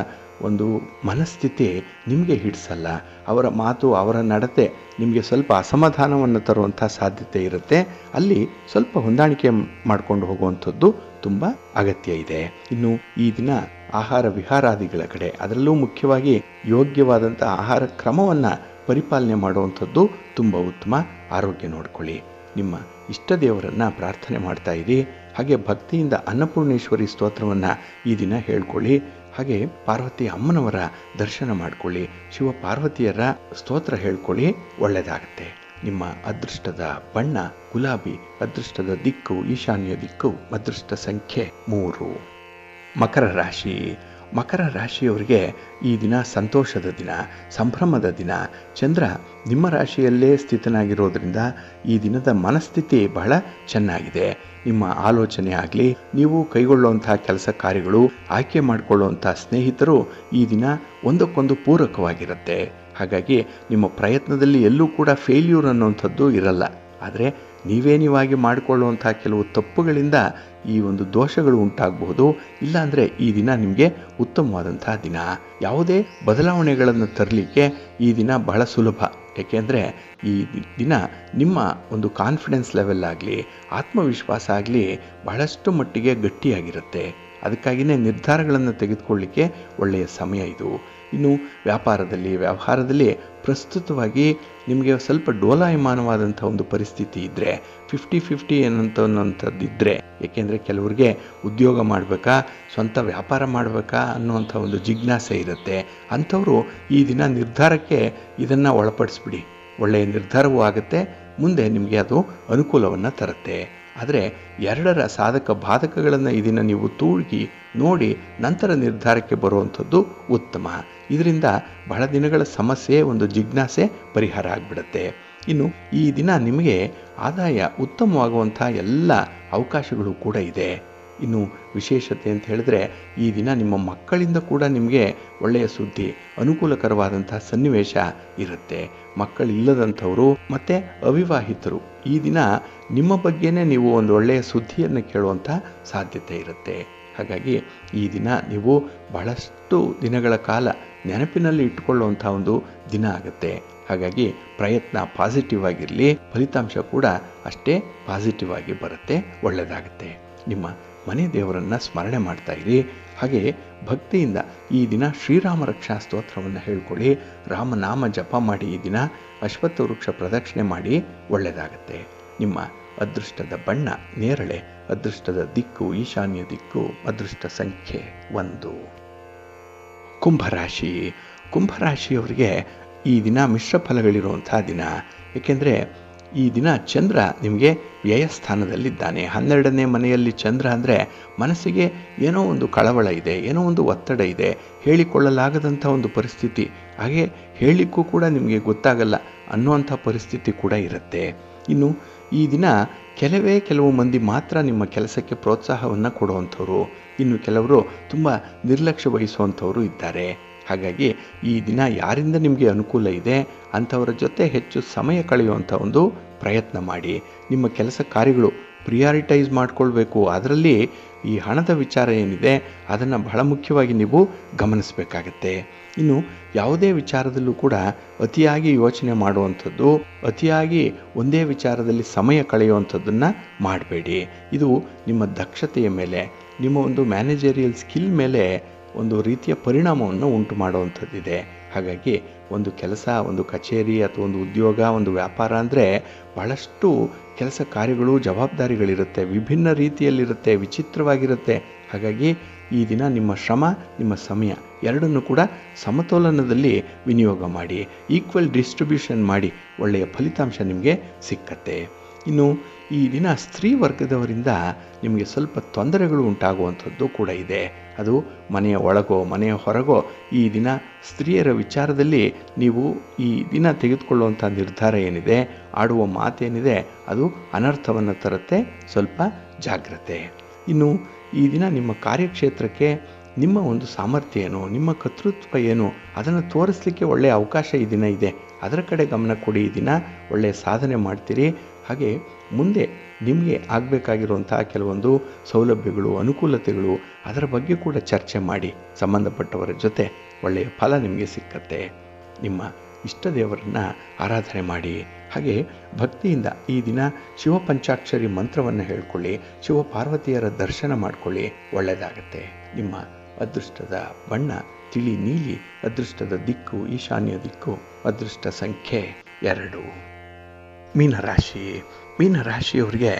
A: ಒಂದು ಮನಸ್ಥಿತಿ ನಿಮಗೆ ಹಿಡಿಸಲ್ಲ. ಅವರ ಮಾತು, ಅವರ ನಡತೆ ನಿಮಗೆ ಸ್ವಲ್ಪ ಅಸಮಾಧಾನವನ್ನು ತರುವಂಥ ಸಾಧ್ಯತೆ ಇರುತ್ತೆ. ಅಲ್ಲಿ ಸ್ವಲ್ಪ ಹೊಂದಾಣಿಕೆ ಮಾಡಿಕೊಂಡು ಹೋಗುವಂಥದ್ದು ತುಂಬ ಅಗತ್ಯ ಇದೆ. ಇನ್ನು ಈ ದಿನ ಆಹಾರ ವಿಹಾರಾದಿಗಳ ಕಡೆ, ಅದರಲ್ಲೂ ಮುಖ್ಯವಾಗಿ ಯೋಗ್ಯವಾದಂಥ ಆಹಾರ ಕ್ರಮವನ್ನು ಪರಿಪಾಲನೆ ಮಾಡುವಂಥದ್ದು ತುಂಬ ಉತ್ತಮ. ಆರೋಗ್ಯ ನೋಡ್ಕೊಳ್ಳಿ. ನಿಮ್ಮ ಇಷ್ಟ ದೇವರನ್ನು ಪ್ರಾರ್ಥನೆ ಮಾಡ್ತಾ ಇರಿ. ಹಾಗೆ ಭಕ್ತಿಯಿಂದ ಅನ್ನಪೂರ್ಣೇಶ್ವರಿ ಸ್ತೋತ್ರವನ್ನು ಈ ದಿನ ಹೇಳ್ಕೊಳ್ಳಿ. ಹಾಗೆ ಪಾರ್ವತಿ ಅಮ್ಮನವರ ದರ್ಶನ ಮಾಡಿಕೊಳ್ಳಿ, ಶಿವ ಪಾರ್ವತಿಯರ ಸ್ತೋತ್ರ ಹೇಳ್ಕೊಳ್ಳಿ, ಒಳ್ಳೆಯದಾಗುತ್ತೆ. ನಿಮ್ಮ ಅದೃಷ್ಟದ ಬಣ್ಣ ಗುಲಾಬಿ, ಅದೃಷ್ಟದ ದಿಕ್ಕು ಈಶಾನ್ಯ ದಿಕ್ಕು, ಅದೃಷ್ಟ ಸಂಖ್ಯೆ 3. ಮಕರ ರಾಶಿ. ಮಕರ ರಾಶಿಯವರಿಗೆ ಈ ದಿನ ಸಂತೋಷದ ದಿನ, ಸಂಭ್ರಮದ ದಿನ. ಚಂದ್ರ ನಿಮ್ಮ ರಾಶಿಯಲ್ಲೇ ಸ್ಥಿತನಾಗಿರೋದ್ರಿಂದ ಈ ದಿನದ ಮನಸ್ಥಿತಿ ಬಹಳ ಚೆನ್ನಾಗಿದೆ. ನಿಮ್ಮ ಆಲೋಚನೆ ಆಗಲಿ, ನೀವು ಕೈಗೊಳ್ಳುವಂಥ ಕೆಲಸ ಕಾರ್ಯಗಳು, ಆಯ್ಕೆ ಮಾಡಿಕೊಳ್ಳುವಂಥ ಸ್ನೇಹಿತರು ಈ ದಿನ ಒಂದಕ್ಕೊಂದು ಪೂರಕವಾಗಿರುತ್ತೆ. ಹಾಗಾಗಿ ನಿಮ್ಮ ಪ್ರಯತ್ನದಲ್ಲಿ ಎಲ್ಲೂ ಕೂಡ ಫೇಲ್ಯೂರ್ ಅನ್ನುವಂಥದ್ದು ಇರಲ್ಲ. ಆದರೆ ನೀವಾಗಿ ಮಾಡಿಕೊಳ್ಳುವಂಥ ಕೆಲವು ತಪ್ಪುಗಳಿಂದ ಈ ಒಂದು ದೋಷಗಳು ಉಂಟಾಗಬಹುದು. ಇಲ್ಲಾಂದರೆ ಈ ದಿನ ನಿಮಗೆ ಉತ್ತಮವಾದಂತಹ ದಿನ. ಯಾವುದೇ ಬದಲಾವಣೆಗಳನ್ನು ತರಲಿಕ್ಕೆ ಈ ದಿನ ಬಹಳ ಸುಲಭ. ಏಕೆಂದರೆ ಈ ದಿನ ನಿಮ್ಮ ಒಂದು ಕಾನ್ಫಿಡೆನ್ಸ್ ಲೆವೆಲ್ ಆಗಲಿ, ಆತ್ಮವಿಶ್ವಾಸ ಆಗಲಿ ಬಹಳಷ್ಟು ಮಟ್ಟಿಗೆ ಗಟ್ಟಿಯಾಗಿರುತ್ತೆ. ಅದಕ್ಕಾಗಿಯೇ ನಿರ್ಧಾರಗಳನ್ನು ತೆಗೆದುಕೊಳ್ಳಲಿಕ್ಕೆ ಒಳ್ಳೆಯ ಸಮಯ ಇದು. ಇನ್ನು ವ್ಯವಹಾರದಲ್ಲಿ ಪ್ರಸ್ತುತವಾಗಿ ನಿಮಗೆ ಸ್ವಲ್ಪ ಡೋಲಾಯಮಾನವಾದಂಥ ಒಂದು ಪರಿಸ್ಥಿತಿ ಇದ್ದರೆ, 50-50 ಅನ್ನೋಂಥದ್ದಿದ್ದರೆ, ಏಕೆಂದರೆ ಕೆಲವರಿಗೆ ಉದ್ಯೋಗ ಮಾಡಬೇಕಾ, ಸ್ವಂತ ವ್ಯಾಪಾರ ಮಾಡಬೇಕಾ ಅನ್ನುವಂಥ ಒಂದು ಜಿಜ್ಞಾಸೆ ಇರುತ್ತೆ. ಅಂಥವರು ಈ ದಿನ ನಿರ್ಧಾರಕ್ಕೆ ಇದನ್ನು ಒಳಪಡಿಸ್ಬಿಡಿ. ಒಳ್ಳೆಯ ನಿರ್ಧಾರವೂ ಆಗುತ್ತೆ, ಮುಂದೆ ನಿಮಗೆ ಅದು ಅನುಕೂಲವನ್ನು ತರುತ್ತೆ. ಆದರೆ ಎರಡರ ಸಾಧಕ ಬಾಧಕಗಳನ್ನು ಈ ದಿನ ನೀವು ತೂಗಿ ನೋಡಿ ನಂತರ ನಿರ್ಧಾರಕ್ಕೆ ಬರುವಂಥದ್ದು ಉತ್ತಮ. ಇದರಿಂದ ಬಹಳ ದಿನಗಳ ಸಮಸ್ಯೆ, ಒಂದು ಜಿಜ್ಞಾಸೆ ಪರಿಹಾರ ಆಗಿಬಿಡುತ್ತೆ. ಇನ್ನು ಈ ದಿನ ನಿಮಗೆ ಆದಾಯ ಉತ್ತಮವಾಗುವಂಥ ಎಲ್ಲ ಅವಕಾಶಗಳು ಕೂಡ ಇದೆ. ಇನ್ನು ವಿಶೇಷತೆ ಅಂತ ಹೇಳಿದ್ರೆ, ಈ ದಿನ ನಿಮ್ಮ ಮಕ್ಕಳಿಂದ ಕೂಡ ನಿಮಗೆ ಒಳ್ಳೆಯ ಸುದ್ದಿ, ಅನುಕೂಲಕರವಾದಂಥ ಸನ್ನಿವೇಶ ಇರುತ್ತೆ. ಮಕ್ಕಳಿಲ್ಲದಂಥವರು ಮತ್ತು ಅವಿವಾಹಿತರು ಈ ದಿನ ನಿಮ್ಮ ಬಗ್ಗೆನೇ ನೀವು ಒಂದು ಒಳ್ಳೆಯ ಸುದ್ದಿಯನ್ನು ಕೇಳುವಂಥ ಸಾಧ್ಯತೆ ಇರುತ್ತೆ. ಹಾಗಾಗಿ ಈ ದಿನ ನೀವು ಬಹಳಷ್ಟು ದಿನಗಳ ಕಾಲ ನೆನಪಿನಲ್ಲಿ ಇಟ್ಟುಕೊಳ್ಳುವಂಥ ಒಂದು ದಿನ ಆಗುತ್ತೆ. ಹಾಗಾಗಿ ಪ್ರಯತ್ನ ಪಾಸಿಟಿವ್ ಆಗಿರಲಿ, ಫಲಿತಾಂಶ ಕೂಡ ಅಷ್ಟೇ ಪಾಸಿಟಿವ್ ಆಗಿ ಬರುತ್ತೆ, ಒಳ್ಳೆಯದಾಗುತ್ತೆ. ನಿಮ್ಮ ಮನೆ ದೇವರನ್ನು ಸ್ಮರಣೆ ಮಾಡ್ತಾ ಇರಿ. ಹಾಗೆ ಭಕ್ತಿಯಿಂದ ಈ ದಿನ ಶ್ರೀರಾಮ ರಕ್ಷಾ ಸ್ತೋತ್ರವನ್ನು ಹೇಳ್ಕೊಳ್ಳಿ. ರಾಮನಾಮ ಜಪ ಮಾಡಿ ಈ ದಿನ ಅಶ್ವತ್ಥ ವೃಕ್ಷ ಪ್ರದಕ್ಷಿಣೆ ಮಾಡಿ, ಒಳ್ಳೆಯದಾಗುತ್ತೆ. ನಿಮ್ಮ ಅದೃಷ್ಟದ ಬಣ್ಣ ನೇರಳೆ, ಅದೃಷ್ಟದ ದಿಕ್ಕು ಈಶಾನ್ಯ ದಿಕ್ಕು, ಅದೃಷ್ಟ ಸಂಖ್ಯೆ 1. ಕುಂಭರಾಶಿಯವರಿಗೆ ಈ ದಿನ ಮಿಶ್ರ ಫಲಗಳಿರುವಂಥ ದಿನ. ಏಕೆಂದರೆ ಈ ದಿನ ಚಂದ್ರ ನಿಮಗೆ ವ್ಯಯಸ್ಥಾನದಲ್ಲಿದ್ದಾನೆ. 12ನೇ ಮನೆಯಲ್ಲಿ ಚಂದ್ರ ಅಂದರೆ ಮನಸ್ಸಿಗೆ ಏನೋ ಒಂದು ಕಳವಳ ಇದೆ, ಏನೋ ಒಂದು ಒತ್ತಡ ಇದೆ, ಹೇಳಿಕೊಳ್ಳಲಾಗದಂಥ ಒಂದು ಪರಿಸ್ಥಿತಿ, ಹಾಗೆ ಹೇಳಲಿಕ್ಕೂ ಕೂಡ ನಿಮಗೆ ಗೊತ್ತಾಗಲ್ಲ ಅನ್ನುವಂಥ ಪರಿಸ್ಥಿತಿ ಕೂಡ ಇರುತ್ತೆ. ಇನ್ನು ಈ ದಿನ ಕೆಲವು ಮಂದಿ ಮಾತ್ರ ನಿಮ್ಮ ಕೆಲಸಕ್ಕೆ ಪ್ರೋತ್ಸಾಹವನ್ನು ಕೊಡುವಂಥವ್ರು, ಇನ್ನು ಕೆಲವರು ತುಂಬ ನಿರ್ಲಕ್ಷ್ಯ ವಹಿಸುವಂಥವರು ಇದ್ದಾರೆ. ಹಾಗಾಗಿ ಈ ದಿನ ಯಾರಿಂದ ನಿಮಗೆ ಅನುಕೂಲ ಇದೆ ಅಂಥವರ ಜೊತೆ ಹೆಚ್ಚು ಸಮಯ ಕಳೆಯುವಂಥ ಒಂದು ಪ್ರಯತ್ನ ಮಾಡಿ. ನಿಮ್ಮ ಕೆಲಸ ಕಾರ್ಯಗಳು ಪ್ರಿಯಾರಿಟೈಸ್ ಮಾಡಿಕೊಳ್ಬೇಕು. ಅದರಲ್ಲಿ ಈ ಹಣದ ವಿಚಾರ ಏನಿದೆ ಅದನ್ನು ಬಹಳ ಮುಖ್ಯವಾಗಿ ನೀವು ಗಮನಿಸಬೇಕಾಗತ್ತೆ. ಇನ್ನು ಯಾವುದೇ ವಿಚಾರದಲ್ಲೂ ಕೂಡ ಅತಿಯಾಗಿ ಯೋಚನೆ ಮಾಡುವಂಥದ್ದು, ಅತಿಯಾಗಿ ಒಂದೇ ವಿಚಾರದಲ್ಲಿ ಸಮಯ ಕಳೆಯುವಂಥದ್ದನ್ನು ಮಾಡಬೇಡಿ. ಇದು ನಿಮ್ಮ ದಕ್ಷತೆಯ ಮೇಲೆ, ನಿಮ್ಮ ಒಂದು ಮ್ಯಾನೇಜರಿಯಲ್ ಸ್ಕಿಲ್ ಮೇಲೆ ಒಂದು ರೀತಿಯ ಪರಿಣಾಮವನ್ನು ಉಂಟು ಮಾಡುವಂಥದ್ದಿದೆ. ಹಾಗಾಗಿ ಒಂದು ಕೆಲಸ, ಒಂದು ಕಚೇರಿ ಅಥವಾ ಒಂದು ಉದ್ಯೋಗ, ಒಂದು ವ್ಯಾಪಾರ ಅಂದರೆ ಬಹಳಷ್ಟು ಕೆಲಸ ಕಾರ್ಯಗಳು, ಜವಾಬ್ದಾರಿಗಳಿರುತ್ತೆ, ವಿಭಿನ್ನ ರೀತಿಯಲ್ಲಿರುತ್ತೆ, ವಿಚಿತ್ರವಾಗಿರುತ್ತೆ. ಹಾಗಾಗಿ ಈ ದಿನ ನಿಮ್ಮ ಶ್ರಮ, ನಿಮ್ಮ ಸಮಯ ಎರಡನ್ನೂ ಕೂಡ ಸಮತೋಲನದಲ್ಲಿ ವಿನಿಯೋಗ ಮಾಡಿ, ಈಕ್ವಲ್ ಡಿಸ್ಟ್ರಿಬ್ಯೂಷನ್ ಮಾಡಿ, ಒಳ್ಳೆಯ ಫಲಿತಾಂಶ ನಿಮಗೆ ಸಿಕ್ಕತ್ತೆ. ಇನ್ನು ಈ ದಿನ ಸ್ತ್ರೀ ವರ್ಗದವರಿಂದ ನಿಮಗೆ ಸ್ವಲ್ಪ ತೊಂದರೆಗಳು ಉಂಟಾಗುವಂಥದ್ದು ಕೂಡ ಇದೆ. ಅದು ಮನೆಯ ಒಳಗೋ ಮನೆಯ ಹೊರಗೋ ಈ ದಿನ ಸ್ತ್ರೀಯರ ವಿಚಾರದಲ್ಲಿ ನೀವು ಈ ದಿನ ತೆಗೆದುಕೊಳ್ಳುವಂಥ ನಿರ್ಧಾರ ಏನಿದೆ, ಆಡುವ ಮಾತೇನಿದೆ, ಅದು ಅನರ್ಥವನ್ನು ತರುತ್ತೆ. ಸ್ವಲ್ಪ ಜಾಗ್ರತೆ. ಇನ್ನು ಈ ದಿನ ನಿಮ್ಮ ಕಾರ್ಯಕ್ಷೇತ್ರಕ್ಕೆ ನಿಮ್ಮ ಒಂದು ಸಾಮರ್ಥ್ಯ ಏನು, ನಿಮ್ಮ ಕರ್ತೃತ್ವ ಏನು, ಅದನ್ನು ತೋರಿಸಲಿಕ್ಕೆ ಒಳ್ಳೆಯ ಅವಕಾಶ ಈ ದಿನ ಇದೆ. ಅದರ ಕಡೆ ಗಮನ ಕೊಡಿ. ಈ ದಿನ ಒಳ್ಳೆಯ ಸಾಧನೆ ಮಾಡ್ತೀರಿ. ಹಾಗೆ ಮುಂದೆ ನಿಮಗೆ ಆಗಬೇಕಾಗಿರುವಂಥ ಕೆಲವೊಂದು ಸೌಲಭ್ಯಗಳು, ಅನುಕೂಲತೆಗಳು, ಅದರ ಬಗ್ಗೆ ಕೂಡ ಚರ್ಚೆ ಮಾಡಿ. ಸಂಬಂಧಪಟ್ಟವರ ಜೊತೆ ಒಳ್ಳೆಯ ಫಲ ನಿಮಗೆ ಸಿಕ್ಕತ್ತೆ. ನಿಮ್ಮ ಇಷ್ಟ ದೇವರನ್ನು ಆರಾಧನೆ ಮಾಡಿ. ಹಾಗೆ ಭಕ್ತಿಯಿಂದ ಈ ದಿನ ಶಿವಪಂಚಾಕ್ಷರಿ ಮಂತ್ರವನ್ನು ಹೇಳ್ಕೊಳ್ಳಿ, ಶಿವಪಾರ್ವತಿಯರ ದರ್ಶನ ಮಾಡಿಕೊಳ್ಳಿ, ಒಳ್ಳೆಯದಾಗತ್ತೆ. ನಿಮ್ಮ ಅದೃಷ್ಟದ ಬಣ್ಣ ತಿಳಿ ನೀಲಿ, ಅದೃಷ್ಟದ ದಿಕ್ಕು ಈಶಾನ್ಯ ದಿಕ್ಕು, ಅದೃಷ್ಟ ಸಂಖ್ಯೆ 2. ಮೀನರಾಶಿಯವರಿಗೆ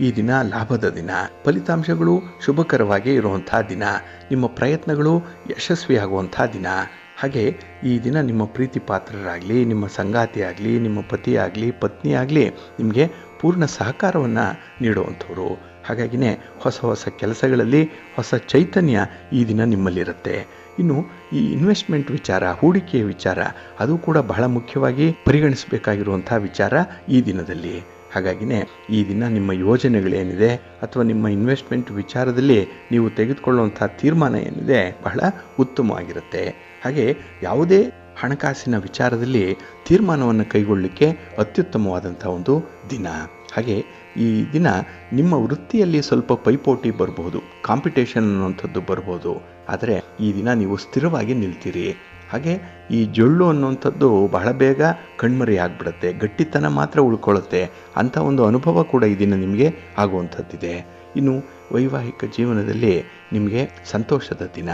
A: ಈ ದಿನ ಲಾಭದ ದಿನ, ಫಲಿತಾಂಶಗಳು ಶುಭಕರವಾಗಿ ಇರುವಂಥ ದಿನ, ನಿಮ್ಮ ಪ್ರಯತ್ನಗಳು ಯಶಸ್ವಿಯಾಗುವಂಥ ದಿನ. ಹಾಗೆ ಈ ದಿನ ನಿಮ್ಮ ಪ್ರೀತಿ ಪಾತ್ರರಾಗಲಿ, ನಿಮ್ಮ ಸಂಗಾತಿ ಆಗಲಿ, ನಿಮ್ಮ ಪತಿ ಆಗಲಿ, ಪತ್ನಿ ಆಗಲಿ ನಿಮಗೆ ಪೂರ್ಣ ಸಹಕಾರವನ್ನು ನೀಡುವಂಥವ್ರು. ಹಾಗಾಗಿನೇ ಹೊಸ ಕೆಲಸಗಳಲ್ಲಿ ಹೊಸ ಚೈತನ್ಯ ಈ ದಿನ ನಿಮ್ಮಲ್ಲಿರುತ್ತೆ. ಇನ್ನು ಈ ಇನ್ವೆಸ್ಟ್ಮೆಂಟ್ ವಿಚಾರ, ಹೂಡಿಕೆಯ ವಿಚಾರ, ಅದು ಕೂಡ ಬಹಳ ಮುಖ್ಯವಾಗಿ ಪರಿಗಣಿಸಬೇಕಾಗಿರುವಂಥ ವಿಚಾರ ಈ ದಿನದಲ್ಲಿ. ಹಾಗಾಗಿನೇ ಈ ದಿನ ನಿಮ್ಮ ಯೋಜನೆಗಳೇನಿದೆ ಅಥವಾ ನಿಮ್ಮ ಇನ್ವೆಸ್ಟ್ಮೆಂಟ್ ವಿಚಾರದಲ್ಲಿ ನೀವು ತೆಗೆದುಕೊಳ್ಳುವಂಥ ತೀರ್ಮಾನ ಏನಿದೆ ಬಹಳ ಉತ್ತಮವಾಗಿರುತ್ತೆ. ಹಾಗೆ ಯಾವುದೇ ಹಣಕಾಸಿನ ವಿಚಾರದಲ್ಲಿ ತೀರ್ಮಾನವನ್ನು ಕೈಗೊಳ್ಳಲಿಕ್ಕೆ ಅತ್ಯುತ್ತಮವಾದಂಥ ಒಂದು ದಿನ. ಹಾಗೆ ಈ ದಿನ ನಿಮ್ಮ ವೃತ್ತಿಯಲ್ಲಿ ಸ್ವಲ್ಪ ಪೈಪೋಟಿ ಬರ್ಬೋದು, ಕಾಂಪಿಟೇಷನ್ ಅನ್ನುವಂಥದ್ದು ಬರ್ಬೋದು. ಆದರೆ ಈ ದಿನ ನೀವು ಸ್ಥಿರವಾಗಿ ನಿಲ್ತೀರಿ. ಹಾಗೆ ಈ ಜೊಳ್ಳು ಅನ್ನುವಂಥದ್ದು ಬಹಳ ಬೇಗ ಕಣ್ಮರೆ ಆಗಿಬಿಡುತ್ತೆ, ಗಟ್ಟಿತನ ಮಾತ್ರ ಉಳ್ಕೊಳ್ಳುತ್ತೆ. ಅಂಥ ಒಂದು ಅನುಭವ ಕೂಡ ಈ ದಿನ ನಿಮಗೆ ಆಗುವಂಥದ್ದಿದೆ. ಇನ್ನು ವೈವಾಹಿಕ ಜೀವನದಲ್ಲಿ ನಿಮಗೆ ಸಂತೋಷದ ದಿನ.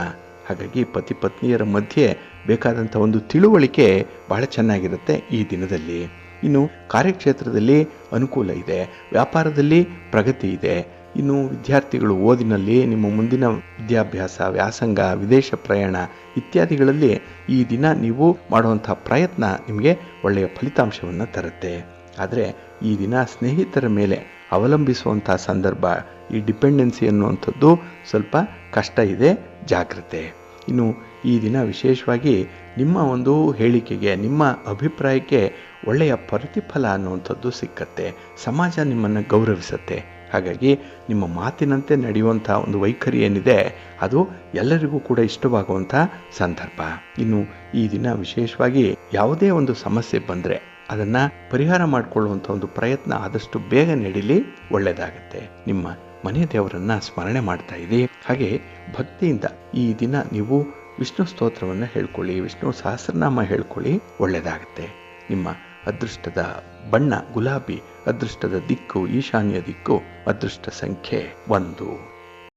A: ಹಾಗಾಗಿ ಪತಿ ಪತ್ನಿಯರ ಮಧ್ಯೆ ಬೇಕಾದಂಥ ಒಂದು ತಿಳುವಳಿಕೆ ಬಹಳ ಚೆನ್ನಾಗಿರುತ್ತೆ ಈ ದಿನದಲ್ಲಿ. ಇನ್ನು ಕಾರ್ಯಕ್ಷೇತ್ರದಲ್ಲಿ ಅನುಕೂಲ ಇದೆ, ವ್ಯಾಪಾರದಲ್ಲಿ ಪ್ರಗತಿ ಇದೆ. ಇನ್ನು ವಿದ್ಯಾರ್ಥಿಗಳು ಓದಿನಲ್ಲಿ ನಿಮ್ಮ ಮುಂದಿನ ವಿದ್ಯಾಭ್ಯಾಸ, ವ್ಯಾಸಂಗ, ವಿದೇಶ ಪ್ರಯಾಣ ಇತ್ಯಾದಿಗಳಲ್ಲಿ ಈ ದಿನ ನೀವು ಮಾಡುವಂಥ ಪ್ರಯತ್ನ ನಿಮಗೆ ಒಳ್ಳೆಯ ಫಲಿತಾಂಶವನ್ನು ತರುತ್ತೆ. ಆದರೆ ಈ ದಿನ ಸ್ನೇಹಿತರ ಮೇಲೆ ಅವಲಂಬಿಸುವಂಥ ಸಂದರ್ಭ, ಈ ಡಿಪೆಂಡೆನ್ಸಿ ಅನ್ನುವಂಥದ್ದು ಸ್ವಲ್ಪ ಕಷ್ಟ ಇದೆ, ಜಾಗ್ರತೆ. ಇನ್ನು ಈ ದಿನ ವಿಶೇಷವಾಗಿ ನಿಮ್ಮ ಒಂದು ಹೇಳಿಕೆಗೆ, ನಿಮ್ಮ ಅಭಿಪ್ರಾಯಕ್ಕೆ ಒಳ್ಳೆಯ ಪ್ರತಿಫಲ ಅನ್ನುವಂಥದ್ದು ಸಿಕ್ಕತ್ತೆ. ಸಮಾಜ ನಿಮ್ಮನ್ನು ಗೌರವಿಸುತ್ತೆ. ಹಾಗಾಗಿ ನಿಮ್ಮ ಮಾತಿನಂತೆ ನಡೆಯುವಂಥ ಒಂದು ವೈಖರಿ ಏನಿದೆ ಅದು ಎಲ್ಲರಿಗೂ ಕೂಡ ಇಷ್ಟವಾಗುವಂಥ ಸಂದರ್ಭ. ಇನ್ನು ಈ ದಿನ ವಿಶೇಷವಾಗಿ ಯಾವುದೇ ಒಂದು ಸಮಸ್ಯೆ ಬಂದರೆ ಅದನ್ನು ಪರಿಹಾರ ಮಾಡಿಕೊಳ್ಳುವಂಥ ಒಂದು ಪ್ರಯತ್ನ ಆದಷ್ಟು ಬೇಗ ನಡೀಲಿ, ಒಳ್ಳೆಯದಾಗತ್ತೆ. ನಿಮ್ಮ ಮನೆ ದೇವರನ್ನು ಸ್ಮರಣೆ ಮಾಡ್ತಾ ಇರಿ. ಹಾಗೆ ಭಕ್ತಿಯಿಂದ ಈ ದಿನ ನೀವು ವಿಷ್ಣು ಸ್ತೋತ್ರವನ್ನು ಹೇಳ್ಕೊಳ್ಳಿ, ವಿಷ್ಣು ಸಹಸ್ರನಾಮ ಹೇಳ್ಕೊಳ್ಳಿ, ಒಳ್ಳೆಯದಾಗತ್ತೆ. ನಿಮ್ಮ ಅದೃಷ್ಟದ ಬಣ್ಣ ಗುಲಾಬಿ, ಅದೃಷ್ಟದ ದಿಕ್ಕು ಈಶಾನ್ಯ ದಿಕ್ಕು, ಅದೃಷ್ಟ ಸಂಖ್ಯೆ 1.